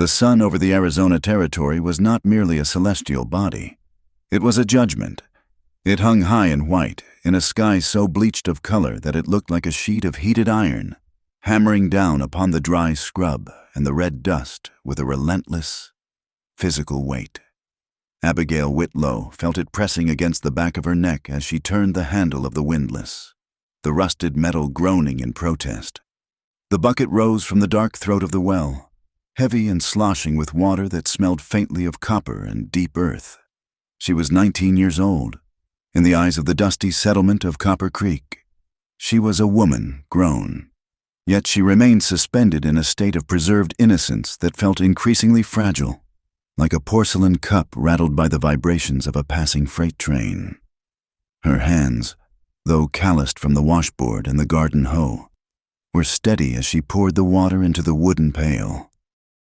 The sun over the Arizona territory was not merely a celestial body. It was a judgment. It hung high and white, in a sky so bleached of color that it looked like a sheet of heated iron, hammering down upon the dry scrub and the red dust with a relentless, physical weight. Abigail Whitlow felt it pressing against the back of her neck as she turned the handle of the windlass, the rusted metal groaning in protest. The bucket rose from the dark throat of the well, heavy and sloshing with water that smelled faintly of copper and deep earth. She was 19 years old. In the eyes of the dusty settlement of Copper Creek, she was a woman grown. Yet she remained suspended in a state of preserved innocence that felt increasingly fragile, like a porcelain cup rattled by the vibrations of a passing freight train. Her hands, though calloused from the washboard and the garden hoe, were steady as she poured the water into the wooden pail.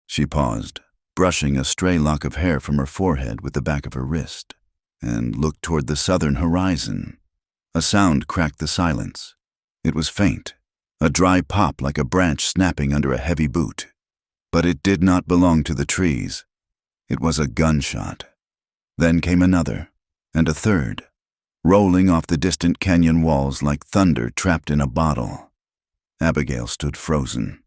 She paused, brushing a stray lock of hair from her forehead with the back of her wrist, and looked toward the southern horizon. A sound cracked the silence. It was faint, a dry pop like a branch snapping under a heavy boot. But it did not belong to the trees. It was a gunshot. Then came another, and a third, rolling off the distant canyon walls like thunder trapped in a bottle. Abigail stood frozen,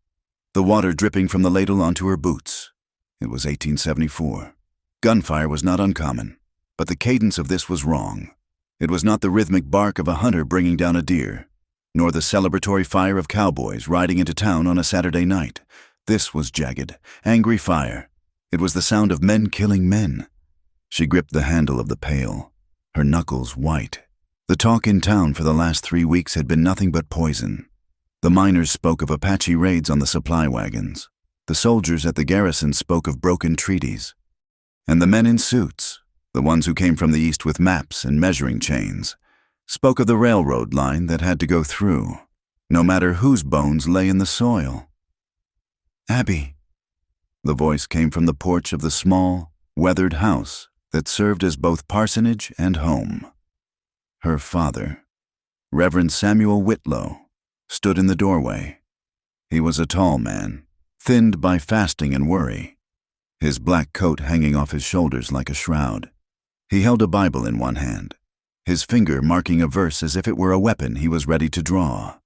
the water dripping from the ladle onto her boots. It was 1874. Gunfire was not uncommon, but the cadence of this was wrong. It was not the rhythmic bark of a hunter bringing down a deer, nor the celebratory fire of cowboys riding into town on a Saturday night. This was jagged, angry fire. It was the sound of men killing men. She gripped the handle of the pail, her knuckles white. The talk in town for the last 3 weeks had been nothing but poison. The miners spoke of Apache raids on the supply wagons. The soldiers at the garrison spoke of broken treaties. And the men in suits, the ones who came from the east with maps and measuring chains, spoke of the railroad line that had to go through, no matter whose bones lay in the soil. "Abby." The voice came from the porch of the small, weathered house that served as both parsonage and home. Her father, Reverend Samuel Whitlow, stood in the doorway. He was a tall man, thinned by fasting and worry, his black coat hanging off his shoulders like a shroud. He held a Bible in one hand, his finger marking a verse as if it were a weapon he was ready to draw.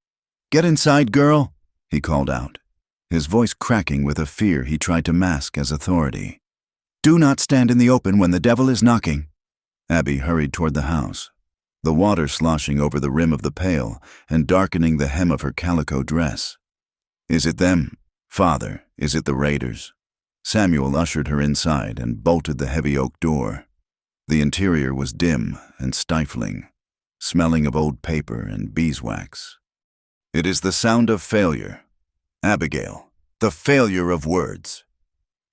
"Get inside, girl," he called out, his voice cracking with a fear he tried to mask as authority. "Do not stand in the open when the devil is knocking." Abby hurried toward the house, the water sloshing over the rim of the pail and darkening the hem of her calico dress. "Is it them, Father? Is it the raiders?" Samuel ushered her inside and bolted the heavy oak door. The interior was dim and stifling, smelling of old paper and beeswax. "It is the sound of failure. Abigail, the failure of words."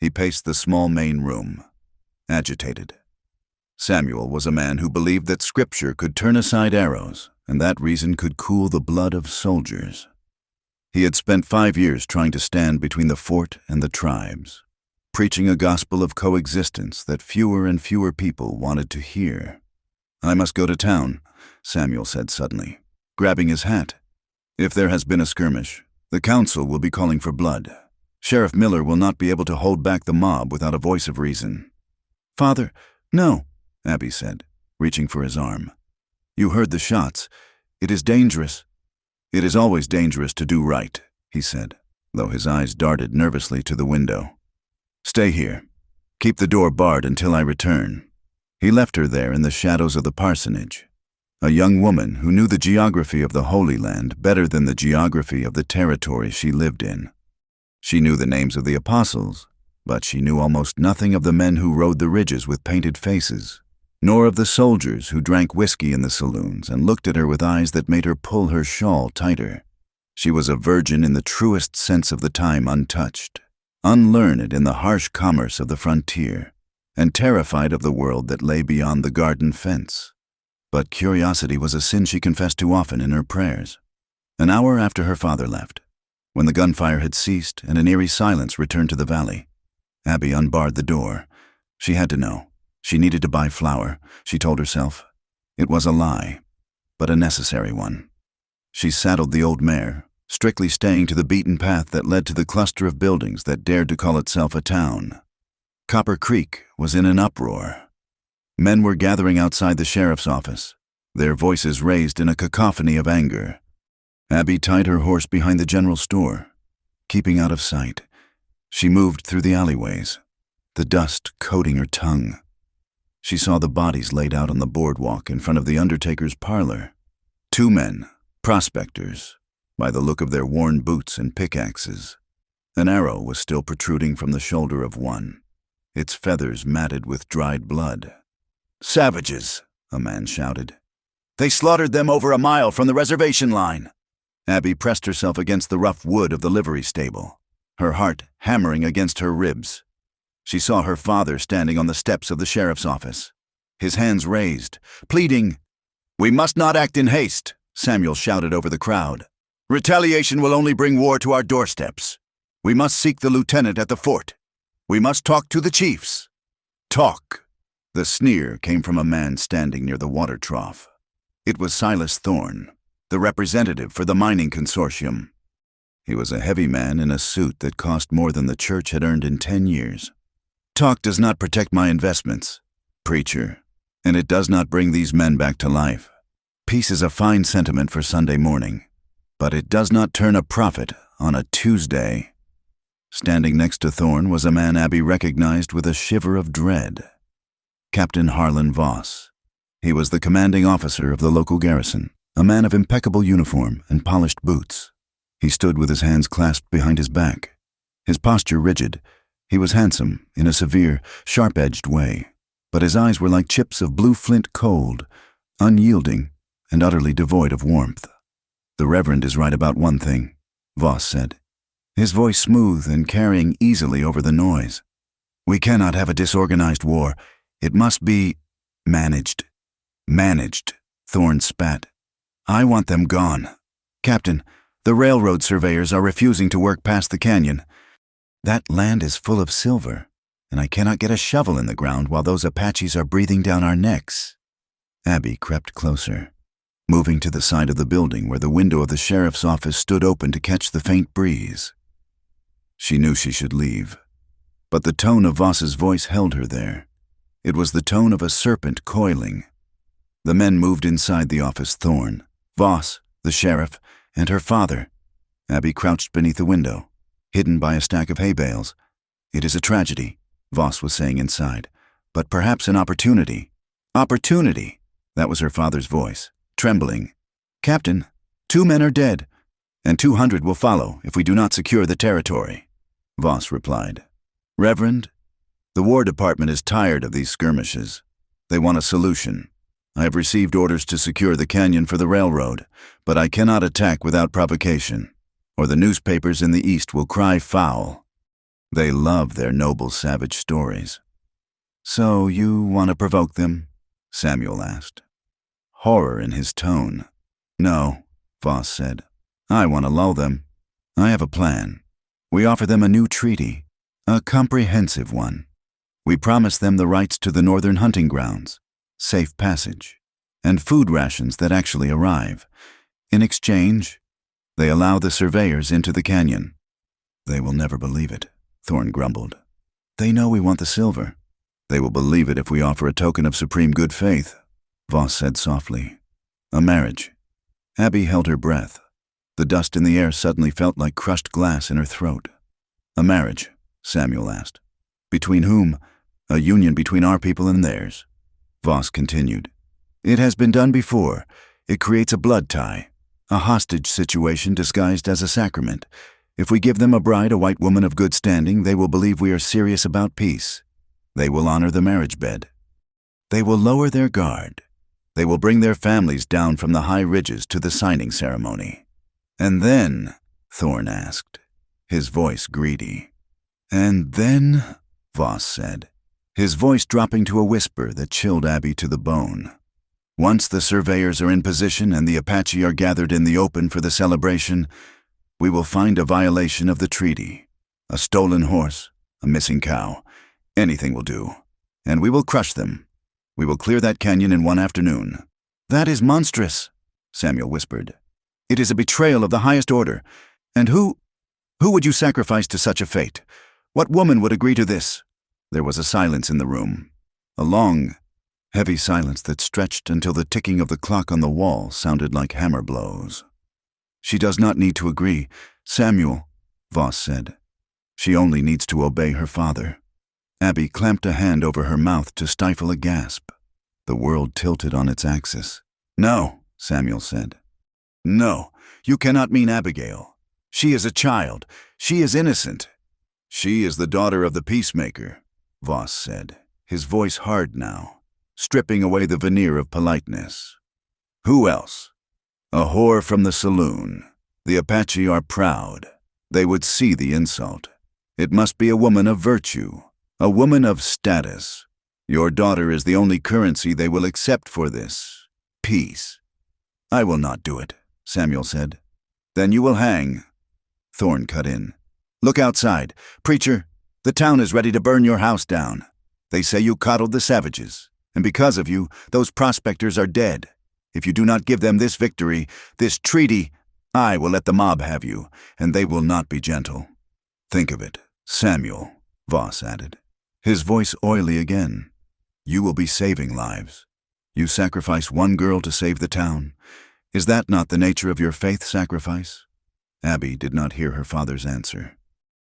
He paced the small main room, agitated. Samuel was a man who believed that Scripture could turn aside arrows, and that reason could cool the blood of soldiers. He had spent 5 years trying to stand between the fort and the tribes, preaching a gospel of coexistence that fewer and fewer people wanted to hear. "I must go to town," Samuel said suddenly, grabbing his hat. "If there has been a skirmish, the council will be calling for blood. Sheriff Miller will not be able to hold back the mob without a voice of reason." "Father, no," Abby said, reaching for his arm. "You heard the shots. It is dangerous." "It is always dangerous to do right," he said, though his eyes darted nervously to the window. "Stay here. Keep the door barred until I return." He left her there in the shadows of the parsonage, a young woman who knew the geography of the Holy Land better than the geography of the territory she lived in. She knew the names of the apostles, but she knew almost nothing of the men who rode the ridges with painted faces, nor of the soldiers who drank whiskey in the saloons and looked at her with eyes that made her pull her shawl tighter. She was a virgin in the truest sense of the time, untouched, unlearned in the harsh commerce of the frontier, and terrified of the world that lay beyond the garden fence. But curiosity was a sin she confessed too often in her prayers. An hour after her father left, when the gunfire had ceased and an eerie silence returned to the valley, Abby unbarred the door. She had to know. She needed to buy flour, she told herself. It was a lie, but a necessary one. She saddled the old mare, strictly staying to the beaten path that led to the cluster of buildings that dared to call itself a town. Copper Creek was in an uproar. Men were gathering outside the sheriff's office, their voices raised in a cacophony of anger. Abby tied her horse behind the general store. Keeping out of sight, she moved through the alleyways, the dust coating her tongue. She saw the bodies laid out on the boardwalk in front of the undertaker's parlor. 2 men, prospectors, by the look of their worn boots and pickaxes. An arrow was still protruding from the shoulder of one, its feathers matted with dried blood. "Savages," a man shouted. "They slaughtered them over a mile from the reservation line." Abby pressed herself against the rough wood of the livery stable, her heart hammering against her ribs. She saw her father standing on the steps of the sheriff's office, his hands raised, pleading. "We must not act in haste," Samuel shouted over the crowd. "Retaliation will only bring war to our doorsteps. We must seek the lieutenant at the fort. We must talk to the chiefs." "Talk." The sneer came from a man standing near the water trough. It was Silas Thorne, the representative for the mining consortium. He was a heavy man in a suit that cost more than the church had earned in 10 years. "Talk does not protect my investments, preacher, and it does not bring these men back to life. Peace is a fine sentiment for Sunday morning, but it does not turn a profit on a Tuesday." Standing next to Thorne was a man Abby recognized with a shiver of dread. Captain Harlan Voss. He was the commanding officer of the local garrison, a man of impeccable uniform and polished boots. He stood with his hands clasped behind his back, his posture rigid. He was handsome in a severe, sharp-edged way, but his eyes were like chips of blue flint cold, unyielding and utterly devoid of warmth. "The Reverend is right about one thing," Voss said, his voice smooth and carrying easily over the noise. "We cannot have a disorganized war. It must be managed." "Managed," Thorne spat. "I want them gone. Captain, the railroad surveyors are refusing to work past the canyon. That land is full of silver, and I cannot get a shovel in the ground while those Apaches are breathing down our necks." Abby crept closer, moving to the side of the building where the window of the sheriff's office stood open to catch the faint breeze. She knew she should leave, but the tone of Voss's voice held her there. It was the tone of a serpent coiling. The men moved inside the office. Thorne, Voss, the sheriff, and her father. Abby crouched beneath the window, hidden by a stack of hay bales. "It is a tragedy," Voss was saying inside, "but perhaps an opportunity." "Opportunity," that was her father's voice, trembling. "Captain, 2 men are dead, and 200 will follow if we do not secure the territory," Voss replied. "Reverend, the War Department is tired of these skirmishes. They want a solution. I have received orders to secure the canyon for the railroad, but I cannot attack without provocation, or the newspapers in the East will cry foul. They love their noble savage stories." "So you want to provoke them?" Samuel asked, horror in his tone. "No," Voss said. "I want to lull them. I have a plan. We offer them a new treaty, a comprehensive one. We promise them the rights to the northern hunting grounds, safe passage, and food rations that actually arrive. In exchange, they allow the surveyors into the canyon." "They will never believe it," Thorne grumbled. "They know we want the silver." "They will believe it if we offer a token of supreme good faith," Voss said softly. "A marriage." Abby held her breath. The dust in the air suddenly felt like crushed glass in her throat. "A marriage?" Samuel asked. "Between whom? A union between our people and theirs." Voss continued. "It has been done before. It creates a blood tie, a hostage situation disguised as a sacrament. If we give them a bride, a white woman of good standing, they will believe we are serious about peace. They will honor the marriage bed. They will lower their guard. They will bring their families down from the high ridges to the signing ceremony." "And then?" Thorne asked, his voice greedy. "And then?" Voss said, his voice dropping to a whisper that chilled Abby to the bone. "Once the surveyors are in position and the Apache are gathered in the open for the celebration, we will find a violation of the treaty. A stolen horse, a missing cow, anything will do. And we will crush them. We will clear that canyon in one afternoon." "That is monstrous," Samuel whispered. It is a betrayal of the highest order. And who would you sacrifice to such a fate? What woman would agree to this?" There was a silence in the room. A long, heavy silence that stretched until the ticking of the clock on the wall sounded like hammer blows. "She does not need to agree, Samuel," Voss said. "She only needs to obey her father." Abby clamped a hand over her mouth to stifle a gasp. The world tilted on its axis. "No," Samuel said. "No, you cannot mean Abigail. She is a child. She is innocent." "She is the daughter of the peacemaker," Voss said, his voice hard now, stripping away the veneer of politeness. "Who else? A whore from the saloon. The Apache are proud. They would see the insult. It must be a woman of virtue, a woman of status. Your daughter is the only currency they will accept for this. Peace." "I will not do it," Samuel said. "Then you will hang." Thorne cut in. "Look outside. Preacher, the town is ready to burn your house down. They say you coddled the savages, and because of you, those prospectors are dead. If you do not give them this victory, this treaty, I will let the mob have you, and they will not be gentle." "Think of it, Samuel," Voss added, his voice oily again. "You will be saving lives. You sacrifice one girl to save the town. Is that not the nature of your faith sacrifice?" Abby did not hear her father's answer.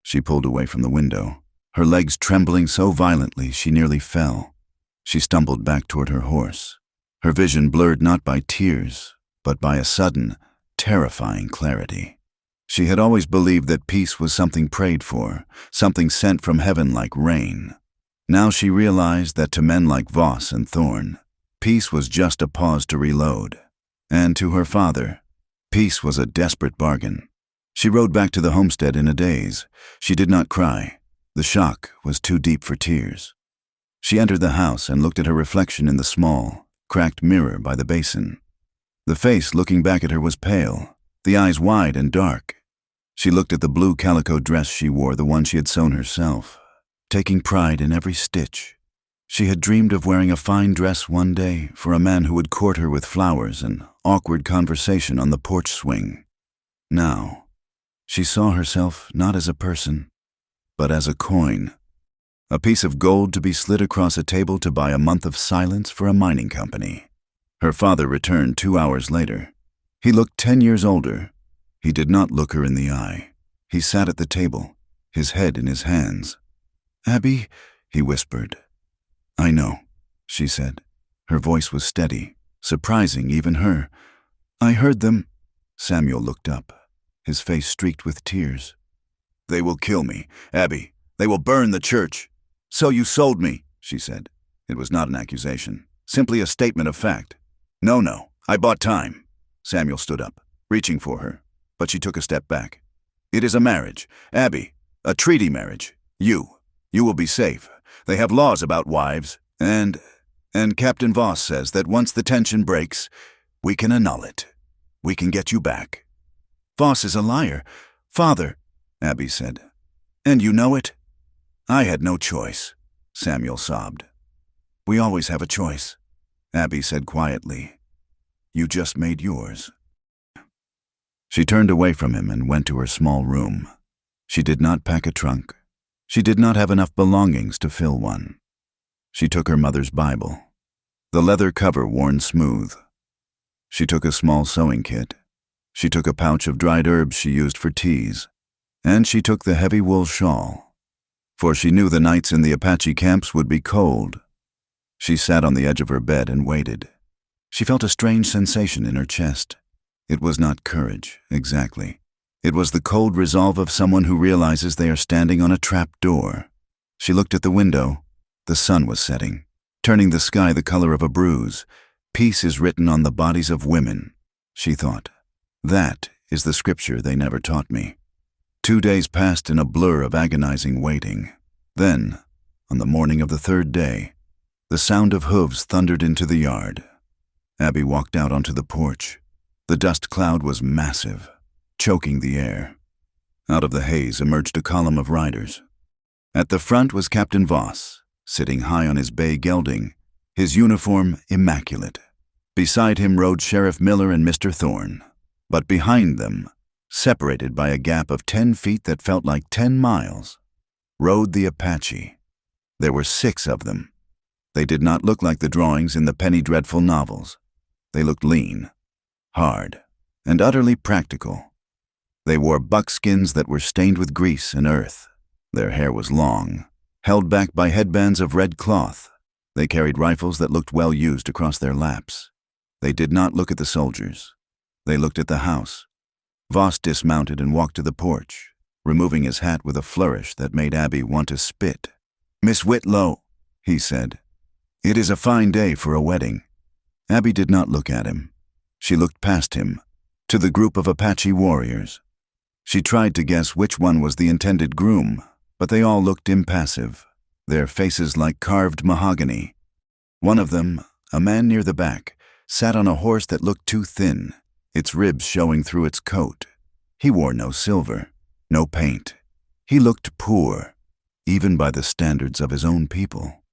She pulled away from the window, her legs trembling so violently she nearly fell. She stumbled back toward her horse, her vision blurred not by tears, but by a sudden, terrifying clarity. She had always believed that peace was something prayed for, something sent from heaven like rain. Now she realized that to men like Voss and Thorne, peace was just a pause to reload. And to her father, peace was a desperate bargain. She rode back to the homestead in a daze. She did not cry. The shock was too deep for tears. She entered the house and looked at her reflection in the small, cracked mirror by the basin. The face looking back at her was pale, the eyes wide and dark. She looked at the blue calico dress she wore, the one she had sewn herself, taking pride in every stitch. She had dreamed of wearing a fine dress one day for a man who would court her with flowers and awkward conversation on the porch swing. Now, she saw herself not as a person, but as a coin, a piece of gold to be slid across a table to buy a month of silence for a mining company. Her father returned 2 hours later. He looked 10 years older. He did not look her in the eye. He sat at the table, his head in his hands. "Abby," he whispered. "I know," she said. Her voice was steady, surprising even her. "I heard them." Samuel looked up, his face streaked with tears. "They will kill me, Abby. They will burn the church." "So you sold me," she said. It was not an accusation, simply a statement of fact. No, I bought time." Samuel stood up, reaching for her, but she took a step back. "It is a marriage, Abby, a treaty marriage. You will be safe. They have laws about wives, and Captain Voss says that once the tension breaks, we can annul it. We can get you back." "Voss is a liar. Father," Abby said. "And you know it?" "I had no choice," Samuel sobbed. "We always have a choice," Abby said quietly. "You just made yours." She turned away from him and went to her small room. She did not pack a trunk. She did not have enough belongings to fill one. She took her mother's Bible, the leather cover worn smooth. She took a small sewing kit. She took a pouch of dried herbs she used for teas. And she took the heavy wool shawl, for she knew the nights in the Apache camps would be cold. She sat on the edge of her bed and waited. She felt a strange sensation in her chest. It was not courage, exactly. It was the cold resolve of someone who realizes they are standing on a trap door. She looked at the window. The sun was setting, turning the sky the color of a bruise. Peace is written on the bodies of women, she thought. That is the scripture they never taught me. 2 days passed in a blur of agonizing waiting. Then, on the morning of the 3rd day, the sound of hooves thundered into the yard. Abby walked out onto the porch. The dust cloud was massive, choking the air. Out of the haze emerged a column of riders. At the front was Captain Voss, sitting high on his bay gelding, his uniform immaculate. Beside him rode Sheriff Miller and Mr. Thorne. But behind them, separated by a gap of 10 feet that felt like 10 miles, rode the Apache. There were 6 of them. They did not look like the drawings in the Penny Dreadful novels. They looked lean, hard, and utterly practical. They wore buckskins that were stained with grease and earth. Their hair was long, held back by headbands of red cloth. They carried rifles that looked well used across their laps. They did not look at the soldiers. They looked at the house. Voss dismounted and walked to the porch, removing his hat with a flourish that made Abby want to spit. "Miss Whitlow," he said, "it is a fine day for a wedding." Abby did not look at him. She looked past him, to the group of Apache warriors. She tried to guess which one was the intended groom, but they all looked impassive, their faces like carved mahogany. One of them, a man near the back, sat on a horse that looked too thin, its ribs showing through its coat. He wore no silver, no paint. He looked poor, even by the standards of his own people.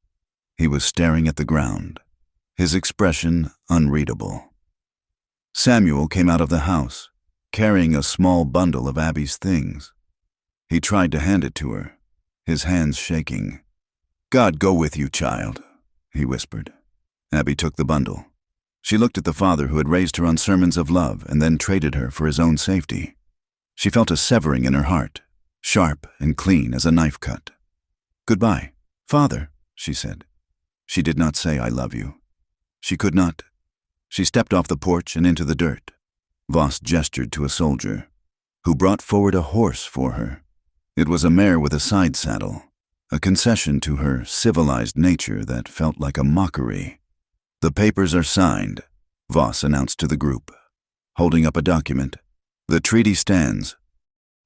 He was staring at the ground, his expression unreadable. Samuel came out of the house, carrying a small bundle of Abby's things. He tried to hand it to her, his hands shaking. "God go with you, child," he whispered. Abby took the bundle. She looked at the father who had raised her on sermons of love and then traded her for his own safety. She felt a severing in her heart, sharp and clean as a knife cut. "Goodbye, Father," she said. She did not say, "I love you." She could not. She stepped off the porch and into the dirt. Voss gestured to a soldier, who brought forward a horse for her. It was a mare with a side saddle, a concession to her civilized nature that felt like a mockery. "The papers are signed," Voss announced to the group, holding up a document. "The treaty stands.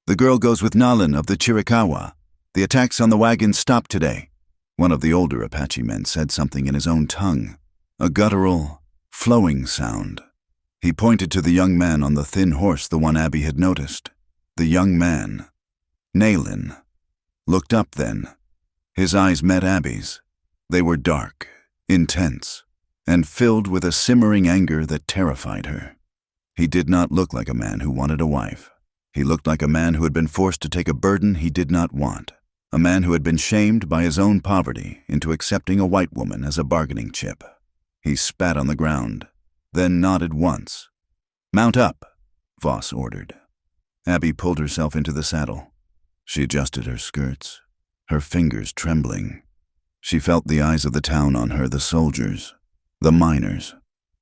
The girl goes with Nalan of the Chiricahua. The attacks on the wagons stopped today." One of the older Apache men said something in his own tongue, a guttural, flowing sound. He pointed to the young man on the thin horse, the one Abby had noticed. The young man, Nalan, looked up then. His eyes met Abby's. They were dark, intense, and filled with a simmering anger that terrified her. He did not look like a man who wanted a wife. He looked like a man who had been forced to take a burden he did not want, a man who had been shamed by his own poverty into accepting a white woman as a bargaining chip. He spat on the ground, then nodded once. "Mount up," Voss ordered. Abby pulled herself into the saddle. She adjusted her skirts, her fingers trembling. She felt the eyes of the town on her, the soldiers, the miners,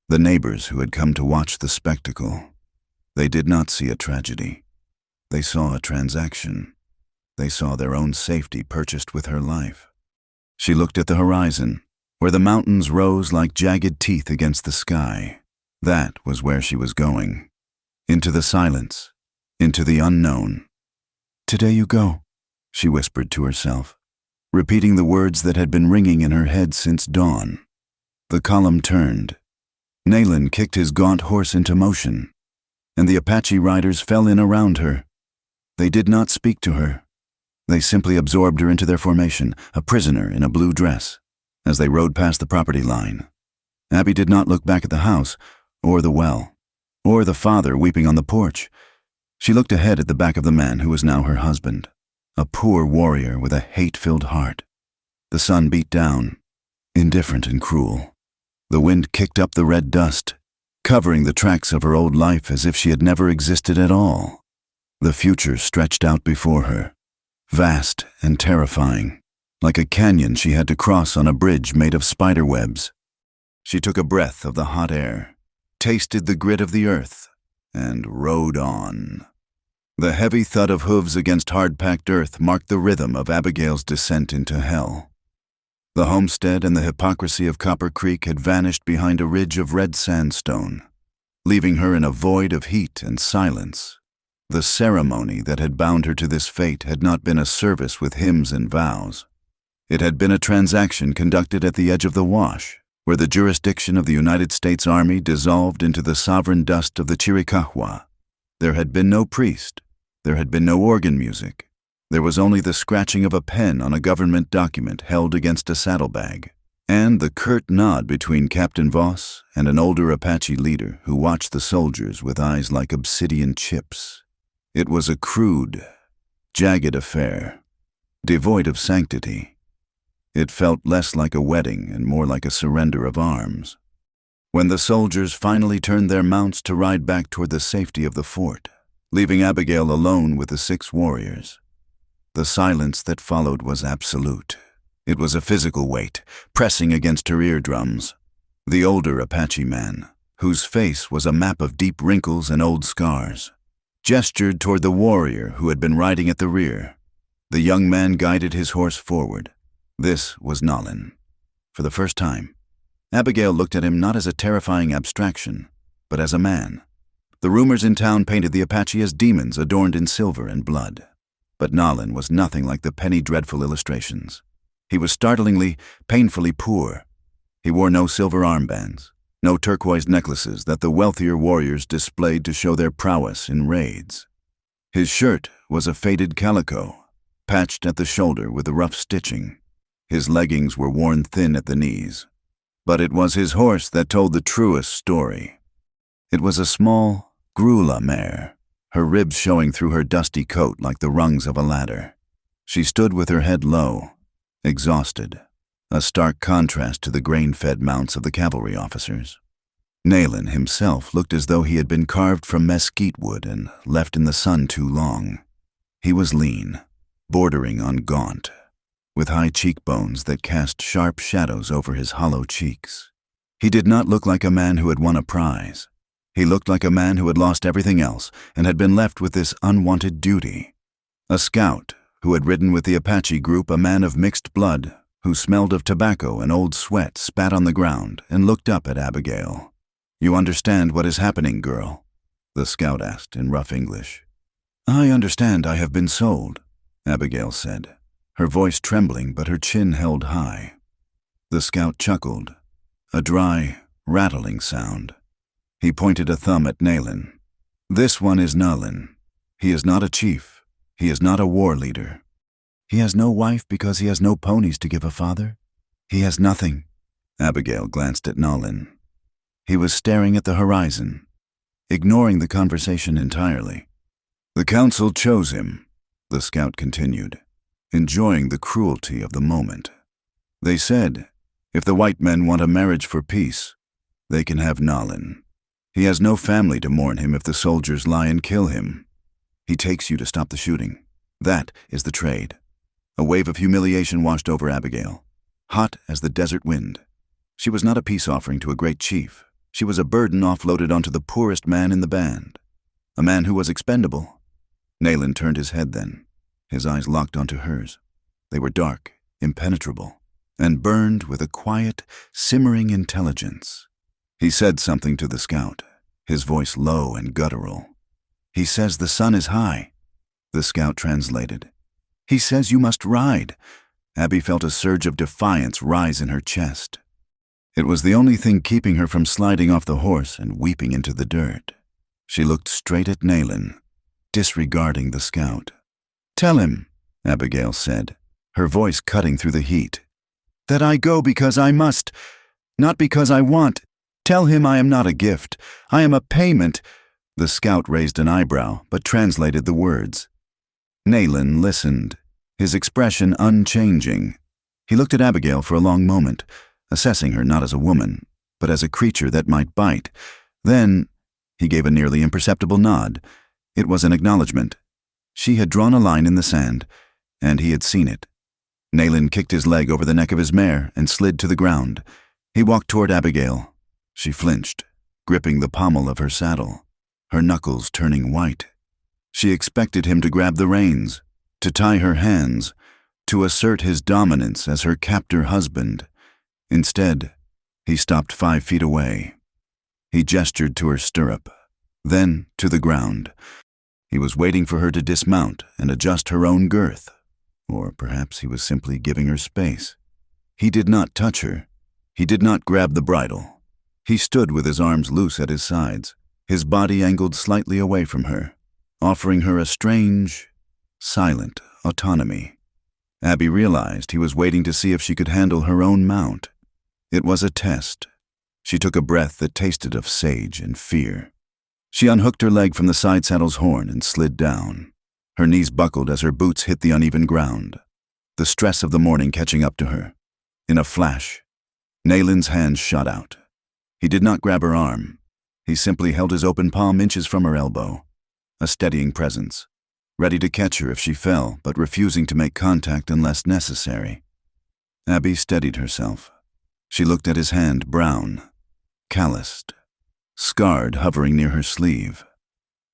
the neighbors who had come to watch the spectacle. They did not see a tragedy. They saw a transaction. They saw their own safety purchased with her life. She looked at the horizon, where the mountains rose like jagged teeth against the sky. That was where she was going. Into the silence, into the unknown. "Today you go," she whispered to herself, repeating the words that had been ringing in her head since dawn. The column turned. Nalan kicked his gaunt horse into motion, and the Apache riders fell in around her. They did not speak to her. They simply absorbed her into their formation, a prisoner in a blue dress, as they rode past the property line. Abby did not look back at the house, or the well, or the father weeping on the porch. She looked ahead at the back of the man who was now her husband, a poor warrior with a hate-filled heart. The sun beat down, indifferent and cruel. The wind kicked up the red dust, covering the tracks of her old life as if she had never existed at all. The future stretched out before her, vast and terrifying, like a canyon she had to cross on a bridge made of spider webs. She took a breath of the hot air, tasted the grit of the earth, and rode on. The heavy thud of hooves against hard-packed earth marked the rhythm of Abigail's descent into hell. The homestead and the hypocrisy of Copper Creek had vanished behind a ridge of red sandstone, leaving her in a void of heat and silence. The ceremony that had bound her to this fate had not been a service with hymns and vows. It had been a transaction conducted at the edge of the wash, where the jurisdiction of the United States Army dissolved into the sovereign dust of the Chiricahua. There had been no priest. There had been no organ music. There was only the scratching of a pen on a government document held against a saddlebag. and the curt nod between Captain Voss and an older Apache leader who watched the soldiers with eyes like obsidian chips. It was a crude, jagged affair, devoid of sanctity. It felt less like a wedding and more like a surrender of arms. When the soldiers finally turned their mounts to ride back toward the safety of the fort, leaving Abigail alone with the 6 warriors, the silence that followed was absolute. It was a physical weight, pressing against her eardrums. The older Apache man, whose face was a map of deep wrinkles and old scars, gestured toward the warrior who had been riding at the rear. The young man guided his horse forward. This was Nalin. For the first time, Abigail looked at him not as a terrifying abstraction, but as a man. The rumors in town painted the Apache as demons adorned in silver and blood. But Nalin was nothing like the penny dreadful illustrations. He was startlingly, painfully poor. He wore no silver armbands, no turquoise necklaces that the wealthier warriors displayed to show their prowess in raids. His shirt was a faded calico, patched at the shoulder with a rough stitching. His leggings were worn thin at the knees. But it was his horse that told the truest story. It was a small, Grula mare, her ribs showing through her dusty coat like the rungs of a ladder. She stood with her head low, exhausted, a stark contrast to the grain-fed mounts of the cavalry officers. Nalin himself looked as though he had been carved from mesquite wood and left in the sun too long. He was lean, bordering on gaunt, with high cheekbones that cast sharp shadows over his hollow cheeks. He did not look like a man who had won a prize. He looked like a man who had lost everything else and had been left with this unwanted duty. A scout who had ridden with the Apache group, a man of mixed blood, who smelled of tobacco and old sweat, spat on the ground and looked up at Abigail. "You understand what is happening, girl?" the scout asked in rough English. "I understand I have been sold," Abigail said, her voice trembling but her chin held high. The scout chuckled, a dry, rattling sound. He pointed a thumb at Nalin. "This one is Nalin. He is not a chief. He is not a war leader. He has no wife because he has no ponies to give a father. He has nothing." Abigail glanced at Nalin. He was staring at the horizon, ignoring the conversation entirely. "The council chose him," the scout continued, enjoying the cruelty of the moment. "They said, if the white men want a marriage for peace, they can have Nalin. He has no family to mourn him if the soldiers lie and kill him. He takes you to stop the shooting. That is the trade." A wave of humiliation washed over Abigail, hot as the desert wind. She was not a peace offering to a great chief. She was a burden offloaded onto the poorest man in the band, a man who was expendable. Nalin turned his head then. His eyes locked onto hers. They were dark, impenetrable, and burned with a quiet, simmering intelligence. He said something to the scout, his voice low and guttural. "He says the sun is high," the scout translated. "He says you must ride." Abby felt a surge of defiance rise in her chest. It was the only thing keeping her from sliding off the horse and weeping into the dirt. She looked straight at Nalin, disregarding the scout. "Tell him," Abigail said, her voice cutting through the heat, "that I go because I must, not because I want. Tell him I am not a gift. I am a payment." The scout raised an eyebrow, but translated the words. Nalin listened, his expression unchanging. He looked at Abigail for a long moment, assessing her not as a woman, but as a creature that might bite. Then he gave a nearly imperceptible nod. It was an acknowledgement. She had drawn a line in the sand, and he had seen it. Nalin kicked his leg over the neck of his mare and slid to the ground. He walked toward Abigail. She flinched, gripping the pommel of her saddle, her knuckles turning white. She expected him to grab the reins, to tie her hands, to assert his dominance as her captor husband. Instead, he stopped 5 feet away. He gestured to her stirrup, then to the ground. He was waiting for her to dismount and adjust her own girth, or perhaps he was simply giving her space. He did not touch her. He did not grab the bridle. He stood with his arms loose at his sides, his body angled slightly away from her, offering her a strange, silent autonomy. Abby realized he was waiting to see if she could handle her own mount. It was a test. She took a breath that tasted of sage and fear. She unhooked her leg from the side saddle's horn and slid down. Her knees buckled as her boots hit the uneven ground, the stress of the morning catching up to her. In a flash, Nalen's hand shot out. He did not grab her arm. He simply held his open palm inches from her elbow, a steadying presence, ready to catch her if she fell, but refusing to make contact unless necessary. Abby steadied herself. She looked at his hand, brown, calloused, scarred, hovering near her sleeve.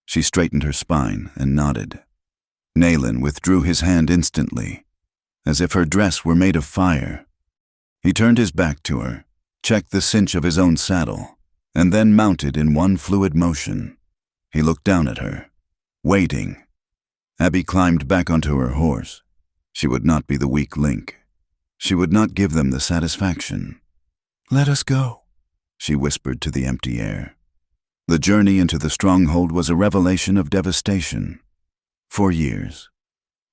She straightened her spine and nodded. Nalen withdrew his hand instantly, as if her dress were made of fire. He turned his back to her, checked the cinch of his own saddle, and then mounted in one fluid motion. He looked down at her, waiting. Abby climbed back onto her horse. She would not be the weak link. She would not give them the satisfaction. "Let us go," she whispered to the empty air. The journey into the stronghold was a revelation of devastation. For years,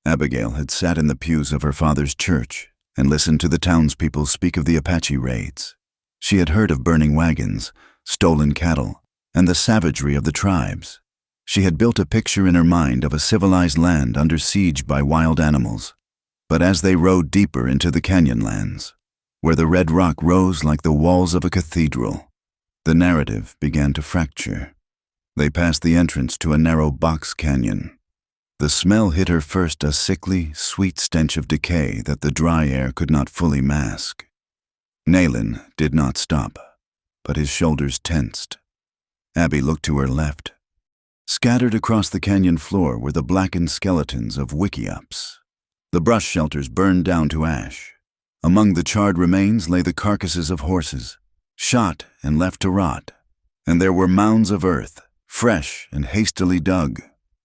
Abigail had sat in the pews of her father's church and listened to the townspeople speak of the Apache raids. She had heard of burning wagons, stolen cattle, and the savagery of the tribes. She had built a picture in her mind of a civilized land under siege by wild animals. But as they rode deeper into the canyonlands, where the red rock rose like the walls of a cathedral, the narrative began to fracture. They passed the entrance to a narrow box canyon. The smell hit her first, a sickly, sweet stench of decay that the dry air could not fully mask. Nalen did not stop, but his shoulders tensed. Abby looked to her left. Scattered across the canyon floor were the blackened skeletons of wickiups. The brush shelters burned down to ash. Among the charred remains lay the carcasses of horses, shot and left to rot. And there were mounds of earth, fresh and hastily dug,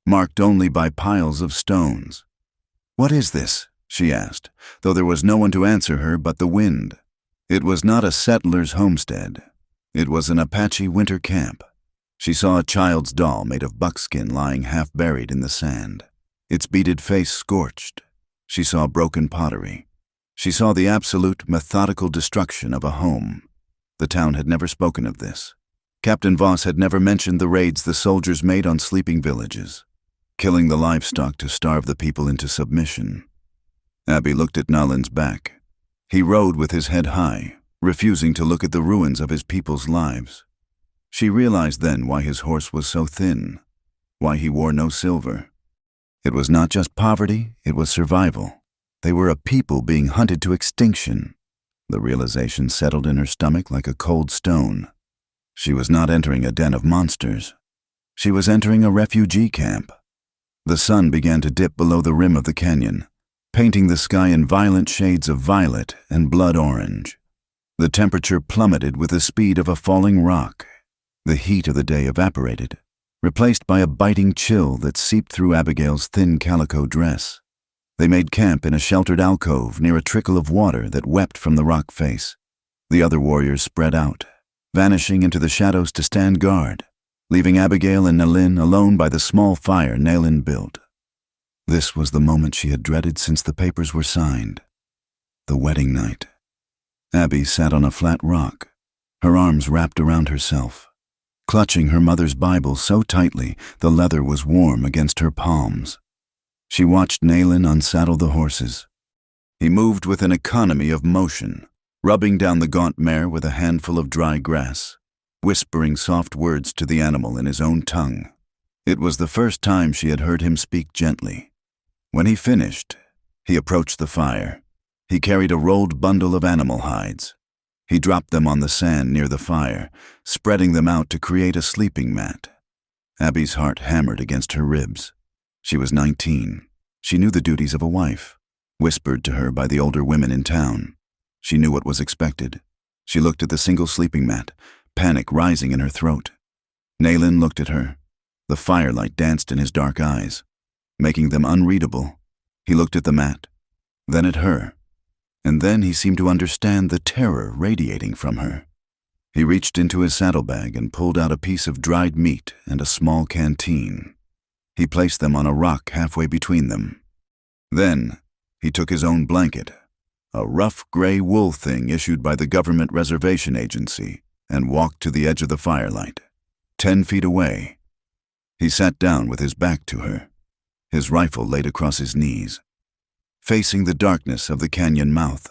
marked only by piles of stones. "What is this?" she asked, though there was no one to answer her but the wind. It was not a settler's homestead. It was an Apache winter camp. She saw a child's doll made of buckskin lying half buried in the sand, its beaded face scorched. She saw broken pottery. She saw the absolute, methodical destruction of a home. The town had never spoken of this. Captain Voss had never mentioned the raids the soldiers made on sleeping villages, killing the livestock to starve the people into submission. Abby looked at Nalen's back. He rode with his head high, refusing to look at the ruins of his people's lives. She realized then why his horse was so thin, why he wore no silver. It was not just poverty, it was survival. They were a people being hunted to extinction. The realization settled in her stomach like a cold stone. She was not entering a den of monsters. She was entering a refugee camp. The sun began to dip below the rim of the canyon, painting the sky in violent shades of violet and blood orange. The temperature plummeted with the speed of a falling rock. The heat of the day evaporated, replaced by a biting chill that seeped through Abigail's thin calico dress. They made camp in a sheltered alcove near a trickle of water that wept from the rock face. The other warriors spread out, vanishing into the shadows to stand guard, leaving Abigail and Nalen alone by the small fire Nalen built. This was the moment she had dreaded since the papers were signed. The wedding night. Abby sat on a flat rock, her arms wrapped around herself, clutching her mother's Bible so tightly the leather was warm against her palms. She watched Nalen unsaddle the horses. He moved with an economy of motion, rubbing down the gaunt mare with a handful of dry grass, whispering soft words to the animal in his own tongue. It was the first time she had heard him speak gently. When he finished, he approached the fire. He carried a rolled bundle of animal hides. He dropped them on the sand near the fire, spreading them out to create a sleeping mat. Abby's heart hammered against her ribs. She was 19. She knew the duties of a wife, whispered to her by the older women in town. She knew what was expected. She looked at the single sleeping mat, panic rising in her throat. Nalen looked at her. The firelight danced in his dark eyes, making them unreadable. He looked at the mat, then at her, and then he seemed to understand the terror radiating from her. He reached into his saddlebag and pulled out a piece of dried meat and a small canteen. He placed them on a rock halfway between them. Then he took his own blanket, a rough gray wool thing issued by the government reservation agency, and walked to the edge of the firelight, 10 feet away. He sat down with his back to her, his rifle laid across his knees, facing the darkness of the canyon mouth.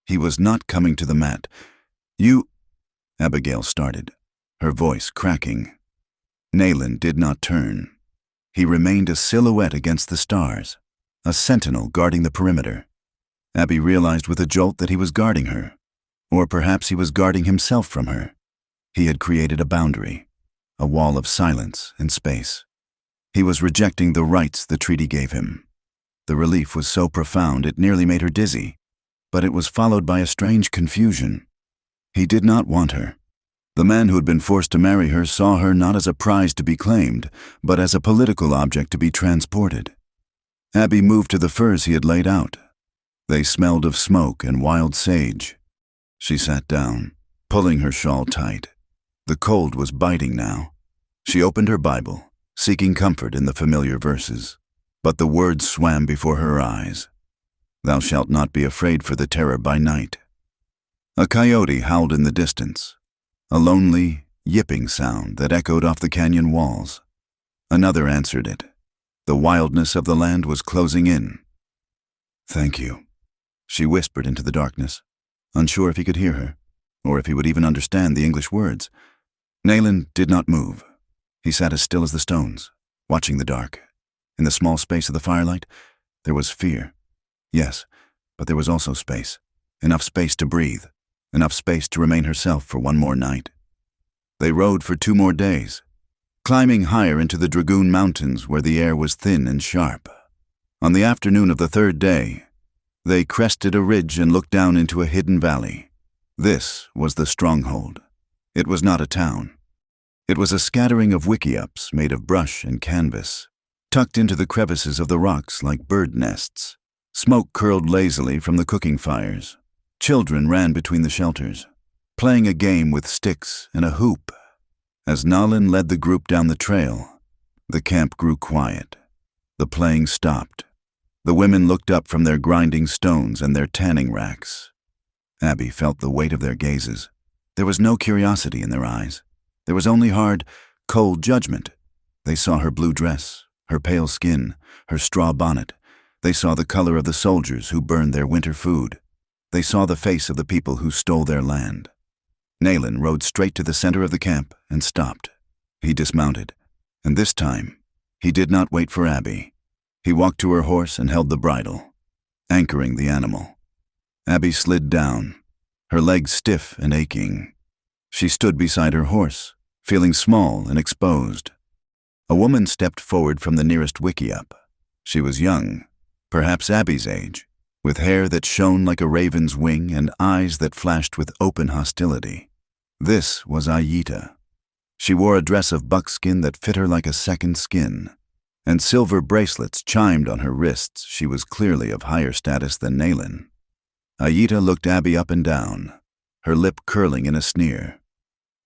He was not coming to the mat. "You—" Abigail started, her voice cracking. Nayland did not turn. He remained a silhouette against the stars, a sentinel guarding the perimeter. Abby realized with a jolt that he was guarding her, or perhaps he was guarding himself from her. He had created a boundary, a wall of silence and space. He was rejecting the rights the treaty gave him. The relief was so profound it nearly made her dizzy, but it was followed by a strange confusion. He did not want her. The man who had been forced to marry her saw her not as a prize to be claimed, but as a political object to be transported. Abby moved to the furs he had laid out. They smelled of smoke and wild sage. She sat down, pulling her shawl tight. The cold was biting now. She opened her Bible, seeking comfort in the familiar verses, but the words swam before her eyes. "Thou shalt not be afraid for the terror by night." A coyote howled in the distance, a lonely, yipping sound that echoed off the canyon walls. Another answered it. The wildness of the land was closing in. "Thank you," she whispered into the darkness, unsure if he could hear her, or if he would even understand the English words. Nayland did not move. He sat as still as the stones, watching the dark. In the small space of the firelight, there was fear. Yes, but there was also space. Enough space to breathe. Enough space to remain herself for one more night. They rode for 2 more days, climbing higher into the Dragoon Mountains where the air was thin and sharp. On the afternoon of the 3rd day, they crested a ridge and looked down into a hidden valley. This was the stronghold. It was not a town. It was a scattering of wickiups made of brush and canvas, tucked into the crevices of the rocks like bird nests. Smoke curled lazily from the cooking fires. Children ran between the shelters, playing a game with sticks and a hoop. As Nayland led the group down the trail, the camp grew quiet. The playing stopped. The women looked up from their grinding stones and their tanning racks. Abby felt the weight of their gazes. There was no curiosity in their eyes. There was only hard, cold judgment. They saw her blue dress, her pale skin, her straw bonnet. They saw the color of the soldiers who burned their winter food. They saw the face of the people who stole their land. Nayland rode straight to the center of the camp and stopped. He dismounted, and this time, he did not wait for Abby. He walked to her horse and held the bridle, anchoring the animal. Abby slid down, her legs stiff and aching. She stood beside her horse, feeling small and exposed. A woman stepped forward from the nearest wickiup. She was young, perhaps Abby's age, with hair that shone like a raven's wing and eyes that flashed with open hostility. This was Ayita. She wore a dress of buckskin that fit her like a second skin, and silver bracelets chimed on her wrists. She was clearly of higher status than Nayland. Ayita looked Abby up and down, her lip curling in a sneer.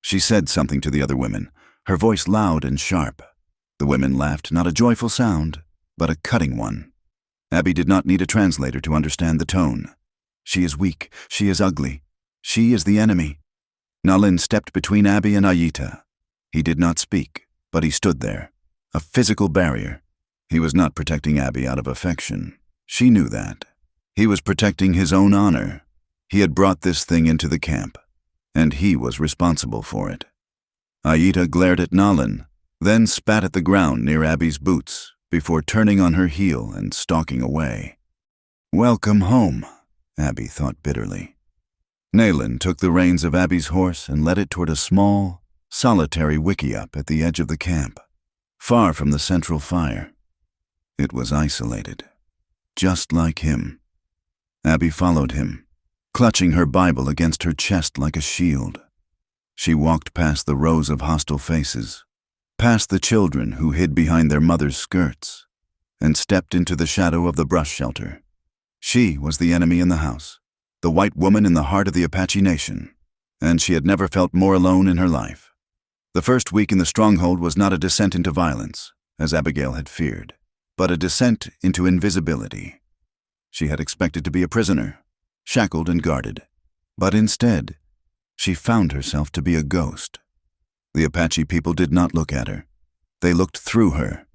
She said something to the other women, her voice loud and sharp. The women laughed, not a joyful sound, but a cutting one. Abby did not need a translator to understand the tone. She is weak. She is ugly. She is the enemy. Nayland stepped between Abby and Ayita. He did not speak, but he stood there, a physical barrier. He was not protecting Abby out of affection. She knew that. He was protecting his own honor. He had brought this thing into the camp, and he was responsible for it. Ayita glared at Nayland, then spat at the ground near Abby's boots, before turning on her heel and stalking away. "Welcome home," Abby thought bitterly. Nayland took the reins of Abby's horse and led it toward a small, solitary wickiup at the edge of the camp, far from the central fire. It was isolated, just like him. Abby followed him, clutching her Bible against her chest like a shield. She walked past the rows of hostile faces, past the children who hid behind their mothers' skirts, and stepped into the shadow of the brush shelter. She was the enemy in the house, the white woman in the heart of the Apache nation, and she had never felt more alone in her life. The first week in the stronghold was not a descent into violence, as Abigail had feared, but a descent into invisibility. She had expected to be a prisoner, shackled and guarded. But instead, she found herself to be a ghost. The Apache people did not look at her. They looked through her.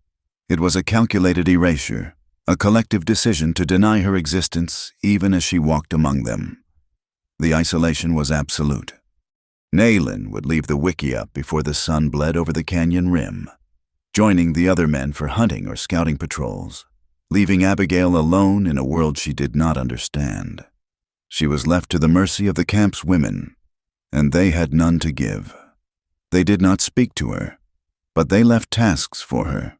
It was a calculated erasure, a collective decision to deny her existence even as she walked among them. The isolation was absolute. Naylin would leave the wickiup before the sun bled over the canyon rim, joining the other men for hunting or scouting patrols, leaving Abigail alone in a world she did not understand. She was left to the mercy of the camp's women, and they had none to give. They did not speak to her, but they left tasks for her.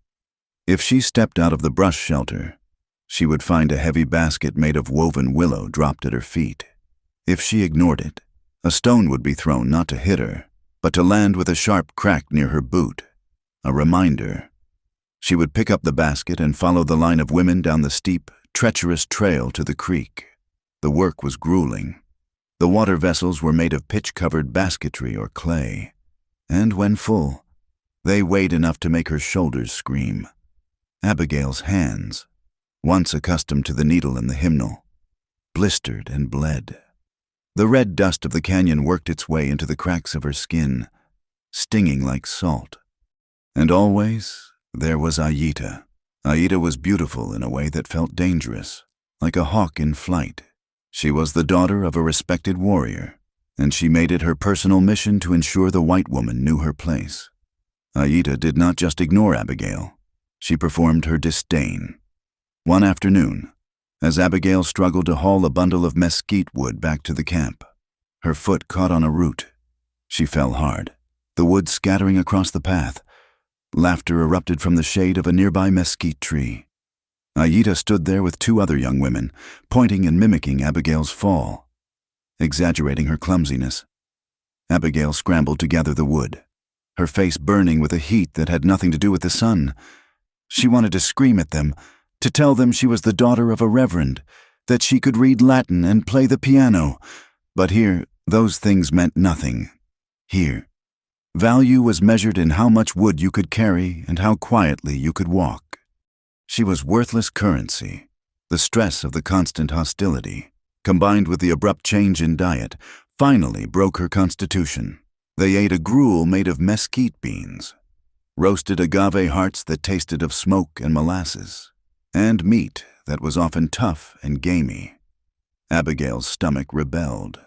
If she stepped out of the brush shelter, she would find a heavy basket made of woven willow dropped at her feet. If she ignored it, a stone would be thrown not to hit her, but to land with a sharp crack near her boot, a reminder. She would pick up the basket and follow the line of women down the steep, treacherous trail to the creek. The work was grueling. The water vessels were made of pitch-covered basketry or clay, and when full, they weighed enough to make her shoulders scream. Abigail's hands, once accustomed to the needle and the hymnal, blistered and bled. The red dust of the canyon worked its way into the cracks of her skin, stinging like salt. And always, there was Aita. Aita was beautiful in a way that felt dangerous, like a hawk in flight. She was the daughter of a respected warrior, and she made it her personal mission to ensure the white woman knew her place. Aita did not just ignore Abigail. She performed her disdain. One afternoon, as Abigail struggled to haul a bundle of mesquite wood back to the camp, her foot caught on a root. She fell hard, the wood scattering across the path. Laughter erupted from the shade of a nearby mesquite tree. Aita stood there with two other young women, pointing and mimicking Abigail's fall, exaggerating her clumsiness. Abigail scrambled to gather the wood, her face burning with a heat that had nothing to do with the sun. She wanted to scream at them, to tell them she was the daughter of a reverend, that she could read Latin and play the piano. But here, those things meant nothing. Here, value was measured in how much wood you could carry and how quietly you could walk. She was worthless currency. The stress of the constant hostility, combined with the abrupt change in diet, finally broke her constitution. They ate a gruel made of mesquite beans, roasted agave hearts that tasted of smoke and molasses, and meat that was often tough and gamey. Abigail's stomach rebelled.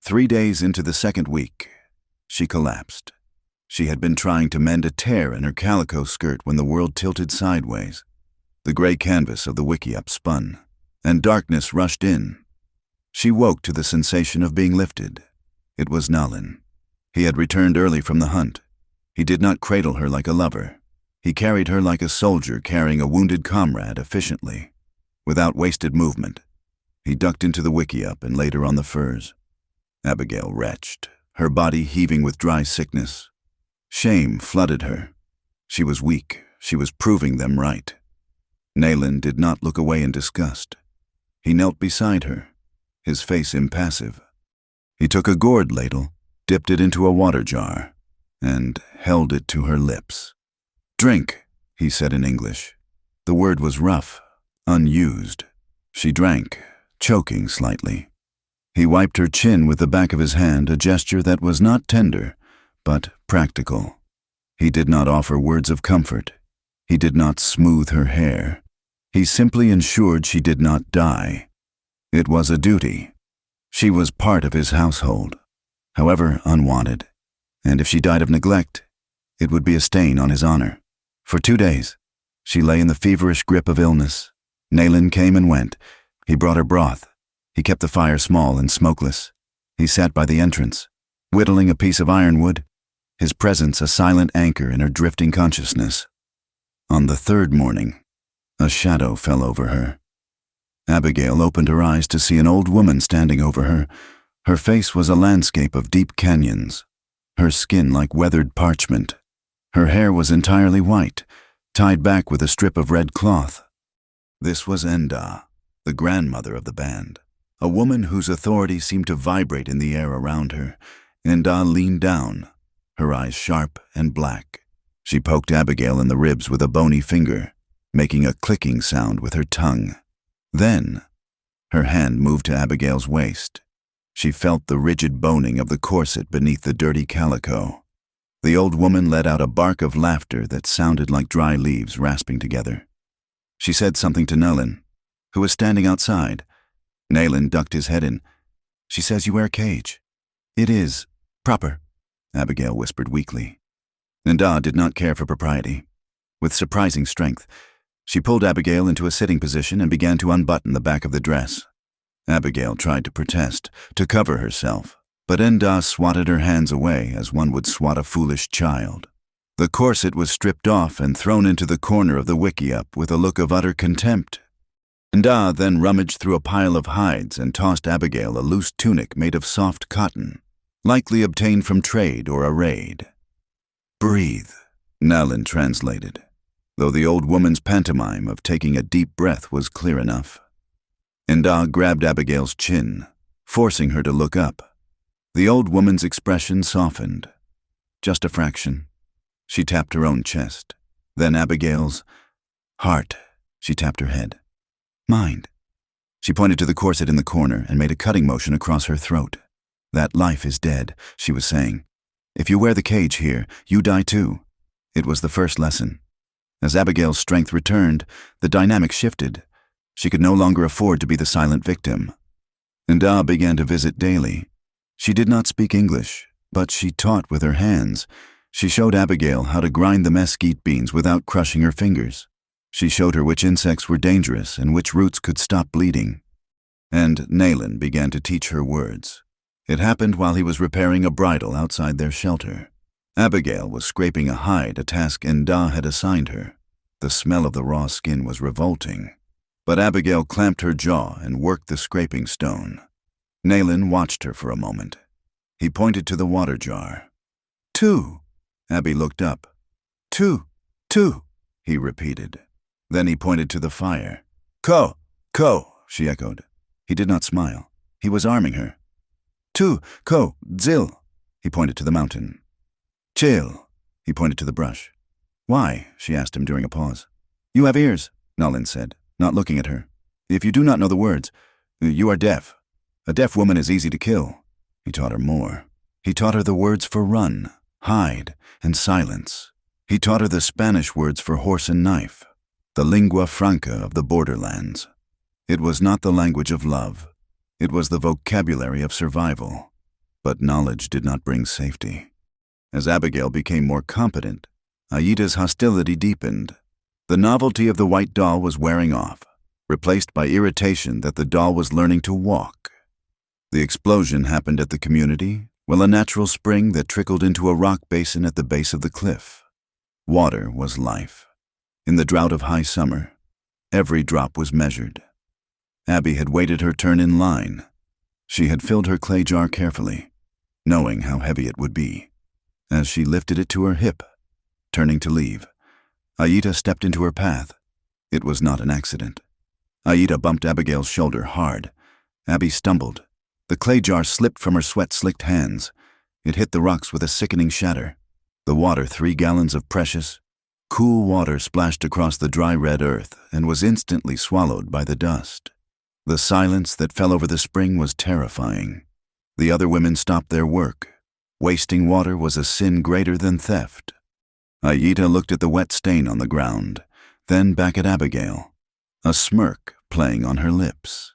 3 days into the second week, she collapsed. She had been trying to mend a tear in her calico skirt when the world tilted sideways. The gray canvas of the wickiup spun, and darkness rushed in. She woke to the sensation of being lifted. It was Naylin. He had returned early from the hunt. He did not cradle her like a lover. He carried her like a soldier carrying a wounded comrade efficiently, without wasted movement. He ducked into the wickiup and laid her on the furs. Abigail retched, her body heaving with dry sickness. Shame flooded her. She was weak. She was proving them right. Naylin did not look away in disgust. He knelt beside her, his face impassive. He took a gourd ladle, dipped it into a water jar, and held it to her lips. "Drink," he said in English. The word was rough, unused. She drank, choking slightly. He wiped her chin with the back of his hand, a gesture that was not tender, but practical. He did not offer words of comfort. He did not smooth her hair. He simply ensured she did not die. It was a duty. She was part of his household, however unwanted, and if she died of neglect, it would be a stain on his honor. For 2 days, she lay in the feverish grip of illness. Naylin came and went. He brought her broth. He kept the fire small and smokeless. He sat by the entrance, whittling a piece of ironwood, his presence a silent anchor in her drifting consciousness. On the third morning, a shadow fell over her. Abigail opened her eyes to see an old woman standing over her. Her face was a landscape of deep canyons, her skin like weathered parchment. Her hair was entirely white, tied back with a strip of red cloth. This was Enda, the grandmother of the band, a woman whose authority seemed to vibrate in the air around her. Enda leaned down, her eyes sharp and black. She poked Abigail in the ribs with a bony finger, making a clicking sound with her tongue. Then, Her hand moved to Abigail's waist. She felt the rigid boning of the corset beneath the dirty calico. The old woman let out a bark of laughter that sounded like dry leaves rasping together. She said something to Nalin, who was standing outside. Nalin ducked his head in. "She says you wear a cage." "It is proper," Abigail whispered weakly. Nda did not care for propriety. With surprising strength, she pulled Abigail into a sitting position and began to unbutton the back of the dress. Abigail tried to protest, to cover herself, but Nda swatted her hands away as one would swat a foolish child. The corset was stripped off and thrown into the corner of the wickiup with a look of utter contempt. Nda then rummaged through a pile of hides and tossed Abigail a loose tunic made of soft cotton, likely obtained from trade or a raid. "Breathe," Nalin translated, though the old woman's pantomime of taking a deep breath was clear enough. Nda grabbed Abigail's chin, forcing her to look up. The old woman's expression softened. Just a fraction. She tapped her own chest. Then Abigail's. "Heart." She tapped her head. "Mind." She pointed to the corset in the corner and made a cutting motion across her throat. "That life is dead," she was saying. "If you wear the cage here, you die too." It was the first lesson. As Abigail's strength returned, the dynamic shifted. She could no longer afford to be the silent victim. Nda began to visit daily. She did not speak English, but she taught with her hands. She showed Abigail how to grind the mesquite beans without crushing her fingers. She showed her which insects were dangerous and which roots could stop bleeding. And Nalin began to teach her words. It happened while he was repairing a bridle outside their shelter. Abigail was scraping a hide, a task Nda had assigned her. The smell of the raw skin was revolting. But Abigail clamped her jaw and worked the scraping stone. Nalin watched her for a moment. He pointed to the water jar. "Two." Abby looked up. "Two, two," he repeated. Then he pointed to the fire. Ko, she echoed. He did not smile. He was arming her. "Two, ko, zil," he pointed to the mountain. "Chill," he pointed to the brush. "Why?" she asked him during a pause. "You have ears," Nalin said, not looking at her. "If you do not know the words, you are deaf. A deaf woman is easy to kill." He taught her more. He taught her the words for run, hide, and silence. He taught her the Spanish words for horse and knife, the lingua franca of the borderlands. It was not the language of love. It was the vocabulary of survival. But knowledge did not bring safety. As Abigail became more competent, Aida's hostility deepened. The novelty of the white doll was wearing off, replaced by irritation that the doll was learning to walk. The explosion happened at the community, well, a natural spring that trickled into a rock basin at the base of the cliff. Water was life. In the drought of high summer, every drop was measured. Abby had waited her turn in line. She had filled her clay jar carefully, knowing how heavy it would be. As she lifted it to her hip, turning to leave, Aida stepped into her path. It was not an accident. Aida bumped Abigail's shoulder hard. Abby stumbled. The clay jar slipped from her sweat-slicked hands. It hit the rocks with a sickening shatter. The water, 3 gallons of precious, cool water, splashed across the dry red earth and was instantly swallowed by the dust. The silence that fell over the spring was terrifying. The other women stopped their work. Wasting water was a sin greater than theft. Aida looked at the wet stain on the ground, then back at Abigail, a smirk playing on her lips.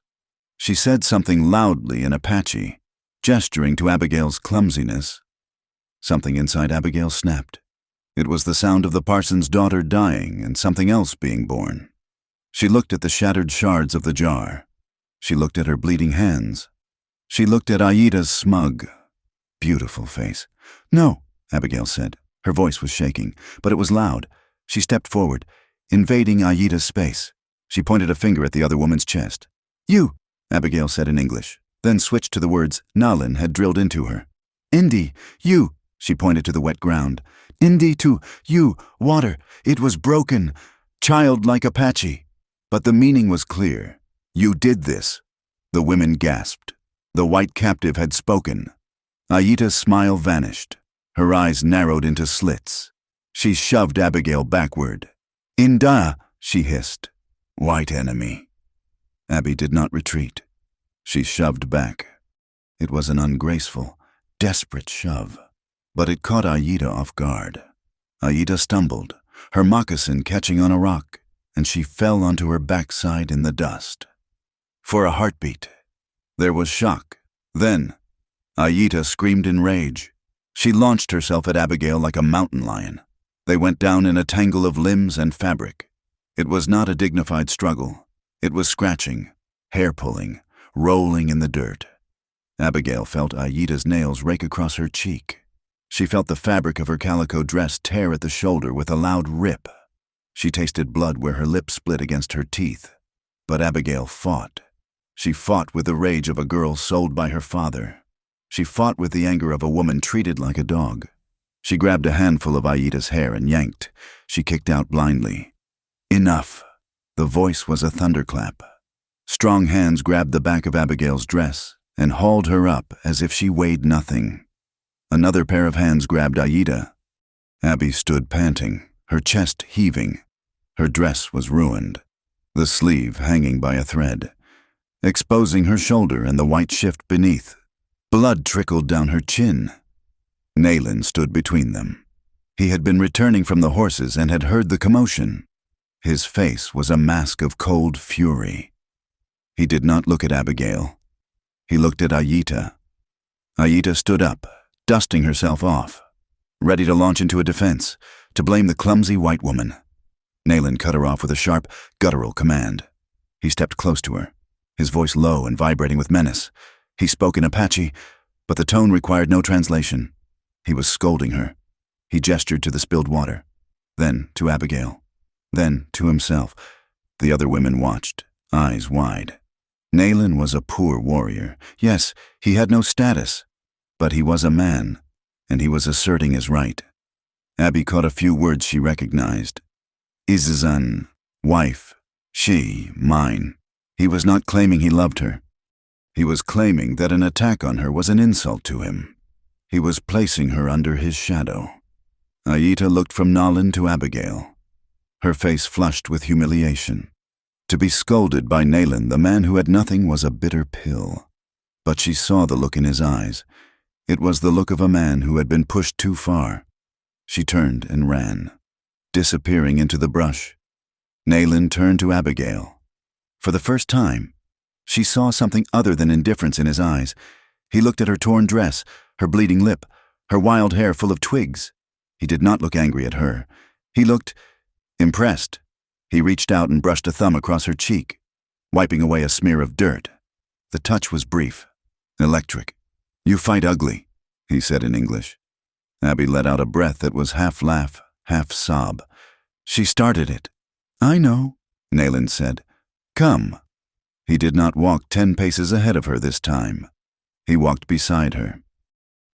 She said something loudly in Apache, gesturing to Abigail's clumsiness. Something inside Abigail snapped. It was the sound of the parson's daughter dying and something else being born. She looked at the shattered shards of the jar. She looked at her bleeding hands. She looked at Aida's smug, beautiful face. "No," Abigail said. Her voice was shaking, but it was loud. She stepped forward, invading Aida's space. She pointed a finger at the other woman's chest. "You," Abigail said in English, then switched to the words Nalin had drilled into her. "Indy, you," she pointed to the wet ground. "Indy to you, water, it was broken, child like Apache." But the meaning was clear. "You did this." The women gasped. The white captive had spoken. Aida's smile vanished. Her eyes narrowed into slits. She shoved Abigail backward. "Inda," she hissed. "White enemy." Abby did not retreat. She shoved back. It was an ungraceful, desperate shove, but it caught Aida off guard. Aida stumbled, her moccasin catching on a rock, and she fell onto her backside in the dust. For a heartbeat, there was shock. Then, Aida screamed in rage. She launched herself at Abigail like a mountain lion. They went down in a tangle of limbs and fabric. It was not a dignified struggle. It was scratching, hair-pulling, rolling in the dirt. Abigail felt Aida's nails rake across her cheek. She felt the fabric of her calico dress tear at the shoulder with a loud rip. She tasted blood where her lips split against her teeth. But Abigail fought. She fought with the rage of a girl sold by her father. She fought with the anger of a woman treated like a dog. She grabbed a handful of Aida's hair and yanked. She kicked out blindly. Enough. The voice was a thunderclap. Strong hands grabbed the back of Abigail's dress and hauled her up as if she weighed nothing. Another pair of hands grabbed Aida. Abby stood panting, her chest heaving. Her dress was ruined, the sleeve hanging by a thread, exposing her shoulder and the white shift beneath. Blood trickled down her chin. Nayland stood between them. He had been returning from the horses and had heard the commotion. His face was a mask of cold fury. He did not look at Abigail. He looked at Aida. Aida stood up, dusting herself off, ready to launch into a defense, to blame the clumsy white woman. Nayland cut her off with a sharp, guttural command. He stepped close to her, his voice low and vibrating with menace. He spoke in Apache, but the tone required no translation. He was scolding her. He gestured to the spilled water, then to Abigail, then to himself. The other women watched, eyes wide. Nayland was a poor warrior. Yes, he had no status, but he was a man, and he was asserting his right. Abby caught a few words she recognized. Izazan, wife, she, mine. He was not claiming he loved her. He was claiming that an attack on her was an insult to him. He was placing her under his shadow. Aida looked from Nayland to Abigail. Her face flushed with humiliation. To be scolded by Nayland, the man who had nothing, was a bitter pill. But she saw the look in his eyes. It was the look of a man who had been pushed too far. She turned and ran, disappearing into the brush. Nayland turned to Abigail. For the first time, she saw something other than indifference in his eyes. He looked at her torn dress, her bleeding lip, her wild hair full of twigs. He did not look angry at her. He looked impressed. He reached out and brushed a thumb across her cheek, wiping away a smear of dirt. The touch was brief, electric. "You fight ugly," he said in English. Abby let out a breath that was half laugh, half sob. She started it. "I know," Nayland said. "Come." He did not walk 10 paces ahead of her this time. He walked beside her.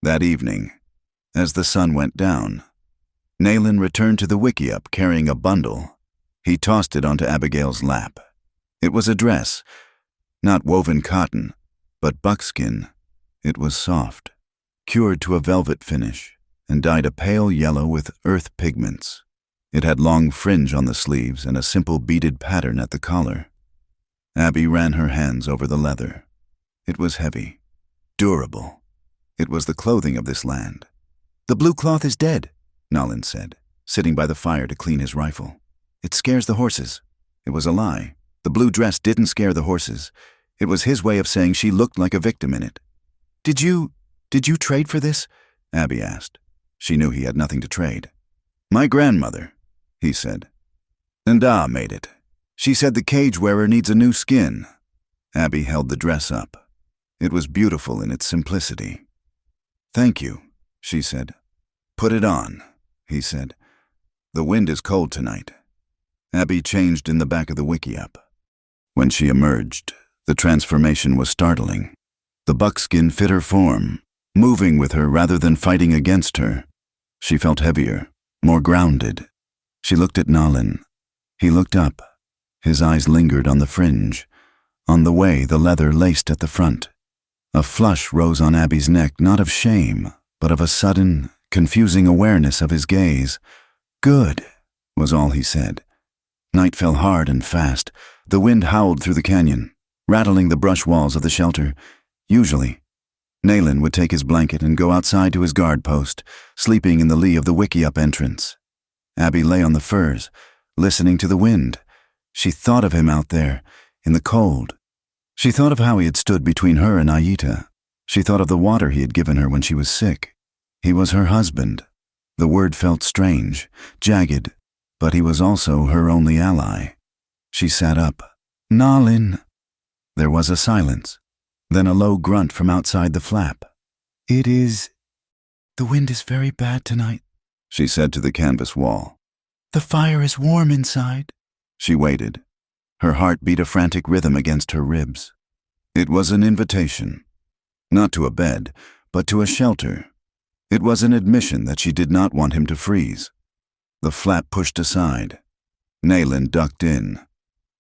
That evening, as the sun went down, Nayland returned to the wickiup carrying a bundle. He tossed it onto Abigail's lap. It was a dress, not woven cotton, but buckskin. It was soft, cured to a velvet finish, and dyed a pale yellow with earth pigments. It had long fringe on the sleeves and a simple beaded pattern at the collar. Abby ran her hands over the leather. It was heavy, durable. It was the clothing of this land. "The blue cloth is dead," Nayland said, sitting by the fire to clean his rifle. "It scares the horses." It was a lie. The blue dress didn't scare the horses. It was his way of saying she looked like a victim in it. Did you trade for this?" Abby asked. She knew he had nothing to trade. "My grandmother," he said. "And made it. She said the cage wearer needs a new skin." Abby held the dress up. It was beautiful in its simplicity. "Thank you," she said. "Put it on," he said. "The wind is cold tonight." Abby changed in the back of the wickiup. When she emerged, the transformation was startling. The buckskin fit her form, moving with her rather than fighting against her. She felt heavier, more grounded. She looked at Nayland. He looked up. His eyes lingered on the fringe, on the way the leather laced at the front. A flush rose on Abby's neck, not of shame, but of a sudden, confusing awareness of his gaze. "Good," was all he said. Night fell hard and fast. The wind howled through the canyon. rattling the brush walls of the shelter. Usually, Nayland would take his blanket and go outside to his guard post, sleeping in the lee of the wickiup entrance. Abby lay on the furs, listening to the wind. She thought of him out there, in the cold. She thought of how he had stood between her and Aita. She thought of the water he had given her when she was sick. He was her husband. The word felt strange, jagged, but he was also her only ally. She sat up. "Nalin." There was a silence, then a low grunt from outside the flap. "The wind is very bad tonight," she said to the canvas wall. "The fire is warm inside." She waited. Her heart beat a frantic rhythm against her ribs. It was an invitation. Not to a bed, but to a shelter. It was an admission that she did not want him to freeze. The flap pushed aside. Nayland ducked in.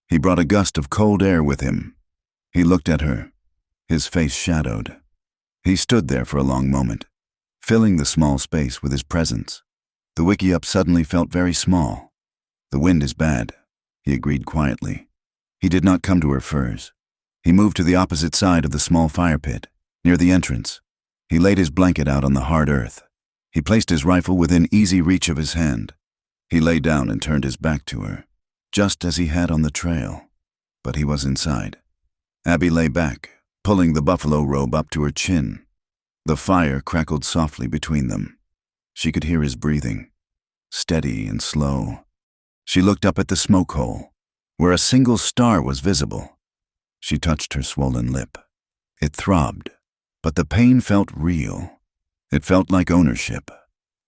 He brought a gust of cold air with him. He looked at her, his face shadowed. He stood there for a long moment, filling the small space with his presence. The wickiup suddenly felt very small. "The wind is bad," he agreed quietly. He did not come to her furs. He moved to the opposite side of the small fire pit, near the entrance. He laid his blanket out on the hard earth. He placed his rifle within easy reach of his hand. He lay down and turned his back to her, just as he had on the trail. But he was inside. Abby lay back, pulling the buffalo robe up to her chin. The fire crackled softly between them. She could hear his breathing, steady and slow. She looked up at the smoke hole, where a single star was visible. She touched her swollen lip. It throbbed, but the pain felt real. It felt like ownership.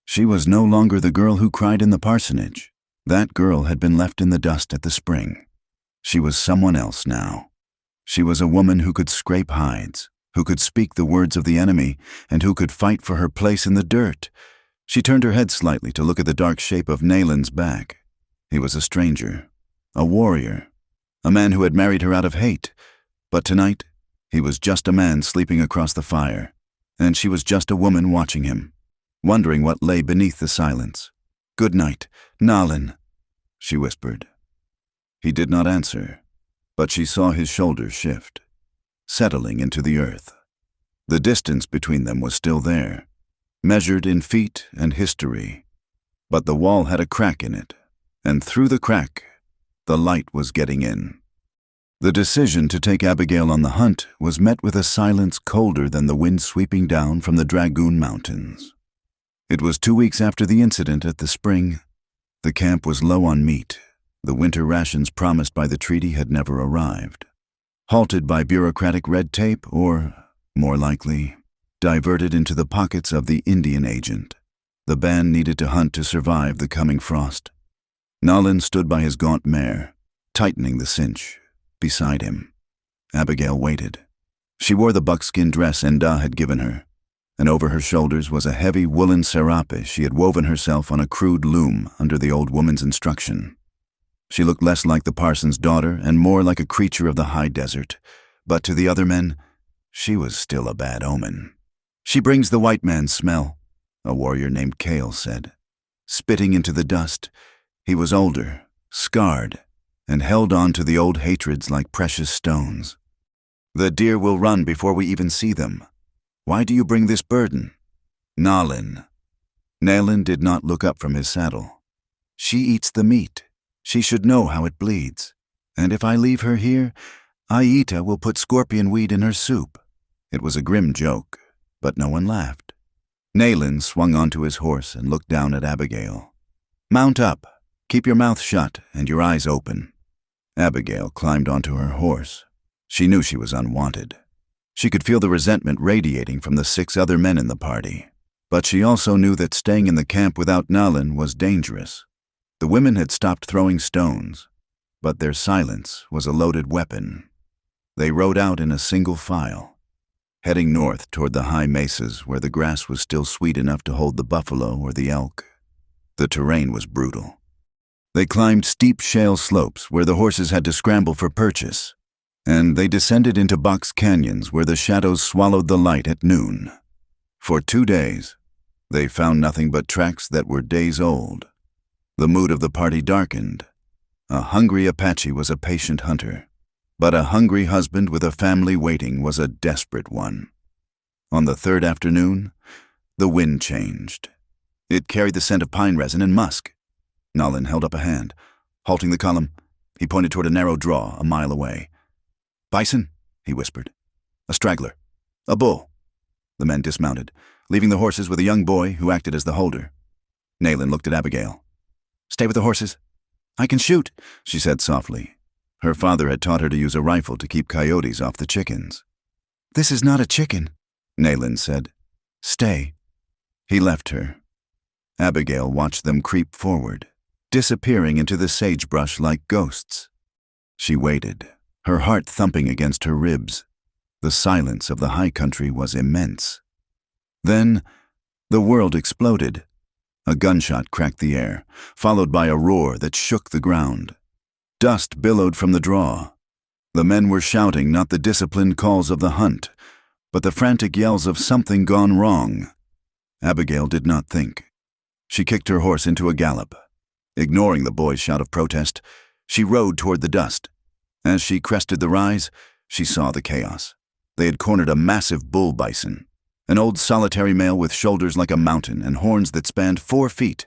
She was no longer the girl who cried in the parsonage. That girl had been left in the dust at the spring. She was someone else now. She was a woman who could scrape hides, who could speak the words of the enemy, and who could fight for her place in the dirt. She turned her head slightly to look at the dark shape of Nayland's back. He was a stranger, a warrior, a man who had married her out of hate. But tonight, he was just a man sleeping across the fire, and she was just a woman watching him, wondering what lay beneath the silence. "Good night, Nalin," she whispered. He did not answer, but she saw his shoulders shift, settling into the earth. The distance between them was still there, measured in feet and history, but the wall had a crack in it, and through the crack, the light was getting in. The decision to take Abigail on the hunt was met with a silence colder than the wind sweeping down from the Dragoon Mountains. It was 2 weeks after the incident at the spring. The camp was low on meat. The winter rations promised by the treaty had never arrived. Halted by bureaucratic red tape or, more likely, diverted into the pockets of the Indian agent, the band needed to hunt to survive the coming frost. Nalin stood by his gaunt mare, tightening the cinch. Beside him, Abigail waited. She wore the buckskin dress Enda had given her, and over her shoulders was a heavy woolen serape she had woven herself on a crude loom under the old woman's instruction. She looked less like the parson's daughter and more like a creature of the high desert, but to the other men, she was still a bad omen. "She brings the white man's smell," a warrior named Kale said. Spitting into the dust, he was older, scarred, and held on to the old hatreds like precious stones. "The deer will run before we even see them. Why do you bring this burden?" "Nalin." Nayland did not look up from his saddle. "She eats the meat. She should know how it bleeds. And if I leave her here, Aita will put scorpion weed in her soup." It was a grim joke, but no one laughed. Nayland swung onto his horse and looked down at Abigail. "Mount up. Keep your mouth shut and your eyes open." Abigail climbed onto her horse. She knew she was unwanted. She could feel the resentment radiating from the 6 other men in the party. But she also knew that staying in the camp without Nalin was dangerous. The women had stopped throwing stones, but their silence was a loaded weapon. They rode out in a single file, heading north toward the high mesas where the grass was still sweet enough to hold the buffalo or the elk. The terrain was brutal. They climbed steep shale slopes where the horses had to scramble for purchase, and they descended into box canyons where the shadows swallowed the light at noon. For 2 days, they found nothing but tracks that were days old. The mood of the party darkened. A hungry Apache was a patient hunter, But a hungry husband with a family waiting was a desperate one. On the third afternoon, the wind changed. It carried the scent of pine resin and musk. Nolan held up a hand. Halting the column, he pointed toward a narrow draw a mile away. "Bison," he whispered. "A straggler. A bull." The men dismounted, leaving the horses with a young boy who acted as the holder. Nayland looked at Abigail. "Stay with the horses." "I can shoot," she said softly. Her father had taught her to use a rifle to keep coyotes off the chickens. "This is not a chicken," Nayland said. "Stay." He left her. Abigail watched them creep forward, disappearing into the sagebrush like ghosts. She waited, her heart thumping against her ribs. The silence of the high country was immense. Then, the world exploded. A gunshot cracked the air, followed by a roar that shook the ground. Dust billowed from the draw. The men were shouting not the disciplined calls of the hunt, but the frantic yells of something gone wrong. Abigail did not think. She kicked her horse into a gallop. Ignoring the boy's shout of protest, she rode toward the dust. As she crested the rise, she saw the chaos. They had cornered a massive bull bison, an old solitary male with shoulders like a mountain and horns that spanned 4 feet.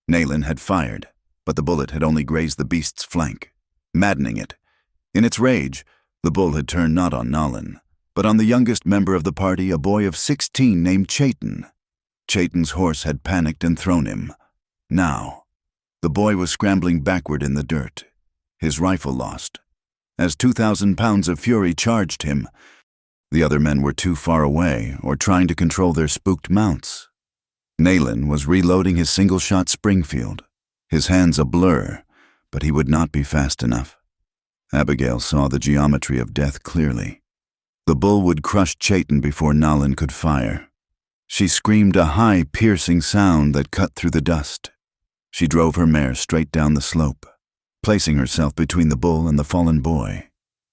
Nayland had fired, but the bullet had only grazed the beast's flank, maddening it. In its rage, the bull had turned not on Nolan, but on the youngest member of the party, a boy of 16 named Chayton. Chayton's horse had panicked and thrown him. Now, the boy was scrambling backward in the dirt, his rifle lost. As 2,000 pounds of fury charged him, the other men were too far away or trying to control their spooked mounts. Nayland was reloading his single-shot Springfield, his hands a blur, but he would not be fast enough. Abigail saw the geometry of death clearly. The bull would crush Chayton before Nolan could fire. She screamed a high, piercing sound that cut through the dust. She drove her mare straight down the slope, placing herself between the bull and the fallen boy.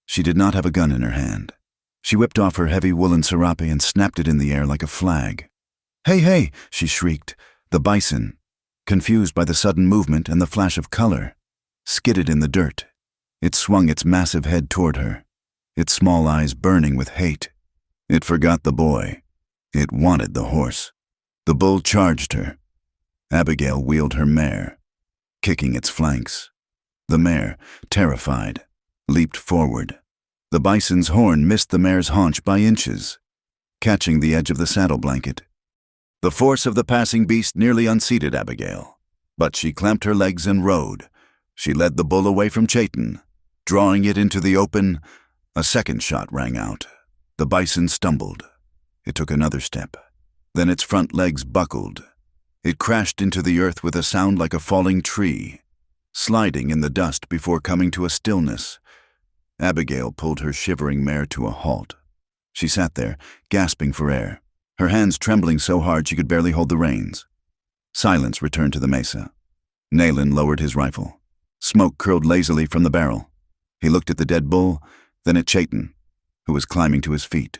She did not have a gun in her hand. She whipped off her heavy woolen serape and snapped it in the air like a flag. "Hey, hey!" she shrieked. The bison, confused by the sudden movement and the flash of color, skidded in the dirt. It swung its massive head toward her, its small eyes burning with hate. It forgot the boy. It wanted the horse. The bull charged her. Abigail wheeled her mare, kicking its flanks. The mare, terrified, leaped forward. The bison's horn missed the mare's haunch by inches, catching the edge of the saddle blanket. The force of the passing beast nearly unseated Abigail, but she clamped her legs and rode. She led the bull away from Chayton. Drawing it into the open, a second shot rang out. The bison stumbled. It took another step. Then its front legs buckled. It crashed into the earth with a sound like a falling tree, sliding in the dust before coming to a stillness. Abigail pulled her shivering mare to a halt. She sat there, gasping for air, her hands trembling so hard she could barely hold the reins. Silence returned to the mesa. Nayland lowered his rifle. Smoke curled lazily from the barrel. He looked at the dead bull, then at Chayton, who was climbing to his feet,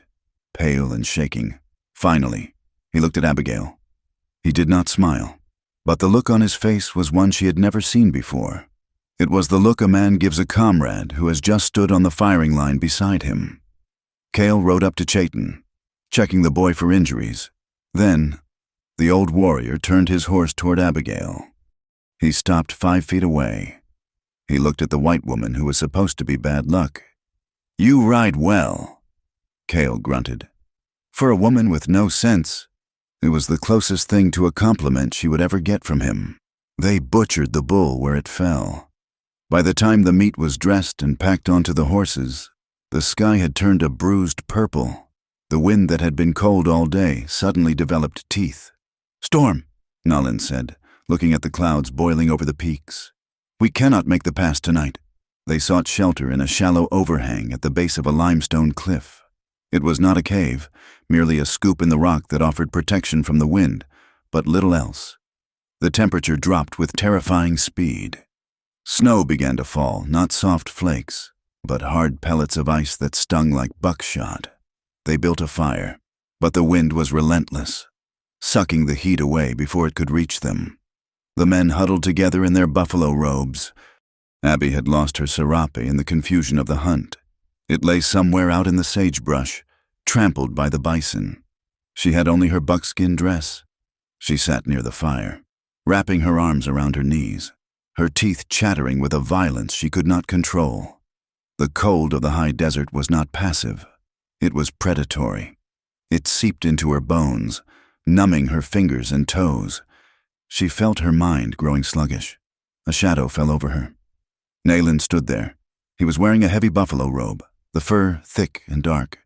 pale and shaking. Finally, he looked at Abigail. He did not smile, but the look on his face was one she had never seen before. It was the look a man gives a comrade who has just stood on the firing line beside him. Cale rode up to Chayton, checking the boy for injuries. Then, the old warrior turned his horse toward Abigail. He stopped 5 feet away. He looked at the white woman who was supposed to be bad luck. "You ride well," Cale grunted. For a woman with no sense, it was the closest thing to a compliment she would ever get from him. They butchered the bull where it fell. By the time the meat was dressed and packed onto the horses, the sky had turned a bruised purple. The wind that had been cold all day suddenly developed teeth. "Storm," Nolan said, looking at the clouds boiling over the peaks. "We cannot make the pass tonight." They sought shelter in a shallow overhang at the base of a limestone cliff. It was not a cave, merely a scoop in the rock that offered protection from the wind, but little else. The temperature dropped with terrifying speed. Snow began to fall, not soft flakes, but hard pellets of ice that stung like buckshot. They built a fire, but the wind was relentless, sucking the heat away before it could reach them. The men huddled together in their buffalo robes. Abby had lost her serape in the confusion of the hunt. It lay somewhere out in the sagebrush, trampled by the bison. She had only her buckskin dress. She sat near the fire, wrapping her arms around her knees, her teeth chattering with a violence she could not control. The cold of the high desert was not passive. It was predatory. It seeped into her bones, numbing her fingers and toes. She felt her mind growing sluggish. A shadow fell over her. Nayland stood there. He was wearing a heavy buffalo robe, the fur thick and dark.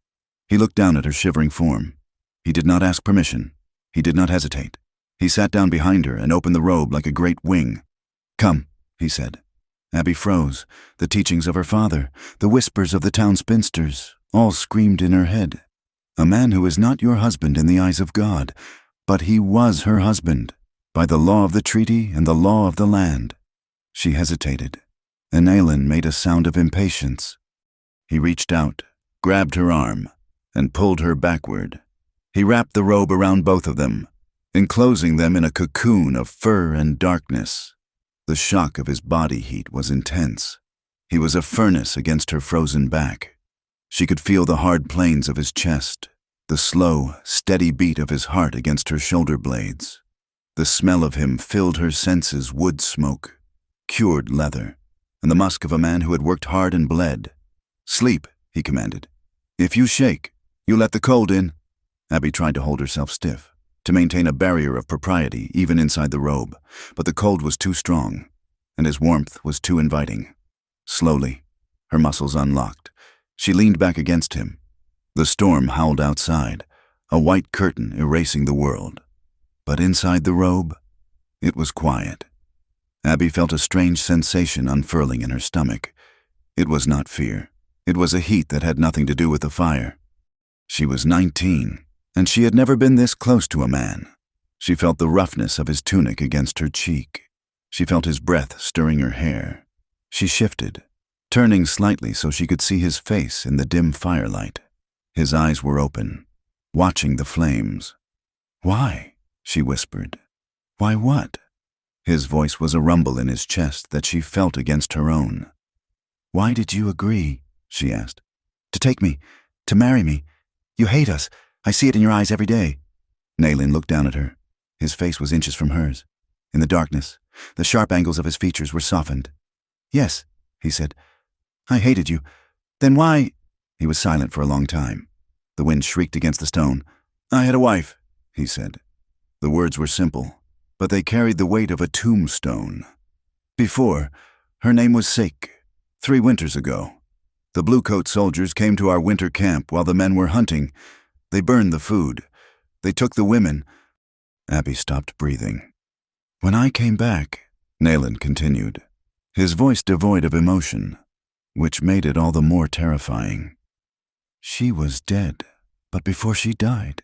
He looked down at her shivering form. He did not ask permission. He did not hesitate. He sat down behind her and opened the robe like a great wing. "Come," he said. Abby froze. The teachings of her father, the whispers of the town spinsters, all screamed in her head. A man who is not your husband in the eyes of God, but he was her husband, by the law of the treaty and the law of the land. She hesitated, and Nayland made a sound of impatience. He reached out, grabbed her arm, and pulled her backward. He wrapped the robe around both of them, enclosing them in a cocoon of fur and darkness. The shock of his body heat was intense. He was a furnace against her frozen back. She could feel the hard planes of his chest, the slow, steady beat of his heart against her shoulder blades. The smell of him filled her senses: wood smoke, cured leather, and the musk of a man who had worked hard and bled. "Sleep," he commanded. "If you shake, you let the cold in." Abby tried to hold herself stiff, to maintain a barrier of propriety even inside the robe, but the cold was too strong, and his warmth was too inviting. Slowly, her muscles unlocked. She leaned back against him. The storm howled outside, a white curtain erasing the world. But inside the robe, it was quiet. Abby felt a strange sensation unfurling in her stomach. It was not fear. It was a heat that had nothing to do with the fire. She was 19, and she had never been this close to a man. She felt the roughness of his tunic against her cheek. She felt his breath stirring her hair. She shifted, turning slightly so she could see his face in the dim firelight. His eyes were open, watching the flames. "Why?" she whispered. "Why what?" His voice was a rumble in his chest that she felt against her own. "Why did you agree?" she asked. "To take me, to marry me. You hate us. I see it in your eyes every day." Nayland looked down at her. His face was inches from hers. In the darkness, the sharp angles of his features were softened. "Yes," he said. "I hated you. Then why—" He was silent for a long time. The wind shrieked against the stone. "I had a wife," he said. The words were simple, but they carried the weight of a tombstone. "Before, her name was Sake. 3 winters ago. The blue-coat soldiers came to our winter camp while the men were hunting. They burned the food. They took the women." Abby stopped breathing. "When I came back," Nayland continued, his voice devoid of emotion, which made it all the more terrifying. "She was dead, but before she died,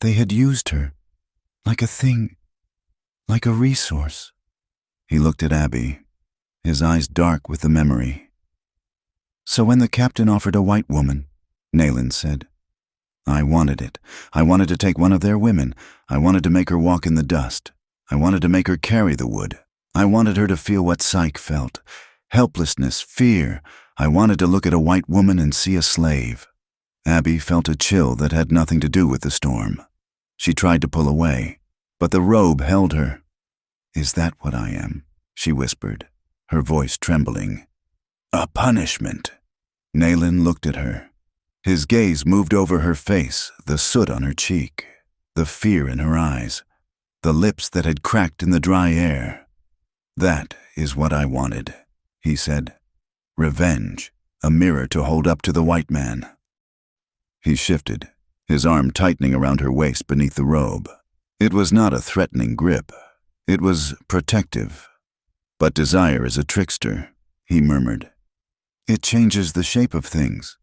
they had used her, like a thing, like a resource." He looked at Abby, his eyes dark with the memory. "So when the captain offered a white woman," Nayland said, "I wanted it. I wanted to take one of their women. I wanted to make her walk in the dust. I wanted to make her carry the wood. I wanted her to feel what Psyche felt. Helplessness, fear. I wanted to look at a white woman and see a slave." Abby felt a chill that had nothing to do with the storm. She tried to pull away, but the robe held her. "Is that what I am?" she whispered, her voice trembling. "A punishment." Nayland looked at her. His gaze moved over her face, the soot on her cheek, the fear in her eyes, the lips that had cracked in the dry air. "That is what I wanted," he said. "Revenge, a mirror to hold up to the white man." He shifted, his arm tightening around her waist beneath the robe. It was not a threatening grip. It was protective. "But desire is a trickster," he murmured. "It changes the shape of things."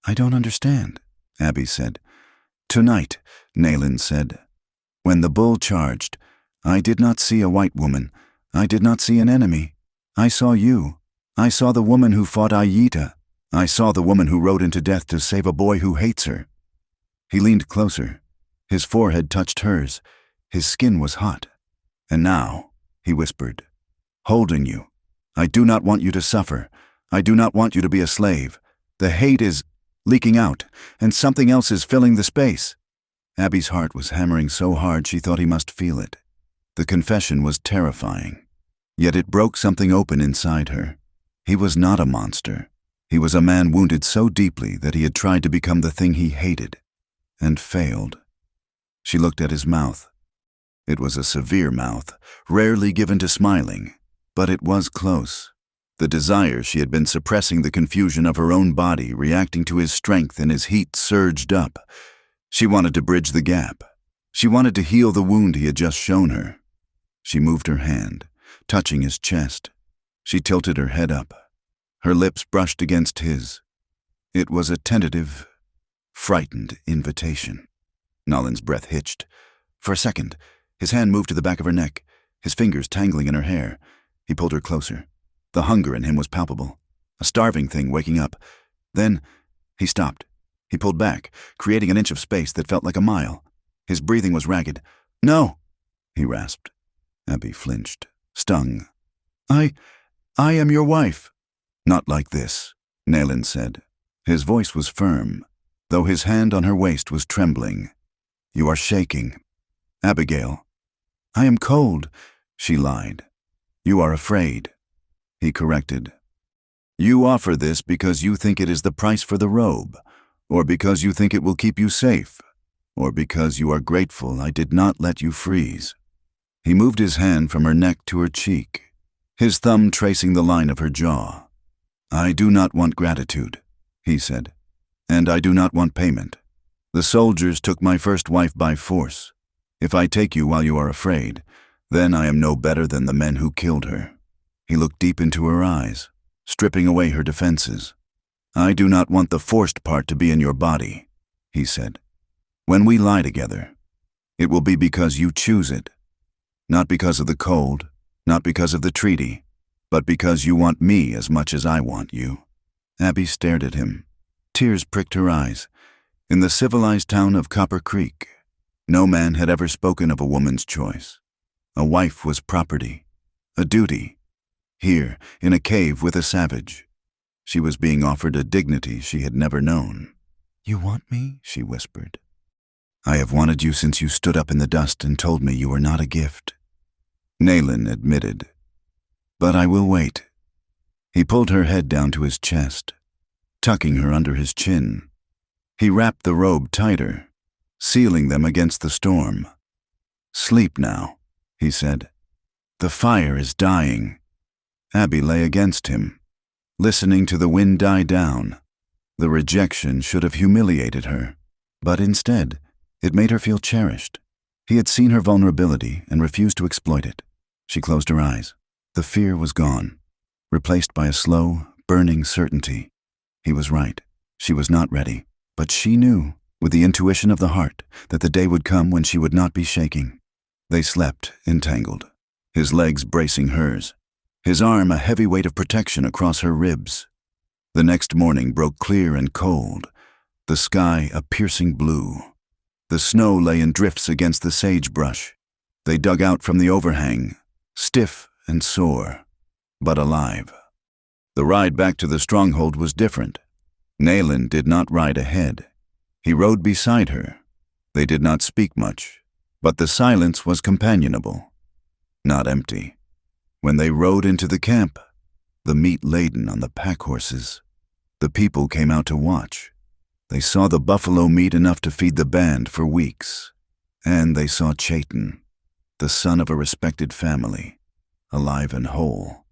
"I don't understand," Abby said. "Tonight," Nayland said, "when the bull charged, I did not see a white woman. I did not see an enemy. I saw you. I saw the woman who fought Ayita. I saw the woman who rode into death to save a boy who hates her." He leaned closer. His forehead touched hers. His skin was hot. "And now," he whispered, "holding you. I do not want you to suffer. I do not want you to be a slave. The hate is leaking out, and something else is filling the space. Abby's heart was hammering so hard she thought he must feel it. The confession was terrifying, yet it broke something open inside her. He was not a monster. He was a man wounded so deeply that he had tried to become the thing he hated, and failed. She looked at his mouth. It was a severe mouth, rarely given to smiling, but it was close. The desire she had been suppressing, the confusion of her own body reacting to his strength and his heat, surged up. She wanted to bridge the gap. She wanted to heal the wound he had just shown her. She moved her hand, touching his chest. She tilted her head up. Her lips brushed against his. It was a tentative, frightened invitation. Nolan's breath hitched. For a second, his hand moved to the back of her neck, his fingers tangling in her hair. He pulled her closer. The hunger in him was palpable, a starving thing waking up. Then he stopped. He pulled back, creating an inch of space that felt like a mile. His breathing was ragged. "No," he rasped. Abby flinched, stung. I am your wife." "Not like this," Nayland said. His voice was firm, though his hand on her waist was trembling. "You are shaking." "Abigail." "I am cold," she lied. "You are afraid," he corrected. "You offer this because you think it is the price for the robe, or because you think it will keep you safe, or because you are grateful I did not let you freeze." He moved his hand from her neck to her cheek, his thumb tracing the line of her jaw. "I do not want gratitude," he said, "and I do not want payment. The soldiers took my first wife by force. If I take you while you are afraid, then I am no better than the men who killed her." He looked deep into her eyes, stripping away her defenses. "I do not want the forced part to be in your body," he said. "When we lie together, it will be because you choose it. Not because of the cold, not because of the treaty, but because you want me as much as I want you." Abby stared at him. Tears pricked her eyes. In the civilized town of Copper Creek, no man had ever spoken of a woman's choice. A wife was property, a duty. Here, in a cave with a savage, she was being offered a dignity she had never known. "You want me?" she whispered. "I have wanted you since you stood up in the dust and told me you were not a gift," Nayland admitted. "But I will wait." He pulled her head down to his chest, tucking her under his chin. He wrapped the robe tighter, sealing them against the storm. "Sleep now," he said. "The fire is dying." Abby lay against him, listening to the wind die down. The rejection should have humiliated her, but instead, it made her feel cherished. He had seen her vulnerability and refused to exploit it. She closed her eyes. The fear was gone, replaced by a slow, burning certainty. He was right. She was not ready, but she knew, with the intuition of the heart, that the day would come when she would not be shaking. They slept, entangled, his legs bracing hers, his arm a heavy weight of protection across her ribs. The next morning broke clear and cold, the sky a piercing blue. The snow lay in drifts against the sagebrush. They dug out from the overhang, stiff and sore, but alive. The ride back to the stronghold was different. Nayland did not ride ahead. He rode beside her. They did not speak much, but the silence was companionable, not empty. When they rode into the camp, the meat laden on the pack horses, the people came out to watch. They saw the buffalo meat enough to feed the band for weeks. And they saw Chayton, the son of a respected family, alive and whole.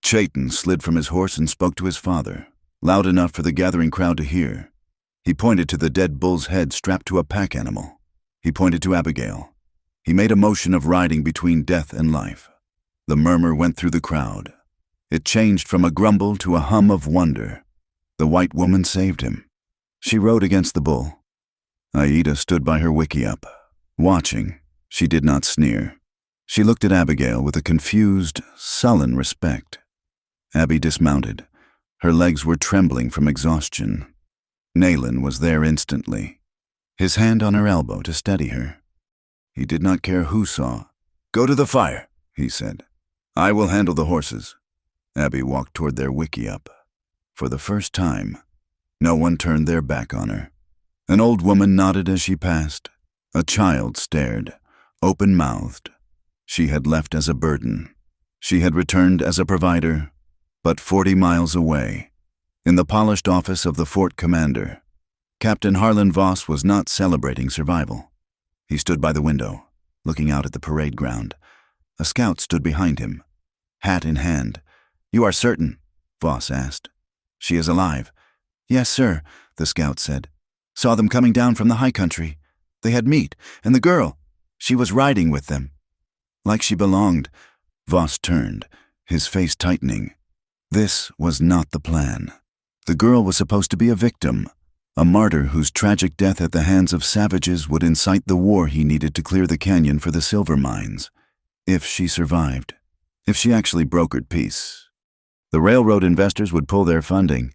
Chayton slid from his horse and spoke to his father, loud enough for the gathering crowd to hear. He pointed to the dead bull's head strapped to a pack animal. He pointed to Abigail. He made a motion of riding between death and life. The murmur went through the crowd. It changed from a grumble to a hum of wonder. The white woman saved him. She rode against the bull. Aida stood by her wickiup, watching. She did not sneer. She looked at Abigail with a confused, sullen respect. Abby dismounted. Her legs were trembling from exhaustion. Nayland was there instantly, his hand on her elbow to steady her. He did not care who saw. "Go to the fire," he said. "I will handle the horses." Abby walked toward their wickiup. For the first time, No one turned their back on her. An old woman nodded as she passed. A child stared, open-mouthed. She had left as a burden. She had returned as a provider, but 40 miles away, in the polished office of the fort commander, Captain Harlan Voss was not celebrating survival. He stood by the window, looking out at the parade ground. A scout stood behind him, hat in hand. "You are certain?" Voss asked. "She is alive." "Yes, sir," the scout said. "Saw them coming down from the high country. They had meat, and the girl, she was riding with them." Like she belonged. Voss turned, his face tightening. This was not the plan. The girl was supposed to be a victim, a martyr whose tragic death at the hands of savages would incite the war he needed to clear the canyon for the silver mines. If she survived. If she actually brokered peace. The railroad investors would pull their funding.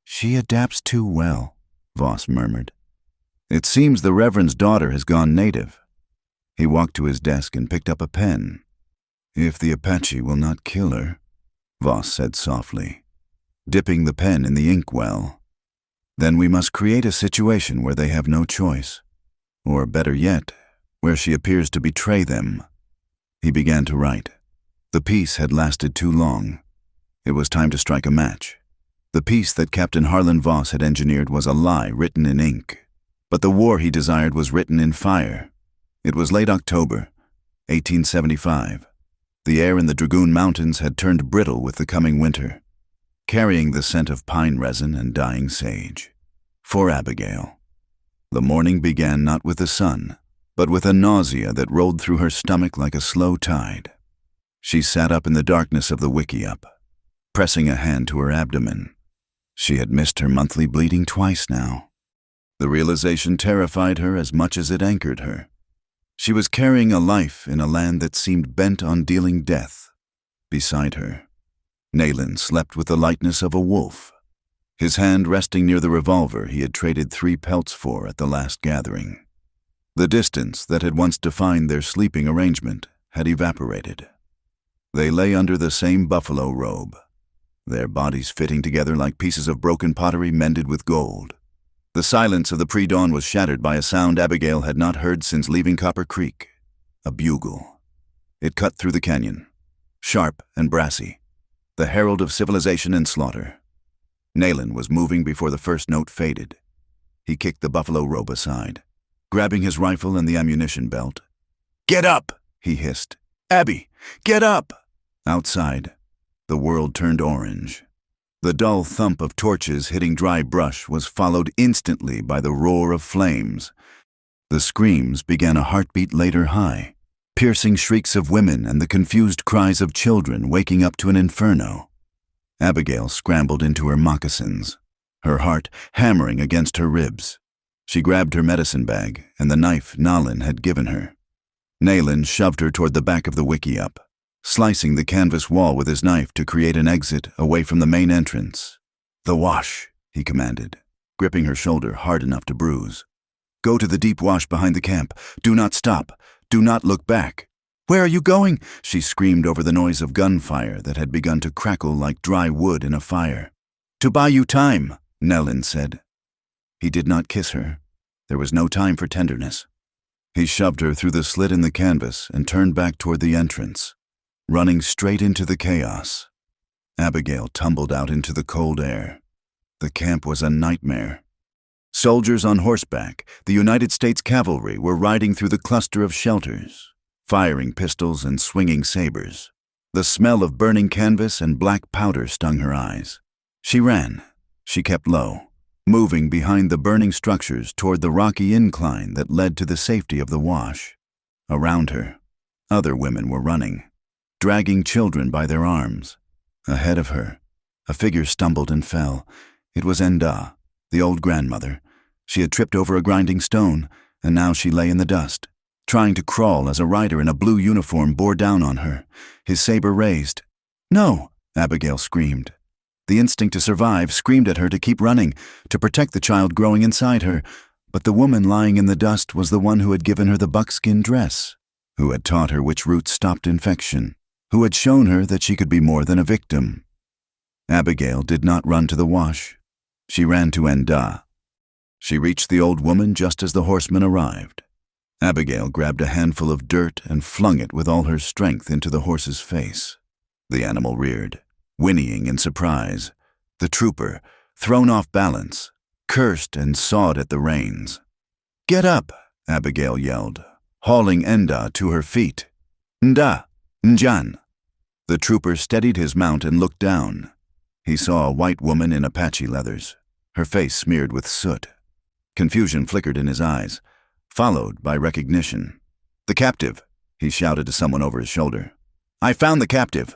"She adapts too well," Voss murmured. "It seems the Reverend's daughter has gone native." He walked to his desk and picked up a pen. "If the Apache will not kill her," Voss said softly, dipping the pen in the inkwell, "then we must create a situation where they have no choice. Or better yet, where she appears to betray them." He began to write. The peace had lasted too long. It was time to strike a match. The peace that Captain Harlan Voss had engineered was a lie written in ink. But the war he desired was written in fire. It was late October, 1875. The air in the Dragoon Mountains had turned brittle with the coming winter, carrying the scent of pine resin and dying sage. For Abigail, the morning began not with the sun, but with a nausea that rolled through her stomach like a slow tide. She sat up in the darkness of the wickiup, pressing a hand to her abdomen. She had missed her monthly bleeding twice now. The realization terrified her as much as it anchored her. She was carrying a life in a land that seemed bent on dealing death. Beside her, Nayland slept with the lightness of a wolf, his hand resting near the revolver he had traded 3 pelts for at the last gathering. The distance that had once defined their sleeping arrangement had evaporated. They lay under the same buffalo robe, their bodies fitting together like pieces of broken pottery mended with gold. The silence of the pre-dawn was shattered by a sound Abigail had not heard since leaving Copper Creek. A bugle. It cut through the canyon, sharp and brassy, the herald of civilization and slaughter. Nayland was moving before the first note faded. He kicked the buffalo robe aside, grabbing his rifle and the ammunition belt. "Get up!" he hissed. "Abby, get up!" Outside, the world turned orange. The dull thump of torches hitting dry brush was followed instantly by the roar of flames. The screams began a heartbeat later high, piercing shrieks of women and the confused cries of children waking up to an inferno. Abigail scrambled into her moccasins, her heart hammering against her ribs. She grabbed her medicine bag and the knife Nalin had given her. Nayland shoved her toward the back of the wickiup, slicing the canvas wall with his knife to create an exit away from the main entrance. "The wash," he commanded, gripping her shoulder hard enough to bruise. "Go to the deep wash behind the camp. Do not stop. Do not look back." "Where are you going?" she screamed over the noise of gunfire that had begun to crackle like dry wood in a fire. "To buy you time," Nayland said. He did not kiss her. There was no time for tenderness. He shoved her through the slit in the canvas and turned back toward the entrance, running straight into the chaos. Abigail tumbled out into the cold air. The camp was a nightmare. Soldiers on horseback, the United States cavalry, were riding through the cluster of shelters, firing pistols and swinging sabers. The smell of burning canvas and black powder stung her eyes. She ran. She kept low, moving behind the burning structures toward the rocky incline that led to the safety of the wash. Around her, other women were running, dragging children by their arms. Ahead of her, a figure stumbled and fell. It was Enda, the old grandmother. She had tripped over a grinding stone, and now she lay in the dust, trying to crawl as a rider in a blue uniform bore down on her, his saber raised. "No!" Abigail screamed. The instinct to survive screamed at her to keep running, to protect the child growing inside her, but the woman lying in the dust was the one who had given her the buckskin dress, who had taught her which roots stopped infection, who had shown her that she could be more than a victim. Abigail did not run to the wash. She ran to Enda. She reached the old woman just as the horsemen arrived. Abigail grabbed a handful of dirt and flung it with all her strength into the horse's face. The animal reared, whinnying in surprise. The trooper, thrown off balance, cursed and sawed at the reins. "Get up," Abigail yelled, hauling Enda to her feet. "Nda, Njan." The trooper steadied his mount and looked down. He saw a white woman in Apache leathers, her face smeared with soot. Confusion flickered in his eyes, followed by recognition. "The captive," he shouted to someone over his shoulder. "I found the captive."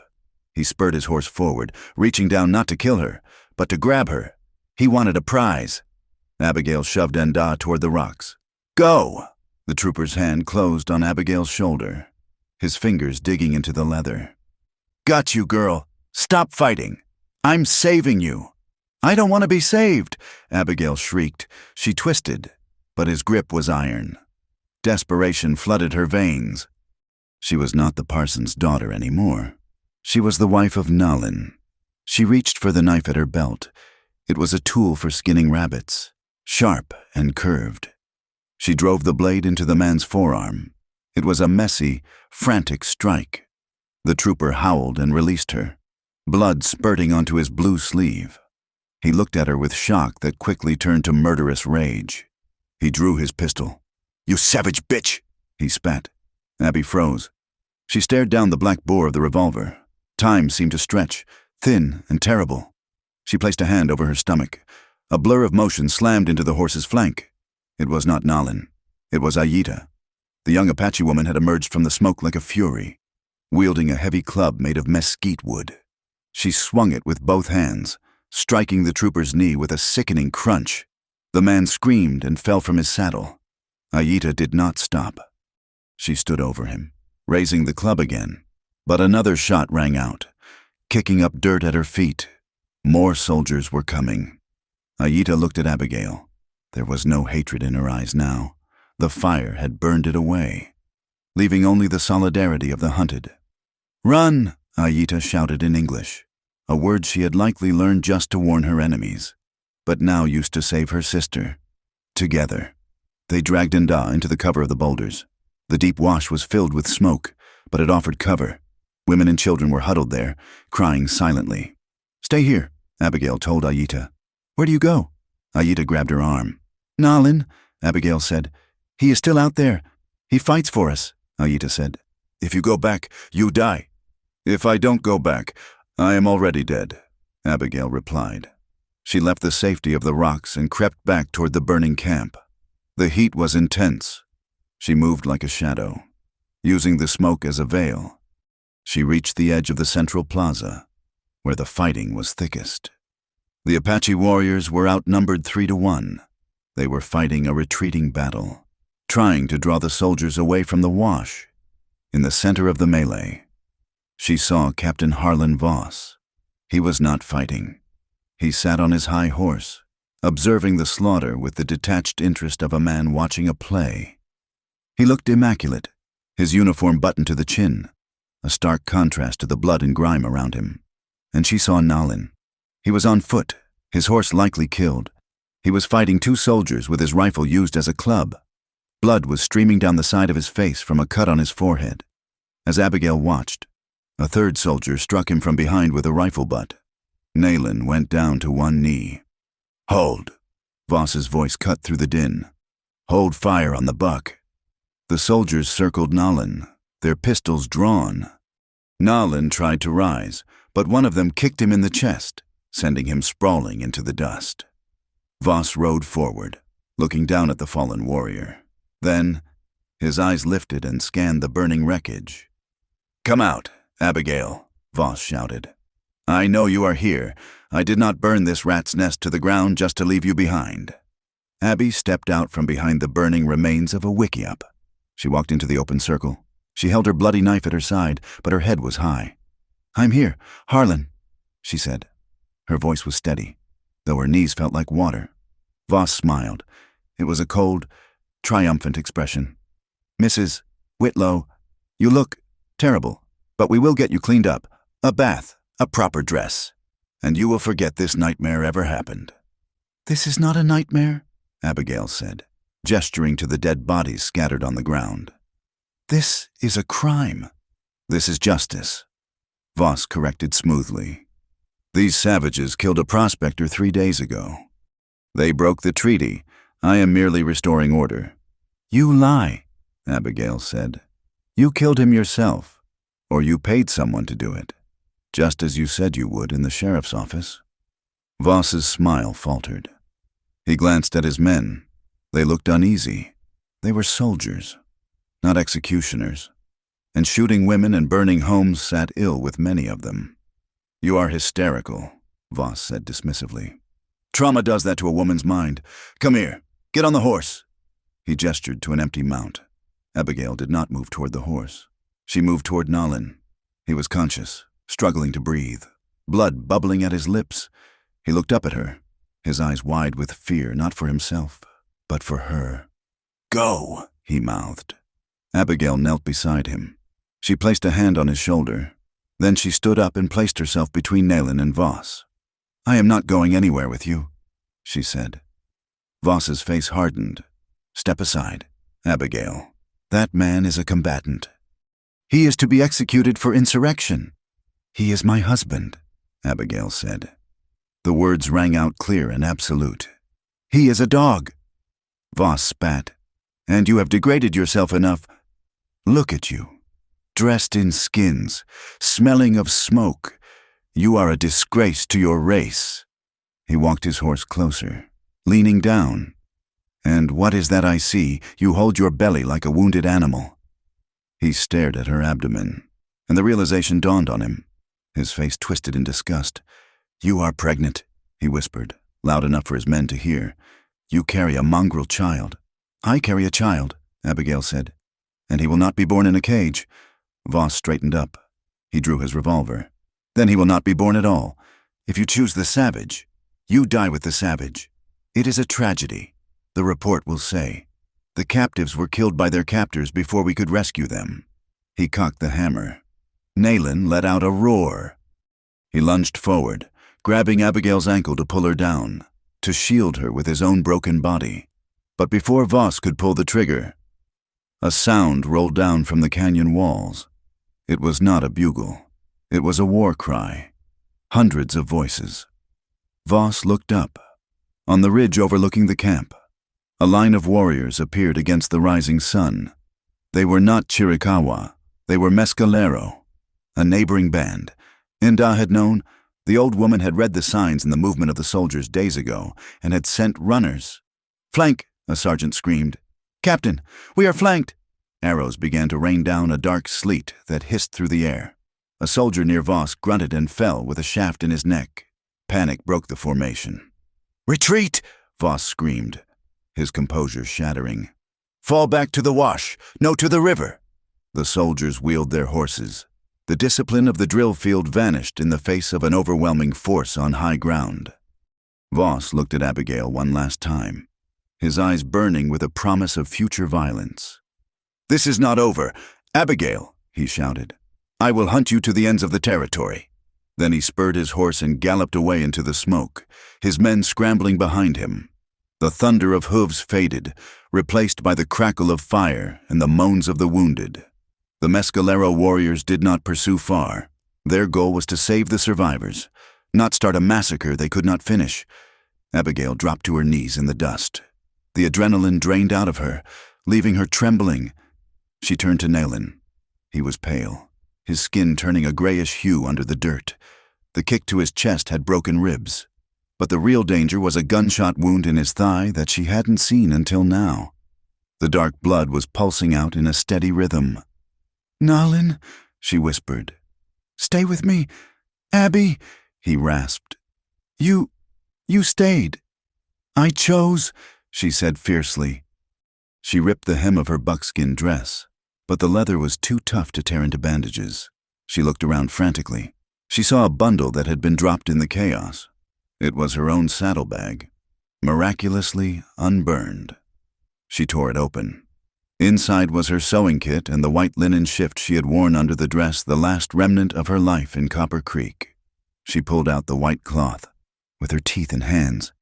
He spurred his horse forward, reaching down not to kill her, but to grab her. He wanted a prize. Abigail shoved Enda toward the rocks. "Go!" The trooper's hand closed on Abigail's shoulder, his fingers digging into the leather. "Got you, girl. Stop fighting. I'm saving you." "I don't want to be saved," Abigail shrieked. She twisted, but his grip was iron. Desperation flooded her veins. She was not the parson's daughter anymore. She was the wife of Nalin. She reached for the knife at her belt. It was a tool for skinning rabbits, sharp and curved. She drove the blade into the man's forearm. It was a messy, frantic strike. The trooper howled and released her, blood spurting onto his blue sleeve. He looked at her with shock that quickly turned to murderous rage. He drew his pistol. "You savage bitch!" he spat. Abby froze. She stared down the black bore of the revolver. Time seemed to stretch, thin and terrible. She placed a hand over her stomach. A blur of motion slammed into the horse's flank. It was not Nalin. It was Ayita. The young Apache woman had emerged from the smoke like a fury, wielding a heavy club made of mesquite wood. She swung it with both hands, striking the trooper's knee with a sickening crunch. The man screamed and fell from his saddle. Ayita did not stop. She stood over him, raising the club again, but another shot rang out, kicking up dirt at her feet. More soldiers were coming. Ayita looked at Abigail. There was no hatred in her eyes now. The fire had burned it away, leaving only the solidarity of the hunted. "Run!" Ayita shouted in English, a word she had likely learned just to warn her enemies, but now used to save her sister. Together, they dragged Nda into the cover of the boulders. The deep wash was filled with smoke, but it offered cover. Women and children were huddled there, crying silently. "Stay here," Abigail told Ayita. "Where do you go?" Ayita grabbed her arm. "Nalin," Abigail said. "He is still out there. He fights for us," Ayita said. "If you go back, you die." "If I don't go back, I am already dead," Abigail replied. She left the safety of the rocks and crept back toward the burning camp. The heat was intense. She moved like a shadow, using the smoke as a veil. She reached the edge of the central plaza, where the fighting was thickest. The Apache warriors were outnumbered 3-1. They were fighting a retreating battle, trying to draw the soldiers away from the wash. In the center of the melee, she saw Captain Harlan Voss. He was not fighting. He sat on his high horse, observing the slaughter with the detached interest of a man watching a play. He looked immaculate, his uniform buttoned to the chin, a stark contrast to the blood and grime around him. And she saw Nalin. He was on foot, his horse likely killed. He was fighting 2 soldiers with his rifle used as a club. Blood was streaming down the side of his face from a cut on his forehead. As Abigail watched, a 3rd soldier struck him from behind with a rifle butt. Nalin went down to one knee. "Hold!" Voss's voice cut through the din. "Hold fire on the buck." The soldiers circled Nalin, their pistols drawn. Nalin tried to rise, but one of them kicked him in the chest, sending him sprawling into the dust. Voss rode forward, looking down at the fallen warrior. Then, his eyes lifted and scanned the burning wreckage. "Come out, Abigail," Voss shouted. "I know you are here. I did not burn this rat's nest to the ground just to leave you behind." Abby stepped out from behind the burning remains of a wickiup. She walked into the open circle. She held her bloody knife at her side, but her head was high. "I'm here, Harlan," she said. Her voice was steady, though her knees felt like water. Voss smiled. It was a cold, triumphant expression. "Mrs. Whitlow, you look terrible, but we will get you cleaned up. A bath, a proper dress, and you will forget this nightmare ever happened." "This is not a nightmare," Abigail said, gesturing to the dead bodies scattered on the ground. "This is a crime. This is justice," Voss corrected smoothly. "These savages killed a prospector 3 days ago. They broke the treaty. I am merely restoring order." "You lie," Abigail said. "You killed him yourself, or you paid someone to do it, just as you said you would in the sheriff's office." Voss's smile faltered. He glanced at his men. They looked uneasy. They were soldiers, not executioners, and shooting women and burning homes sat ill with many of them. "You are hysterical," Voss said dismissively. "Trauma does that to a woman's mind. Come here. Get on the horse." He gestured to an empty mount. Abigail did not move toward the horse. She moved toward Nalin. He was conscious, struggling to breathe, blood bubbling at his lips. He looked up at her, his eyes wide with fear, not for himself, but for her. "Go," he mouthed. Abigail knelt beside him. She placed a hand on his shoulder. Then she stood up and placed herself between Nalin and Voss. "I am not going anywhere with you," she said. Voss's face hardened. "Step aside, Abigail. That man is a combatant. He is to be executed for insurrection." "He is my husband," Abigail said. The words rang out clear and absolute. "He is a dog." Voss spat. "And you have degraded yourself enough. Look at you, dressed in skins, smelling of smoke. You are a disgrace to your race." He walked his horse closer, leaning down. "And what is that I see? You hold your belly like a wounded animal." He stared at her abdomen, and the realization dawned on him. His face twisted in disgust. "You are pregnant," he whispered, loud enough for his men to hear. "You carry a mongrel child." "I carry a child," Abigail said. "And he will not be born in a cage." Voss straightened up. He drew his revolver. "Then he will not be born at all. If you choose the savage, you die with the savage. It is a tragedy. The report will say, 'The captives were killed by their captors before we could rescue them.'" He cocked the hammer. Nalin let out a roar. He lunged forward, grabbing Abigail's ankle to pull her down, to shield her with his own broken body. But before Voss could pull the trigger, a sound rolled down from the canyon walls. It was not a bugle. It was a war cry. Hundreds of voices. Voss looked up. On the ridge overlooking the camp, a line of warriors appeared against the rising sun. They were not Chiricahua. They were Mescalero, a neighboring band. Inda had known. The old woman had read the signs in the movement of the soldiers days ago and had sent runners. "Flank!" a sergeant screamed. "Captain, we are flanked!" Arrows began to rain down a dark sleet that hissed through the air. A soldier near Voss grunted and fell with a shaft in his neck. Panic broke the formation. "Retreat!" Voss screamed, his composure shattering. "Fall back to the wash, no to the river!" The soldiers wheeled their horses. The discipline of the drill field vanished in the face of an overwhelming force on high ground. Voss looked at Abigail one last time, his eyes burning with a promise of future violence. "This is not over. Abigail," he shouted, "I will hunt you to the ends of the territory." Then he spurred his horse and galloped away into the smoke, his men scrambling behind him. The thunder of hooves faded, replaced by the crackle of fire and the moans of the wounded. The Mescalero warriors did not pursue far. Their goal was to save the survivors, not start a massacre they could not finish. Abigail dropped to her knees in the dust. The adrenaline drained out of her, leaving her trembling. She turned to Nalin. He was pale, his skin turning a grayish hue under the dirt. The kick to his chest had broken ribs. But the real danger was a gunshot wound in his thigh that she hadn't seen until now. The dark blood was pulsing out in a steady rhythm. "Nalin," she whispered. "Stay with me. Abby," he rasped. You stayed." "I chose," she said fiercely. She ripped the hem of her buckskin dress, but the leather was too tough to tear into bandages. She looked around frantically. She saw a bundle that had been dropped in the chaos. It was her own saddlebag, miraculously unburned. She tore it open. Inside was her sewing kit and the white linen shift she had worn under the dress, the last remnant of her life in Copper Creek. She pulled out the white cloth, with her teeth and hands.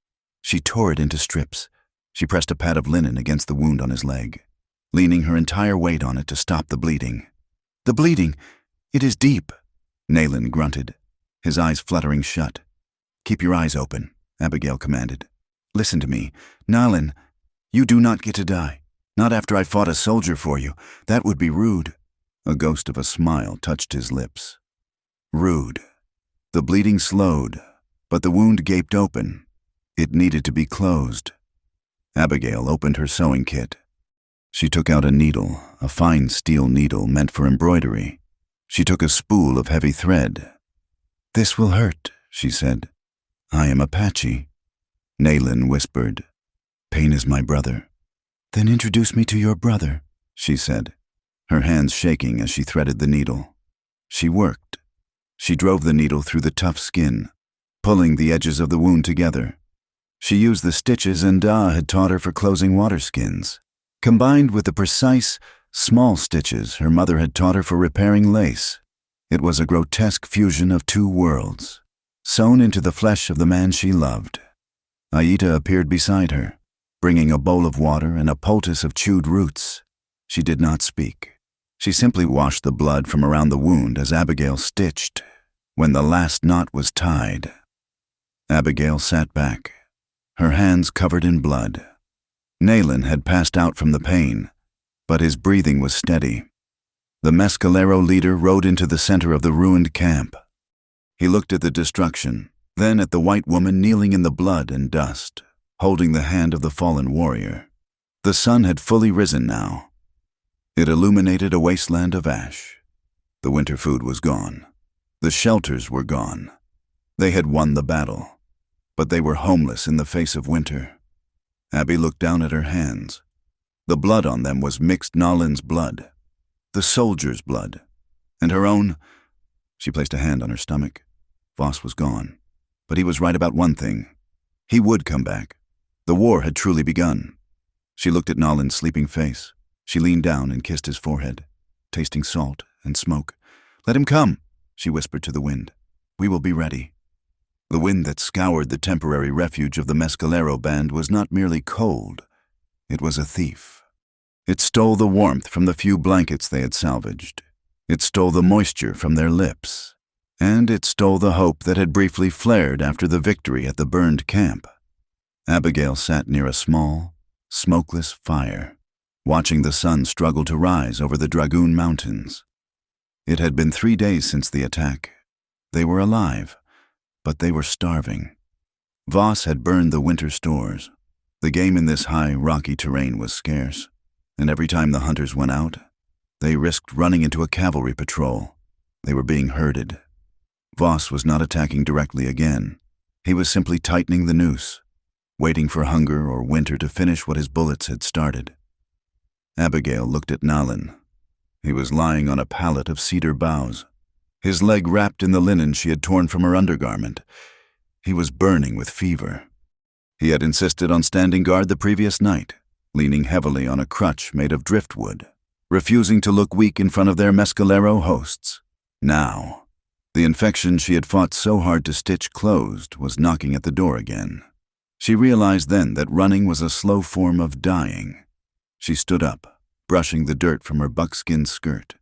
She tore it into strips. She pressed a pad of linen against the wound on his leg, leaning her entire weight on it to stop the bleeding. "The bleeding! It is deep," Nayland grunted, his eyes fluttering shut. "Keep your eyes open," Abigail commanded. "Listen to me. Nalin, you do not get to die. Not after I fought a soldier for you. That would be rude." A ghost of a smile touched his lips. Rude. The bleeding slowed, but the wound gaped open. It needed to be closed. Abigail opened her sewing kit. She took out a needle, a fine steel needle meant for embroidery. She took a spool of heavy thread. "This will hurt," she said. "I am Apache." Nayland whispered, "Pain is my brother." "Then introduce me to your brother," she said, her hands shaking as she threaded the needle. She worked. She drove the needle through the tough skin, pulling the edges of the wound together. She used the stitches Nda had taught her for closing water skins, combined with the precise, small stitches her mother had taught her for repairing lace. It was a grotesque fusion of two worlds, sewn into the flesh of the man she loved. Aita appeared beside her, bringing a bowl of water and a poultice of chewed roots. She did not speak. She simply washed the blood from around the wound as Abigail stitched. When the last knot was tied, Abigail sat back, her hands covered in blood. Nayland had passed out from the pain, but his breathing was steady. The Mescalero leader rode into the center of the ruined camp. He looked at the destruction, then at the white woman kneeling in the blood and dust, holding the hand of the fallen warrior. The sun had fully risen now. It illuminated a wasteland of ash. The winter food was gone. The shelters were gone. They had won the battle, but they were homeless in the face of winter. Abby looked down at her hands. The blood on them was mixed Nalin's blood, the soldier's blood, and her own. She placed a hand on her stomach. Voss was gone, but he was right about one thing. He would come back. The war had truly begun. She looked at Nalin's sleeping face. She leaned down and kissed his forehead, tasting salt and smoke. "Let him come," she whispered to the wind. "We will be ready." The wind that scoured the temporary refuge of the Mescalero band was not merely cold. It was a thief. It stole the warmth from the few blankets they had salvaged. It stole the moisture from their lips. And it stole the hope that had briefly flared after the victory at the burned camp. Abigail sat near a small, smokeless fire, watching the sun struggle to rise over the Dragoon Mountains. It had been 3 days since the attack. They were alive, but they were starving. Voss had burned the winter stores. The game in this high, rocky terrain was scarce, and every time the hunters went out, they risked running into a cavalry patrol. They were being herded. Voss was not attacking directly again. He was simply tightening the noose, waiting for hunger or winter to finish what his bullets had started. Abigail looked at Nalin. He was lying on a pallet of cedar boughs, his leg wrapped in the linen she had torn from her undergarment. He was burning with fever. He had insisted on standing guard the previous night, leaning heavily on a crutch made of driftwood, refusing to look weak in front of their Mescalero hosts. Now, the infection she had fought so hard to stitch closed was knocking at the door again. She realized then that running was a slow form of dying. She stood up, brushing the dirt from her buckskin skirt.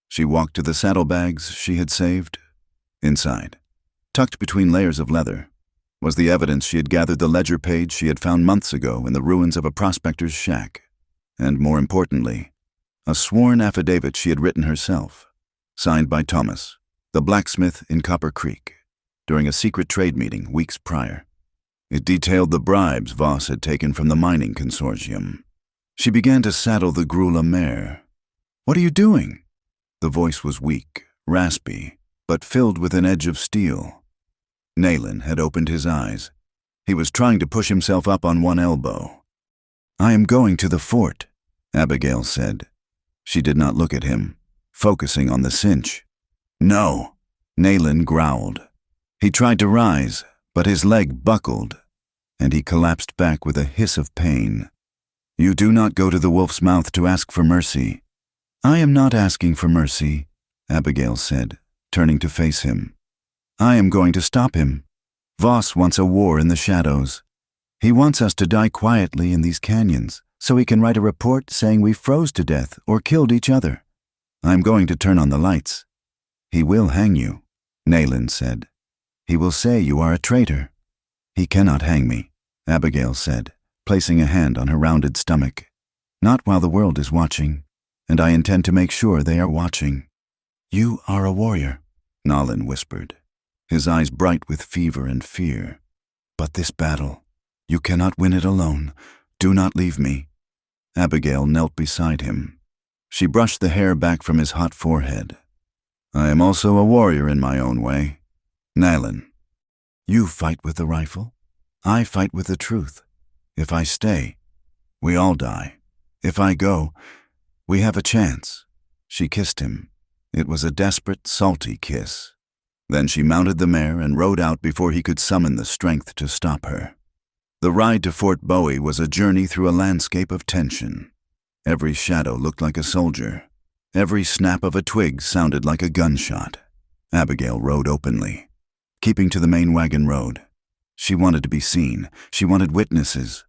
She walked to the saddlebags she had saved. Inside, tucked between layers of leather, was the evidence she had gathered the ledger page she had found months ago in the ruins of a prospector's shack. And more importantly, a sworn affidavit she had written herself, signed by Thomas, the blacksmith in Copper Creek, during a secret trade meeting weeks prior. It detailed the bribes Voss had taken from the mining consortium. She began to saddle the Grula mare. "What are you doing?" The voice was weak, raspy, but filled with an edge of steel. Nayland had opened his eyes. He was trying to push himself up on one elbow. "I am going to the fort," Abigail said. She did not look at him, focusing on the cinch. "No," Nayland growled. He tried to rise, but his leg buckled, and he collapsed back with a hiss of pain. "You do not go to the Wolf's Mouth to ask for mercy." "I am not asking for mercy," Abigail said, turning to face him. "I am going to stop him. Voss wants a war in the shadows. He wants us to die quietly in these canyons, so he can write a report saying we froze to death or killed each other. I'm going to turn on the lights. He will hang you, Nayland said. He will say you are a traitor. He cannot hang me, Abigail said, placing a hand on her rounded stomach. Not while the world is watching, and I intend to make sure they are watching. You are a warrior, Nayland whispered, his eyes bright with fever and fear. But this battle, you cannot win it alone. Do not leave me. Abigail knelt beside him. She brushed the hair back from his hot forehead. I am also a warrior in my own way. Nayland, you fight with the rifle. I fight with the truth. If I stay, we all die. If I go, we have a chance. She kissed him. It was a desperate, salty kiss. Then she mounted the mare and rode out before he could summon the strength to stop her. The ride to Fort Bowie was a journey through a landscape of tension. Every shadow looked like a soldier. Every snap of a twig sounded like a gunshot. Abigail rode openly, keeping to the main wagon road. She wanted to be seen. She wanted witnesses.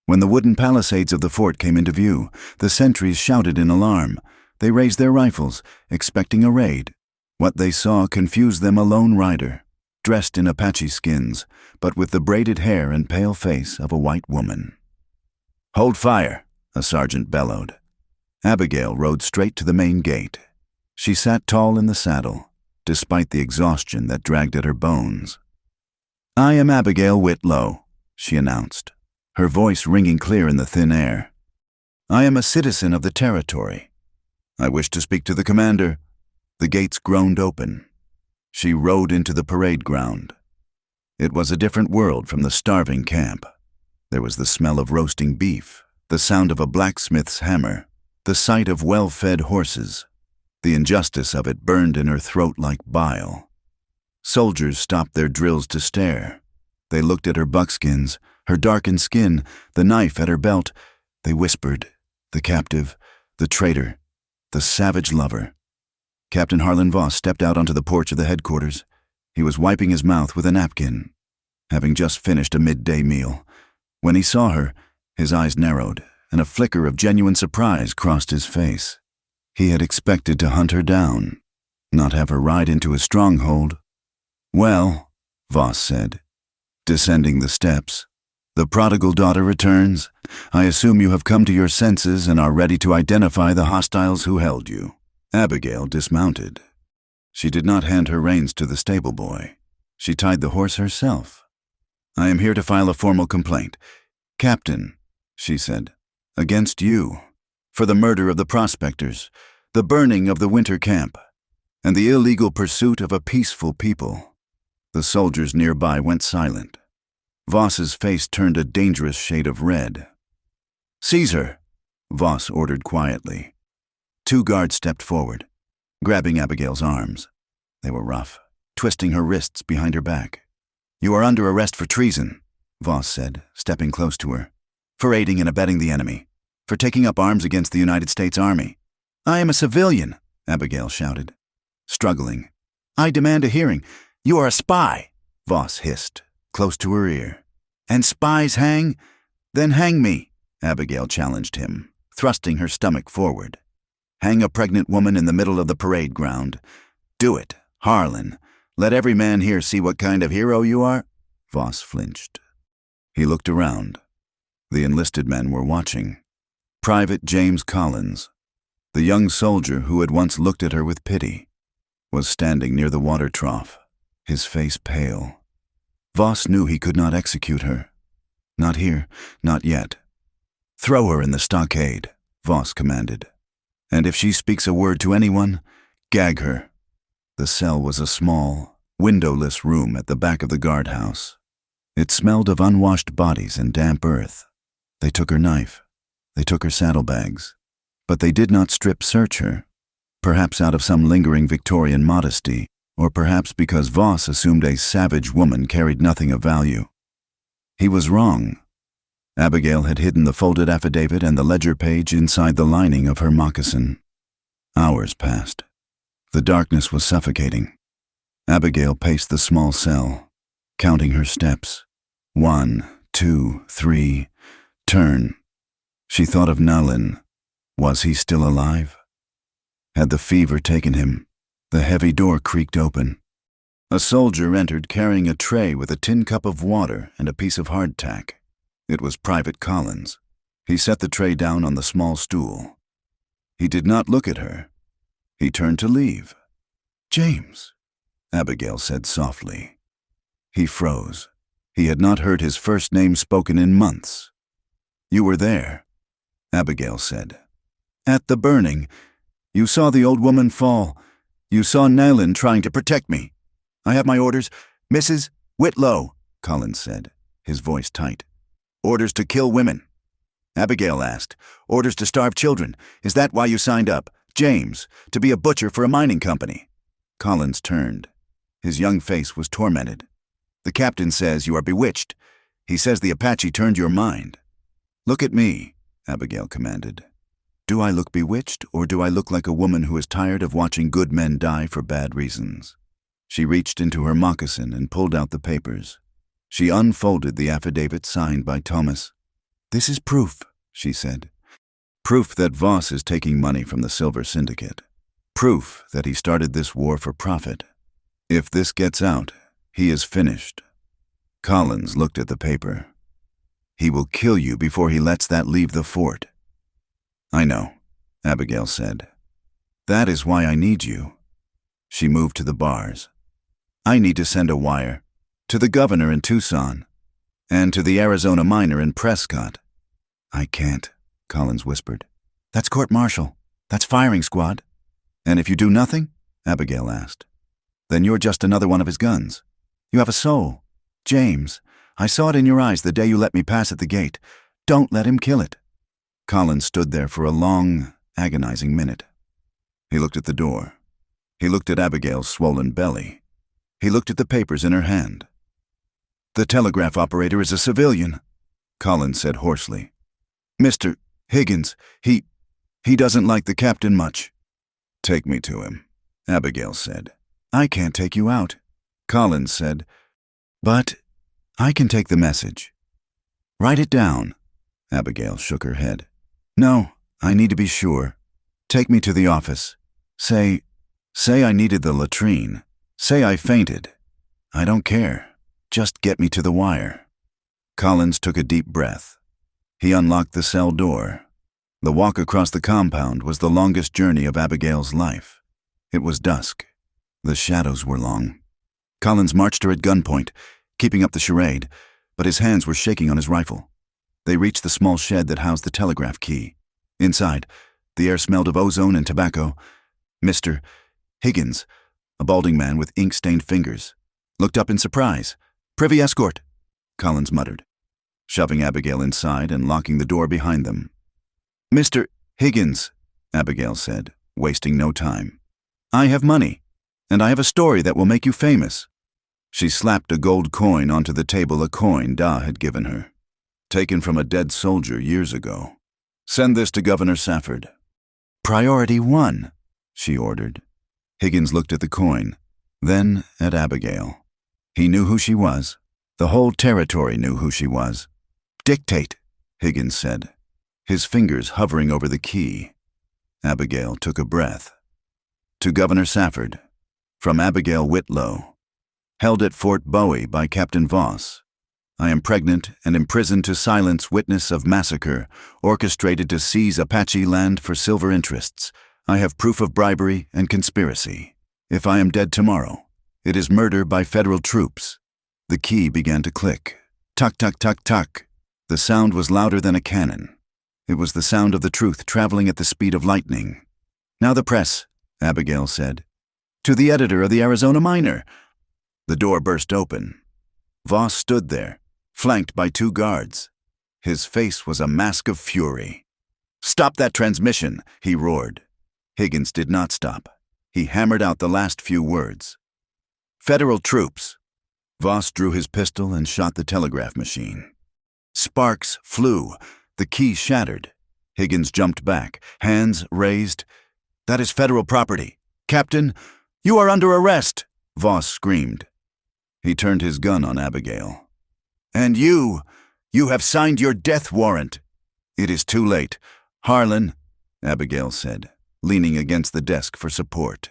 When the wooden palisades of the fort came into view, the sentries shouted in alarm. They raised their rifles, expecting a raid. What they saw confused them a lone rider, dressed in Apache skins, but with the braided hair and pale face of a white woman. Hold fire, a sergeant bellowed. Abigail rode straight to the main gate. She sat tall in the saddle, despite the exhaustion that dragged at her bones. I am Abigail Whitlow, she announced, her voice ringing clear in the thin air. I am a citizen of the territory. I wish to speak to the commander. The gates groaned open. She rode into the parade ground. It was a different world from the starving camp. There was the smell of roasting beef, the sound of a blacksmith's hammer, the sight of well-fed horses. The injustice of it burned in her throat like bile. Soldiers stopped their drills to stare. They looked at her buckskins, her darkened skin, the knife at her belt. They whispered, the captive, the traitor, the savage lover. Captain Harlan Voss stepped out onto the porch of the headquarters. He was wiping his mouth with a napkin, having just finished a midday meal. When he saw her, his eyes narrowed, and a flicker of genuine surprise crossed his face. He had expected to hunt her down, not have her ride into his stronghold. Well, Voss said, descending the steps, the prodigal daughter returns. I assume you have come to your senses and are ready to identify the hostiles who held you. Abigail dismounted. She did not hand her reins to the stable boy. She tied the horse herself. I am here to file a formal complaint. Captain, she said, against you, for the murder of the prospectors, the burning of the winter camp, and the illegal pursuit of a peaceful people. The soldiers nearby went silent. Voss's face turned a dangerous shade of red. Seize her, Voss ordered quietly. 2 guards stepped forward, grabbing Abigail's arms. They were rough, twisting her wrists behind her back. You are under arrest for treason, Voss said, stepping close to her. For aiding and abetting the enemy. For taking up arms against the United States Army. I am a civilian, Abigail shouted, struggling. I demand a hearing. You are a spy, Voss hissed, close to her ear. And spies hang? Then hang me, Abigail challenged him, thrusting her stomach forward. Hang a pregnant woman in the middle of the parade ground. Do it, Harlan. Let every man here see what kind of hero you are. Voss flinched. He looked around. The enlisted men were watching. Private James Collins, the young soldier who had once looked at her with pity, was standing near the water trough, his face pale. Voss knew he could not execute her. Not here, not yet. Throw her in the stockade, Voss commanded. And if she speaks a word to anyone, gag her. The cell was a small, windowless room at the back of the guardhouse. It smelled of unwashed bodies and damp earth. They took her knife. They took her saddlebags. But they did not strip-search her, perhaps out of some lingering Victorian modesty, or perhaps because Voss assumed a savage woman carried nothing of value. He was wrong. Abigail had hidden the folded affidavit and the ledger page inside the lining of her moccasin. Hours passed. The darkness was suffocating. Abigail paced the small cell, counting her steps. 1, 2, 3, turn. She thought of Nalin. Was he still alive? Had the fever taken him? The heavy door creaked open. A soldier entered carrying a tray with a tin cup of water and a piece of hardtack. It was Private Collins. He set the tray down on the small stool. He did not look at her. He turned to leave. "James," Abigail said softly. He froze. He had not heard his first name spoken in months. "You were there," Abigail said. "At the burning. You saw the old woman fall. You saw Nalin trying to protect me." "I have my orders." "Mrs. Whitlow," Collins said, his voice tight. "Orders to kill women." Abigail asked. "Orders to starve children. Is that why you signed up? James, to be a butcher for a mining company." Collins turned. His young face was tormented. "The captain says you are bewitched. He says the Apache turned your mind." "Look at me," Abigail commanded. "Do I look bewitched, or do I look like a woman who is tired of watching good men die for bad reasons?" She reached into her moccasin and pulled out the papers. She unfolded the affidavit signed by Thomas. "This is proof," she said. "Proof that Voss is taking money from the Silver Syndicate. Proof that he started this war for profit. If this gets out, he is finished." Collins looked at the paper. "He will kill you before he lets that leave the fort." "I know," Abigail said. "That is why I need you." She moved to the bars. "I need to send a wire to the governor in Tucson and to the Arizona miner in Prescott." "I can't," Collins whispered. "That's court-martial. That's firing squad." "And if you do nothing?" Abigail asked. "Then you're just another one of his guns. You have a soul. James, I saw it in your eyes the day you let me pass at the gate. Don't let him kill it." Collins stood there for a long, agonizing minute. He looked at the door. He looked at Abigail's swollen belly. He looked at the papers in her hand. "The telegraph operator is a civilian," Collins said hoarsely. "Mr. Higgins, he doesn't like the captain much." "Take me to him," Abigail said. "I can't take you out," Collins said. "But I can take the message." "Write it down." Abigail shook her head. "No, I need to be sure. Take me to the office. Say I needed the latrine. Say I fainted. I don't care. Just get me to the wire." Collins took a deep breath. He unlocked the cell door. The walk across the compound was the longest journey of Abigail's life. It was dusk. The shadows were long. Collins marched her at gunpoint, keeping up the charade, but his hands were shaking on his rifle. They reached the small shed that housed the telegraph key. Inside, the air smelled of ozone and tobacco. Mr. Higgins, a balding man with ink-stained fingers, looked up in surprise. "Privy escort," Collins muttered, shoving Abigail inside and locking the door behind them. "Mr. Higgins," Abigail said, wasting no time. "I have money, and I have a story that will make you famous." She slapped a gold coin onto the table, a coin Da had given her, taken from a dead soldier years ago. "Send this to Governor Safford." "Priority 1, she ordered. Higgins looked at the coin, then at Abigail. He knew who she was. The whole territory knew who she was. "Dictate," Higgins said, his fingers hovering over the key. Abigail took a breath. To Governor Safford, from Abigail Whitlow. Held at Fort Bowie by Captain Voss. I am pregnant and imprisoned to silence witness of massacre, orchestrated to seize Apache land for silver interests. I have proof of bribery and conspiracy. If I am dead tomorrow, it is murder by federal troops. The key began to click. Tuck, tuck, tuck, tuck. The sound was louder than a cannon. It was the sound of the truth traveling at the speed of lightning. "Now the press," Abigail said. "To the editor of the Arizona Miner." The door burst open. Voss stood there, flanked by 2 guards. His face was a mask of fury. "Stop that transmission," he roared. Higgins did not stop. He hammered out the last few words. "Federal troops." Voss drew his pistol and shot the telegraph machine. Sparks flew. The key shattered. Higgins jumped back, hands raised. "That is federal property. Captain, you are under arrest," Voss screamed. He turned his gun on Abigail. "And you You have signed your death warrant. It is too late. Harlan, Abigail said, leaning against the desk for support.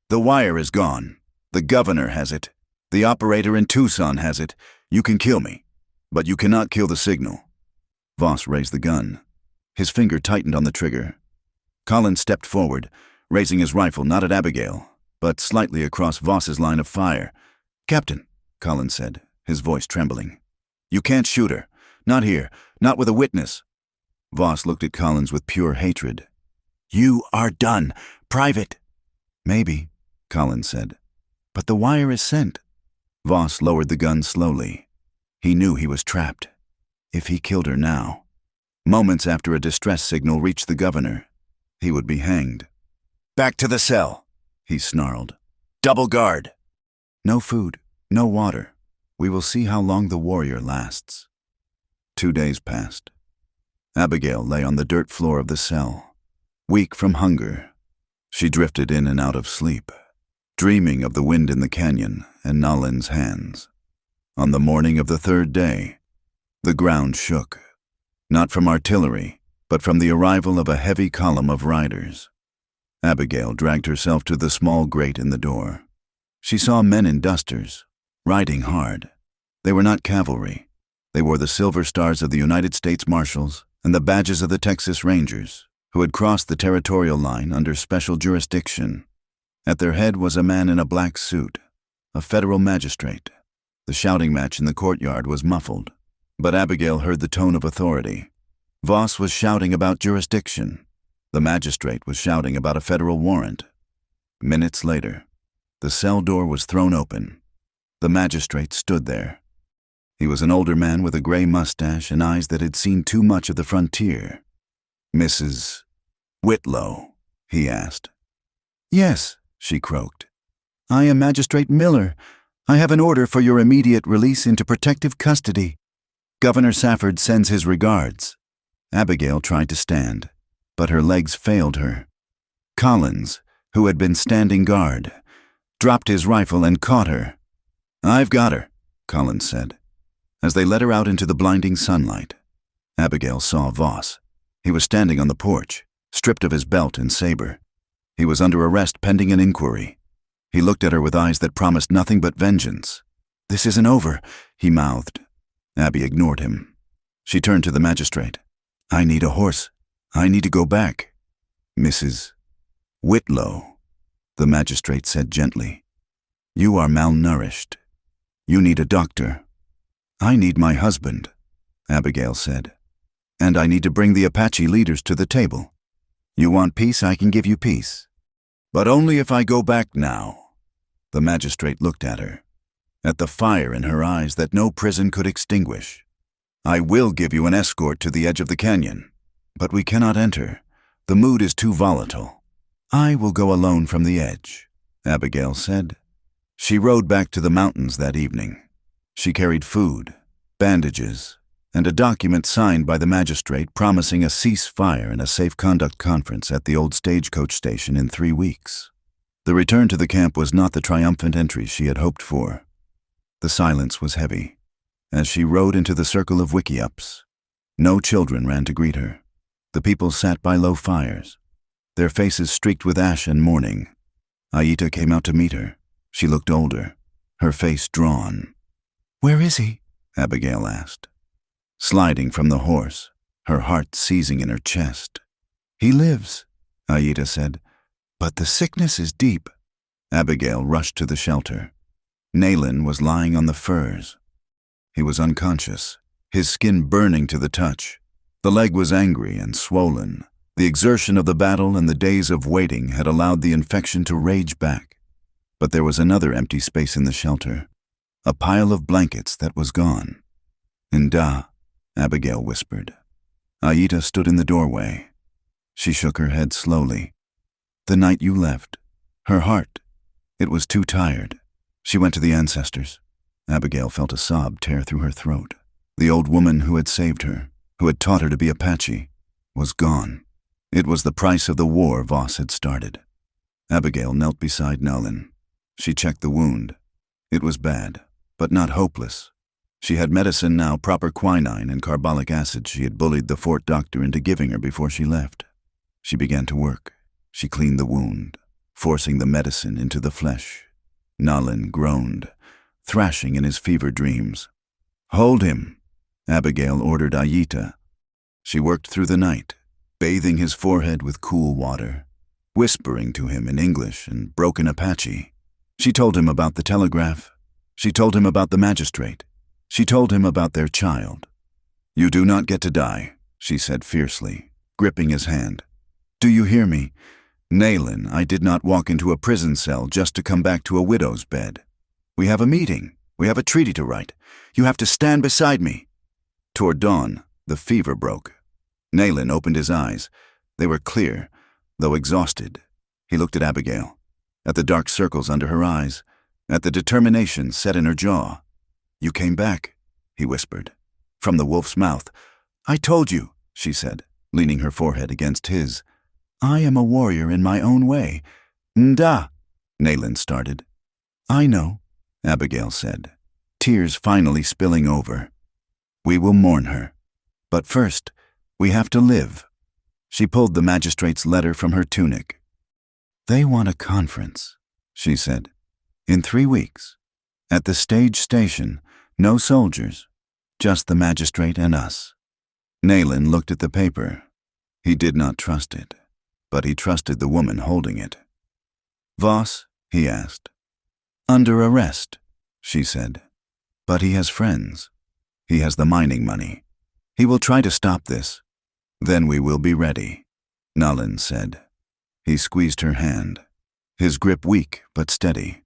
The wire is gone. The governor has it. The operator in Tucson has it. You can kill me, but you cannot kill the signal. Voss raised the gun. His finger tightened on the trigger. Collins stepped forward, raising his rifle not at Abigail, but slightly across Voss's line of fire. Captain, Collins said, his voice trembling. You can't shoot her. Not here. Not with a witness. Voss looked at Collins with pure hatred. You are done. Private. Maybe, Collins said. But the wire is sent. Voss lowered the gun slowly. He knew he was trapped. If he killed her now. Moments after a distress signal reached the governor, he would be hanged. Back to the cell, he snarled. Double guard. No food, no water. We will see how long the warrior lasts. 2 days passed. Abigail lay on the dirt floor of the cell, weak from hunger. She drifted in and out of sleep, dreaming of the wind in the canyon and Nolan's hands. On the morning of the 3rd day, the ground shook, not from artillery, but from the arrival of a heavy column of riders. Abigail dragged herself to the small grate in the door. She saw men in dusters, riding hard. They were not cavalry. They wore the silver stars of the United States Marshals and the badges of the Texas Rangers, who had crossed the territorial line under special jurisdiction. At their head was a man in a black suit, a federal magistrate. The shouting match in the courtyard was muffled, but Abigail heard the tone of authority. Voss was shouting about jurisdiction. The magistrate was shouting about a federal warrant. Minutes later, the cell door was thrown open. The magistrate stood there. He was an older man with a gray mustache and eyes that had seen too much of the frontier. Mrs. Whitlow, he asked. Yes, she croaked. I am Magistrate Miller. I have an order for your immediate release into protective custody. Governor Safford sends his regards. Abigail tried to stand, but her legs failed her. Collins, who had been standing guard, dropped his rifle and caught her. I've got her, Collins said. As they led her out into the blinding sunlight, Abigail saw Voss. He was standing on the porch, stripped of his belt and saber. He was under arrest pending an inquiry. He looked at her with eyes that promised nothing but vengeance. This isn't over, he mouthed. Abby ignored him. She turned to the magistrate. I need a horse. I need to go back. Mrs. Whitlow, the magistrate said gently. You are malnourished. You need a doctor. I need my husband, Abigail said. And I need to bring the Apache leaders to the table. You want peace, I can give you peace. But only if I go back now. The magistrate looked at her, at the fire in her eyes that no prison could extinguish. I will give you an escort to the edge of the canyon, but we cannot enter. The mood is too volatile. I will go alone from the edge, Abigail said. She rode back to the mountains that evening. She carried food, bandages, and a document signed by the magistrate promising a ceasefire and a safe conduct conference at the old stagecoach station in 3 weeks. The return to the camp was not the triumphant entry she had hoped for. The silence was heavy. As she rode into the circle of wickiups, no children ran to greet her. The people sat by low fires, their faces streaked with ash and mourning. Aita came out to meet her. She looked older, her face drawn. Where is he? Abigail asked. Sliding from the horse, her heart seizing in her chest. He lives, Aita said, but the sickness is deep. Abigail rushed to the shelter. Nayland was lying on the furs. He was unconscious, his skin burning to the touch. The leg was angry and swollen. The exertion of the battle and the days of waiting had allowed the infection to rage back. But there was another empty space in the shelter, a pile of blankets that was gone. Nda, Abigail whispered. Aita stood in the doorway. She shook her head slowly. The night you left, her heart, it was too tired. She went to the ancestors. Abigail felt a sob tear through her throat. The old woman who had saved her, who had taught her to be Apache, was gone. It was the price of the war Voss had started. Abigail knelt beside Nolan. She checked the wound. It was bad, but not hopeless. She had medicine now, proper quinine and carbolic acid she had bullied the fort doctor into giving her before she left. She began to work. She cleaned the wound, forcing the medicine into the flesh. Nalin groaned, thrashing in his fever dreams. "Hold him," Abigail ordered Ayita. She worked through the night, bathing his forehead with cool water, whispering to him in English and broken Apache. She told him about the telegraph. She told him about the magistrate. She told him about their child. "You do not get to die," she said fiercely, gripping his hand. "Do you hear me? Nalin, I did not walk into a prison cell just to come back to a widow's bed. We have a meeting. We have a treaty to write. You have to stand beside me." Toward dawn, the fever broke. Nalin opened his eyes. They were clear, though exhausted. He looked at Abigail, at the dark circles under her eyes, at the determination set in her jaw. "You came back," he whispered, from the wolf's mouth. "I told you," she said, leaning her forehead against his. "I am a warrior in my own way." "Nda," Nalin started. "I know," Abigail said, tears finally spilling over. "We will mourn her. But first, we have to live." She pulled the magistrate's letter from her tunic. "They want a conference," she said. "In 3 weeks. At the stage station, no soldiers, just the magistrate and us." Nalin looked at the paper. He did not trust it, but he trusted the woman holding it. "Voss?" he asked. "Under arrest," she said. "But he has friends. He has the mining money. He will try to stop this. Then we will be ready," Nalin said. He squeezed her hand, his grip weak but steady.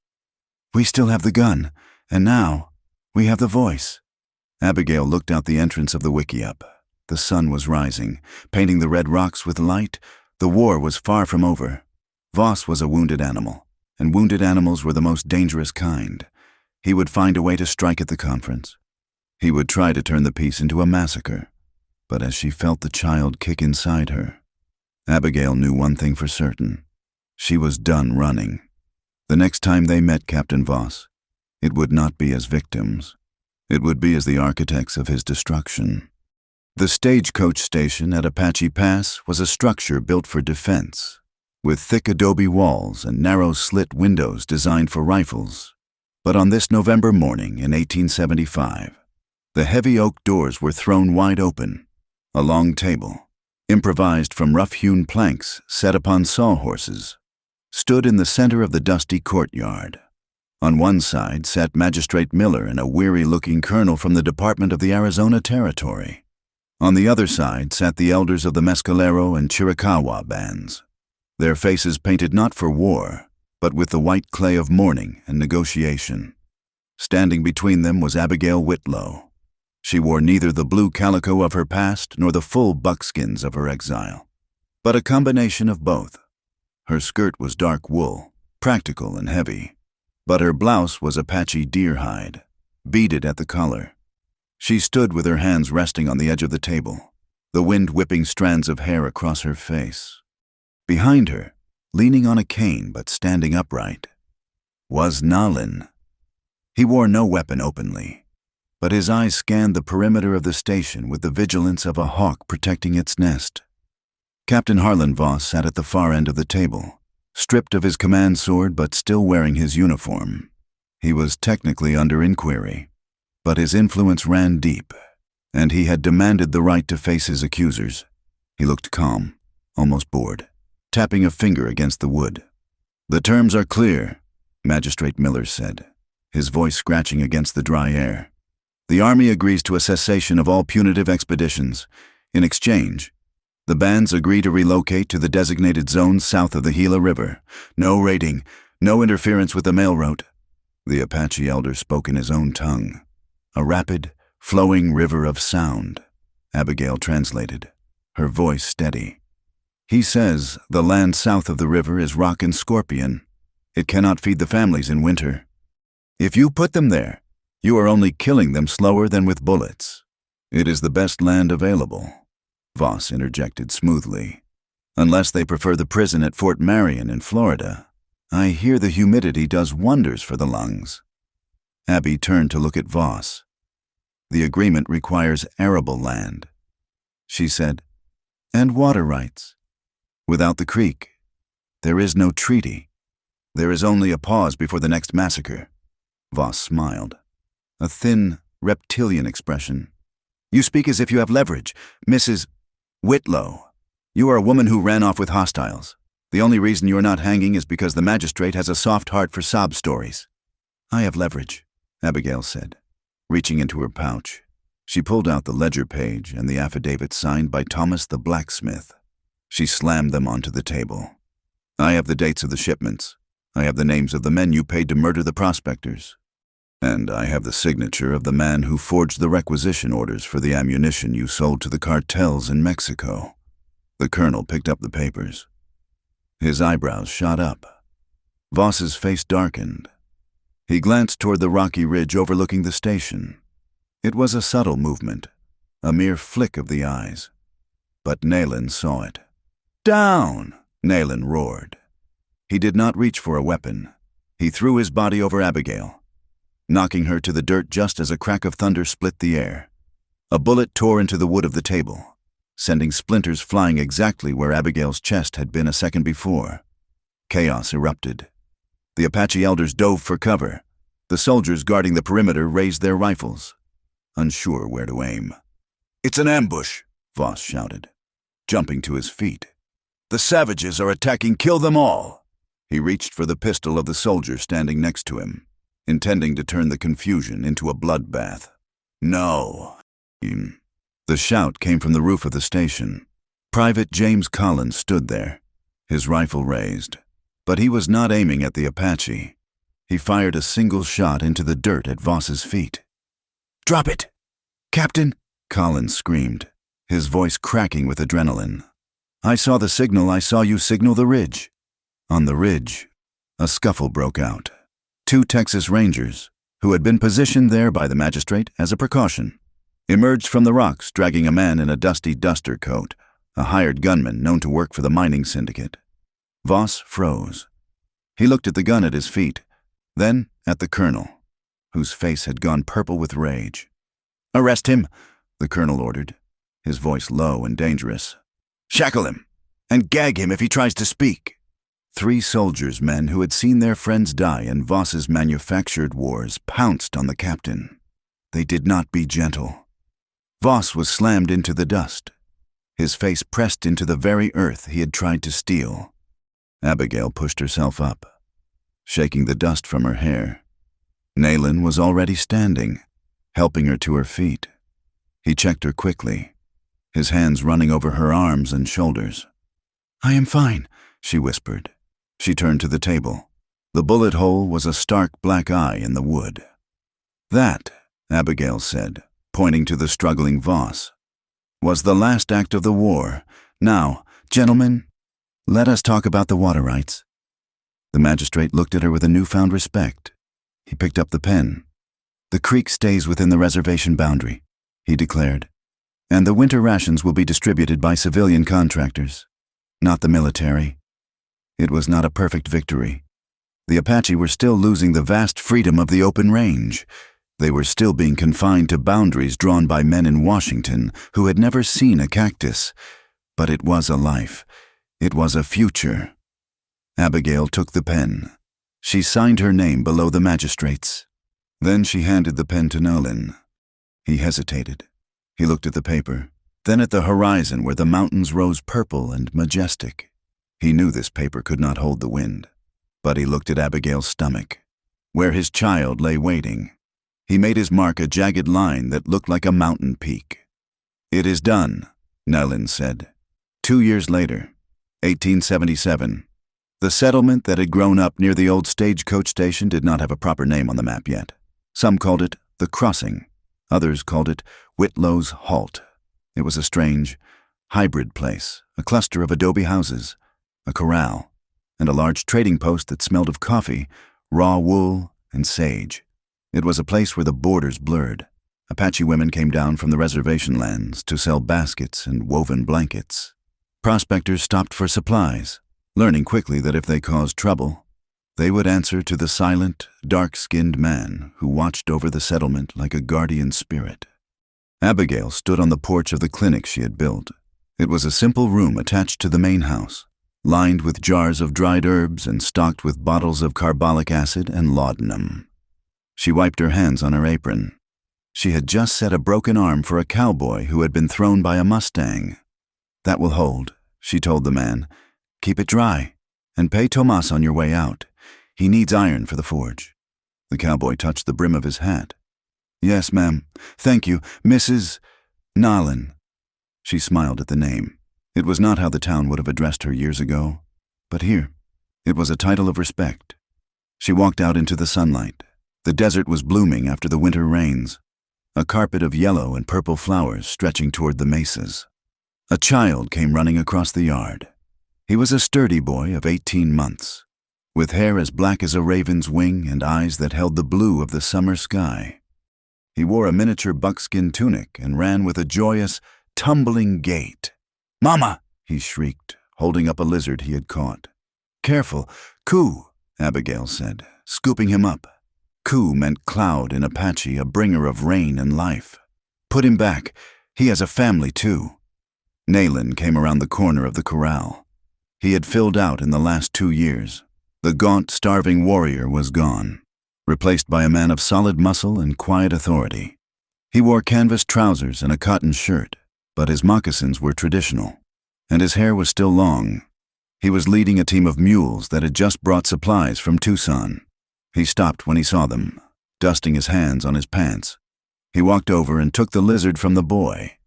"We still have the gun, and now we have the voice." Abigail looked out the entrance of the wickiup. The sun was rising, painting the red rocks with light. The war was far from over. Voss was a wounded animal, and wounded animals were the most dangerous kind. He would find a way to strike at the conference. He would try to turn the peace into a massacre. But as she felt the child kick inside her, Abigail knew one thing for certain. She was done running. The next time they met Captain Voss, it would not be as victims. It would be as the architects of his destruction. The stagecoach station at Apache Pass was a structure built for defense, with thick adobe walls and narrow slit windows designed for rifles. But on this November morning in 1875, the heavy oak doors were thrown wide open. A long table, improvised from rough-hewn planks set upon sawhorses, stood in the center of the dusty courtyard. On one side sat Magistrate Miller and a weary-looking colonel from the Department of the Arizona Territory. On the other side sat the elders of the Mescalero and Chiricahua bands, their faces painted not for war, but with the white clay of mourning and negotiation. Standing between them was Abigail Whitlow. She wore neither the blue calico of her past nor the full buckskins of her exile, but a combination of both. Her skirt was dark wool, practical and heavy, but her blouse was Apache deer hide, beaded at the collar. She stood with her hands resting on the edge of the table, the wind whipping strands of hair across her face. Behind her, leaning on a cane but standing upright, was Nalin. He wore no weapon openly, but his eyes scanned the perimeter of the station with the vigilance of a hawk protecting its nest. Captain Harlan Voss sat at the far end of the table, stripped of his command sword but still wearing his uniform. He was technically under inquiry, but his influence ran deep, and he had demanded the right to face his accusers. He looked calm, almost bored, tapping a finger against the wood. "The terms are clear," Magistrate Miller said, his voice scratching against the dry air. "The Army agrees to a cessation of all punitive expeditions. In exchange, the bands agree to relocate to the designated zones south of the Gila River. No raiding, no interference with the mail route." The Apache elder spoke in his own tongue. A rapid, flowing river of sound, Abigail translated, her voice steady. "He says the land south of the river is rock and scorpion. It cannot feed the families in winter. If you put them there, you are only killing them slower than with bullets." "It is the best land available," Voss interjected smoothly. "Unless they prefer the prison at Fort Marion in Florida. I hear the humidity does wonders for the lungs." Abby turned to look at Voss. The agreement requires arable land, she said, and water rights. Without the creek, there is no treaty. There is only a pause before the next massacre. Voss smiled. A thin, reptilian expression. You speak as if you have leverage, Mrs. Whitlow. You are a woman who ran off with hostiles. The only reason you are not hanging is because the magistrate has a soft heart for sob stories. I have leverage, Abigail said, reaching into her pouch. She pulled out the ledger page and the affidavit signed by Thomas the blacksmith. She slammed them onto the table. I have the dates of the shipments. I have the names of the men you paid to murder the prospectors. And I have the signature of the man who forged the requisition orders for the ammunition you sold to the cartels in Mexico. The colonel picked up the papers. His eyebrows shot up. Voss's face darkened. He glanced toward the rocky ridge overlooking the station. It was a subtle movement, a mere flick of the eyes. But Nayland saw it. Down! Nayland roared. He did not reach for a weapon. He threw his body over Abigail, knocking her to the dirt just as a crack of thunder split the air. A bullet tore into the wood of the table, sending splinters flying exactly where Abigail's chest had been a second before. Chaos erupted. The Apache elders dove for cover. The soldiers guarding the perimeter raised their rifles, unsure where to aim. It's an ambush, Voss shouted, jumping to his feet. The savages are attacking, kill them all! He reached for the pistol of the soldier standing next to him, intending to turn the confusion into a bloodbath. No. The shout came from the roof of the station. Private James Collins stood there, his rifle raised. But he was not aiming at the Apache. He fired a single shot into the dirt at Voss's feet. Drop it! Captain! Collins screamed, his voice cracking with adrenaline. I saw the signal. I saw you signal the ridge. On the ridge, a scuffle broke out. 2 Texas Rangers, who had been positioned there by the magistrate as a precaution, emerged from the rocks dragging a man in a dusty duster coat, a hired gunman known to work for the mining syndicate. Voss froze. He looked at the gun at his feet, then at the colonel, whose face had gone purple with rage. Arrest him, the colonel ordered, his voice low and dangerous. Shackle him, and gag him if he tries to speak. 3 soldiers' men who had seen their friends die in Voss's manufactured wars pounced on the captain. They did not be gentle. Voss was slammed into the dust, his face pressed into the very earth he had tried to steal. Abigail pushed herself up, shaking the dust from her hair. Nayland was already standing, helping her to her feet. He checked her quickly, his hands running over her arms and shoulders. I am fine, she whispered. She turned to the table. The bullet hole was a stark black eye in the wood. That, Abigail said, pointing to the struggling Voss, was the last act of the war. Now, gentlemen, let us talk about the water rights. The magistrate looked at her with a newfound respect. He picked up the pen. The creek stays within the reservation boundary, he declared, and the winter rations will be distributed by civilian contractors, not the military. It was not a perfect victory. The Apache were still losing the vast freedom of the open range. They were still being confined to boundaries drawn by men in Washington who had never seen a cactus. But it was a life. It was a future. Abigail took the pen. She signed her name below the magistrate's. Then she handed the pen to Nolan. He hesitated. He looked at the paper, then at the horizon where the mountains rose purple and majestic. He knew this paper could not hold the wind. But he looked at Abigail's stomach, where his child lay waiting. He made his mark a jagged line that looked like a mountain peak. It is done, Nayland said. 2 years later, 1877, the settlement that had grown up near the old stagecoach station did not have a proper name on the map yet. Some called it The Crossing. Others called it Whitlow's Halt. It was a strange, hybrid place, a cluster of adobe houses, a corral, and a large trading post that smelled of coffee, raw wool, and sage. It was a place where the borders blurred. Apache women came down from the reservation lands to sell baskets and woven blankets. Prospectors stopped for supplies, learning quickly that if they caused trouble, they would answer to the silent, dark-skinned man who watched over the settlement like a guardian spirit. Abigail stood on the porch of the clinic she had built. It was a simple room attached to the main house, lined with jars of dried herbs and stocked with bottles of carbolic acid and laudanum. She wiped her hands on her apron. She had just set a broken arm for a cowboy who had been thrown by a Mustang. "That will hold," she told the man. "Keep it dry, and pay Tomas on your way out. He needs iron for the forge." The cowboy touched the brim of his hat. "Yes, ma'am. Thank you, Mrs. Nolan." She smiled at the name. It was not how the town would have addressed her years ago, but here, it was a title of respect. She walked out into the sunlight. The desert was blooming after the winter rains, a carpet of yellow and purple flowers stretching toward the mesas. A child came running across the yard. He was a sturdy boy of 18 months, with hair as black as a raven's wing and eyes that held the blue of the summer sky. He wore a miniature buckskin tunic and ran with a joyous, tumbling gait. "Mama!" he shrieked, holding up a lizard he had caught. "Careful, Coo," Abigail said, scooping him up. Coo meant cloud in Apache, a bringer of rain and life. "Put him back. He has a family, too." Nayland came around the corner of the corral. He had filled out in the last 2 years. The gaunt, starving warrior was gone, replaced by a man of solid muscle and quiet authority. He wore canvas trousers and a cotton shirt, but his moccasins were traditional, and his hair was still long. He was leading a team of mules that had just brought supplies from Tucson. He stopped when he saw them, dusting his hands on his pants. He walked over and took the lizard from the boy,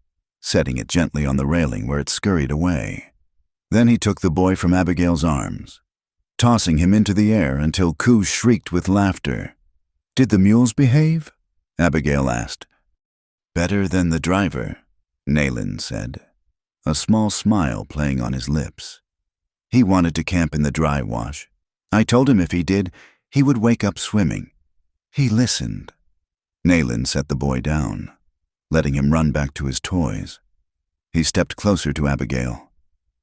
setting it gently on the railing where it scurried away. Then he took the boy from Abigail's arms, tossing him into the air until Coo shrieked with laughter. "Did the mules behave?" Abigail asked. "Better than the driver," Nayland said, a small smile playing on his lips. "He wanted to camp in the dry wash. I told him if he did, he would wake up swimming. He listened." Nayland set the boy down, letting him run back to his toys. He stepped closer to Abigail,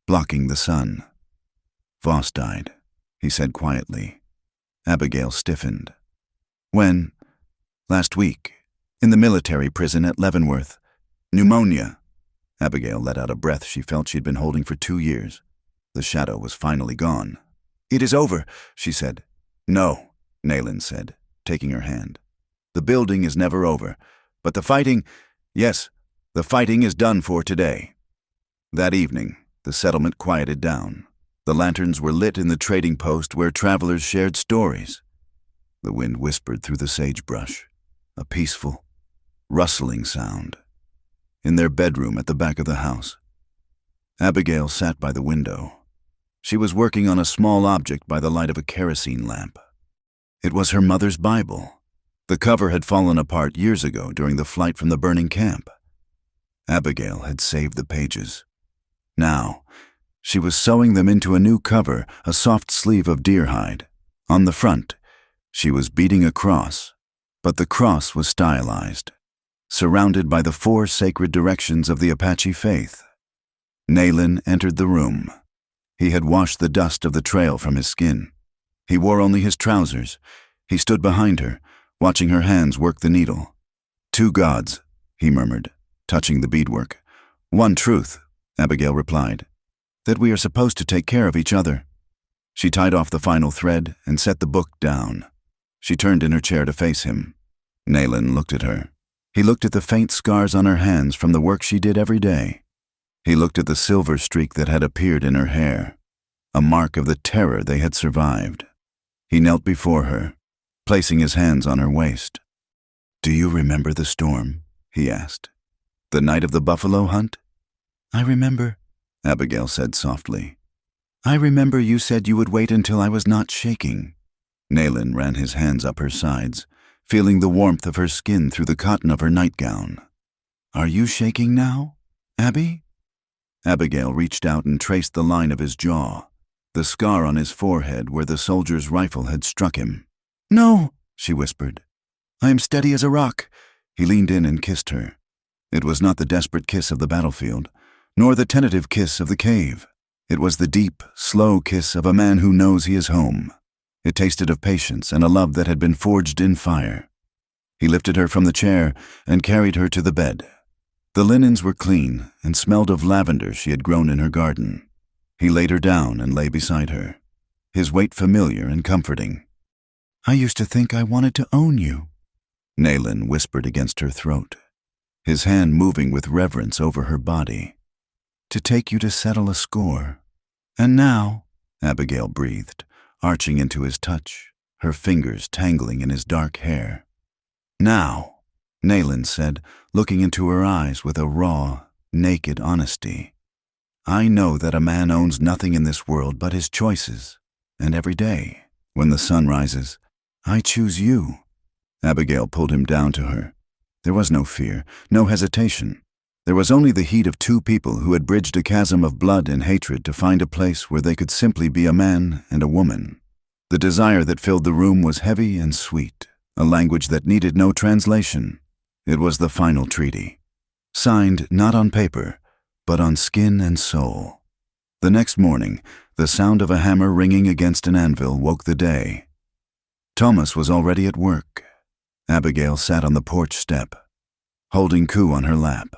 blocking the sun. "Voss died," he said quietly. Abigail stiffened. "When?" "Last week, in the military prison at Leavenworth. Pneumonia." Abigail let out a breath she felt she'd been holding for 2 years. The shadow was finally gone. "It is over," she said. "No," Nayland said, taking her hand. "The building is never over, but the fighting, yes, the fighting is done for today." That evening, the settlement quieted down. The lanterns were lit in the trading post where travelers shared stories. The wind whispered through the sagebrush, a peaceful, rustling sound. In their bedroom at the back of the house, Abigail sat by the window. She was working on a small object by the light of a kerosene lamp. It was her mother's Bible. The cover had fallen apart years ago during the flight from the burning camp. Abigail had saved the pages. Now, she was sewing them into a new cover, a soft sleeve of deer hide. On the front, she was beating a cross, but the cross was stylized, surrounded by the 4 sacred directions of the Apache faith. Nayland entered the room. He had washed the dust of the trail from his skin. He wore only his trousers. He stood behind her, watching her hands work the needle. "2 gods," he murmured, touching the beadwork. "One truth," Abigail replied, "that we are supposed to take care of each other." She tied off the final thread and set the book down. She turned in her chair to face him. Nayland looked at her. He looked at the faint scars on her hands from the work she did every day. He looked at the silver streak that had appeared in her hair, a mark of the terror they had survived. He knelt before her, placing his hands on her waist. "Do you remember the storm?" he asked. "The night of the buffalo hunt?" "I remember," Abigail said softly. "I remember you said you would wait until I was not shaking." Nayland ran his hands up her sides, feeling the warmth of her skin through the cotton of her nightgown. "Are you shaking now, Abby?" Abigail reached out and traced the line of his jaw, the scar on his forehead where the soldier's rifle had struck him. "No," she whispered. "I am steady as a rock." He leaned in and kissed her. It was not the desperate kiss of the battlefield, nor the tentative kiss of the cave. It was the deep, slow kiss of a man who knows he is home. It tasted of patience and a love that had been forged in fire. He lifted her from the chair and carried her to the bed. The linens were clean and smelled of lavender she had grown in her garden. He laid her down and lay beside her, his weight familiar and comforting. "I used to think I wanted to own you," Nayland whispered against her throat, his hand moving with reverence over her body. "To take you to settle a score. And now," Abigail breathed, arching into his touch, her fingers tangling in his dark hair. "Now," Nayland said, looking into her eyes with a raw, naked honesty. "I know that a man owns nothing in this world but his choices, and every day, when the sun rises, I choose you." Abigail pulled him down to her. There was no fear, no hesitation. There was only the heat of two people who had bridged a chasm of blood and hatred to find a place where they could simply be a man and a woman. The desire that filled the room was heavy and sweet, a language that needed no translation. It was the final treaty, signed not on paper, but on skin and soul. The next morning, the sound of a hammer ringing against an anvil woke the day. Thomas was already at work. Abigail sat on the porch step, holding Ku on her lap.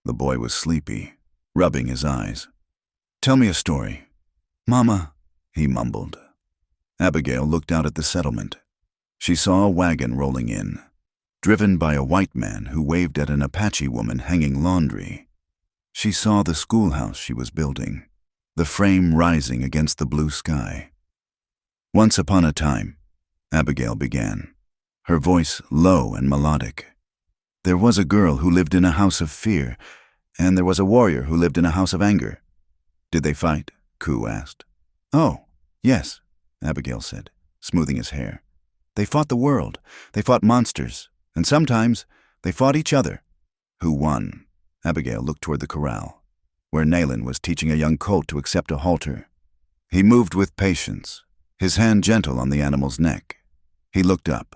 The boy was sleepy, rubbing his eyes. "Tell me a story." "Mama," he mumbled. Abigail looked out at the settlement. She saw a wagon rolling in, driven by a white man who waved at an Apache woman hanging laundry. She saw the schoolhouse she was building, the frame rising against the blue sky. "Once upon a time," Abigail began, her voice low and melodic, "there was a girl who lived in a house of fear, and there was a warrior who lived in a house of anger." "Did they fight?" Ku asked. "Oh, yes," Abigail said, smoothing his hair. "They fought the world. They fought monsters. And sometimes they fought each other." "Who won?" Abigail looked toward the corral, where Nayland was teaching a young colt to accept a halter. He moved with patience, his hand gentle on the animal's neck. He looked up,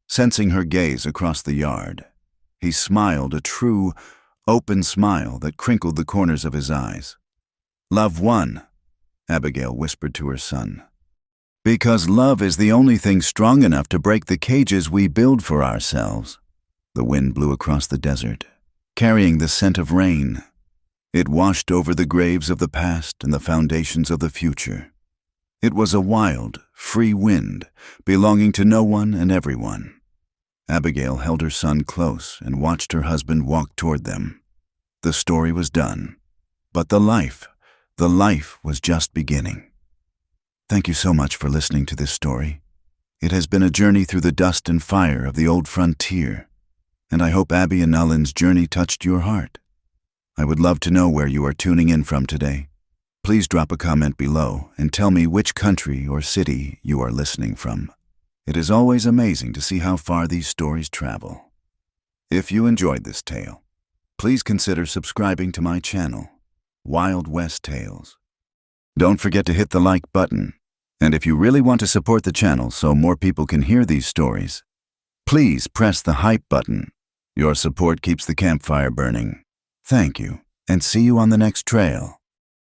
sensing her gaze across the yard. He smiled, a true, open smile that crinkled the corners of his eyes. "Love won," Abigail whispered to her son. "Because love is the only thing strong enough to break the cages we build for ourselves." The wind blew across the desert, carrying the scent of rain. It washed over the graves of the past and the foundations of the future. It was a wild, free wind, belonging to no one and everyone. Abigail held her son close and watched her husband walk toward them. The story was done, but the life was just beginning. Thank you so much for listening to this story. It has been a journey through the dust and fire of the old frontier, and I hope Abby and Nayland's journey touched your heart. I would love to know where you are tuning in from today. Please drop a comment below and tell me which country or city you are listening from. It is always amazing to see how far these stories travel. If you enjoyed this tale, please consider subscribing to my channel, Wild West Tales. Don't forget to hit the like button, and if you really want to support the channel so more people can hear these stories, please press the hype button. Your support keeps the campfire burning. Thank you, and see you on the next trail.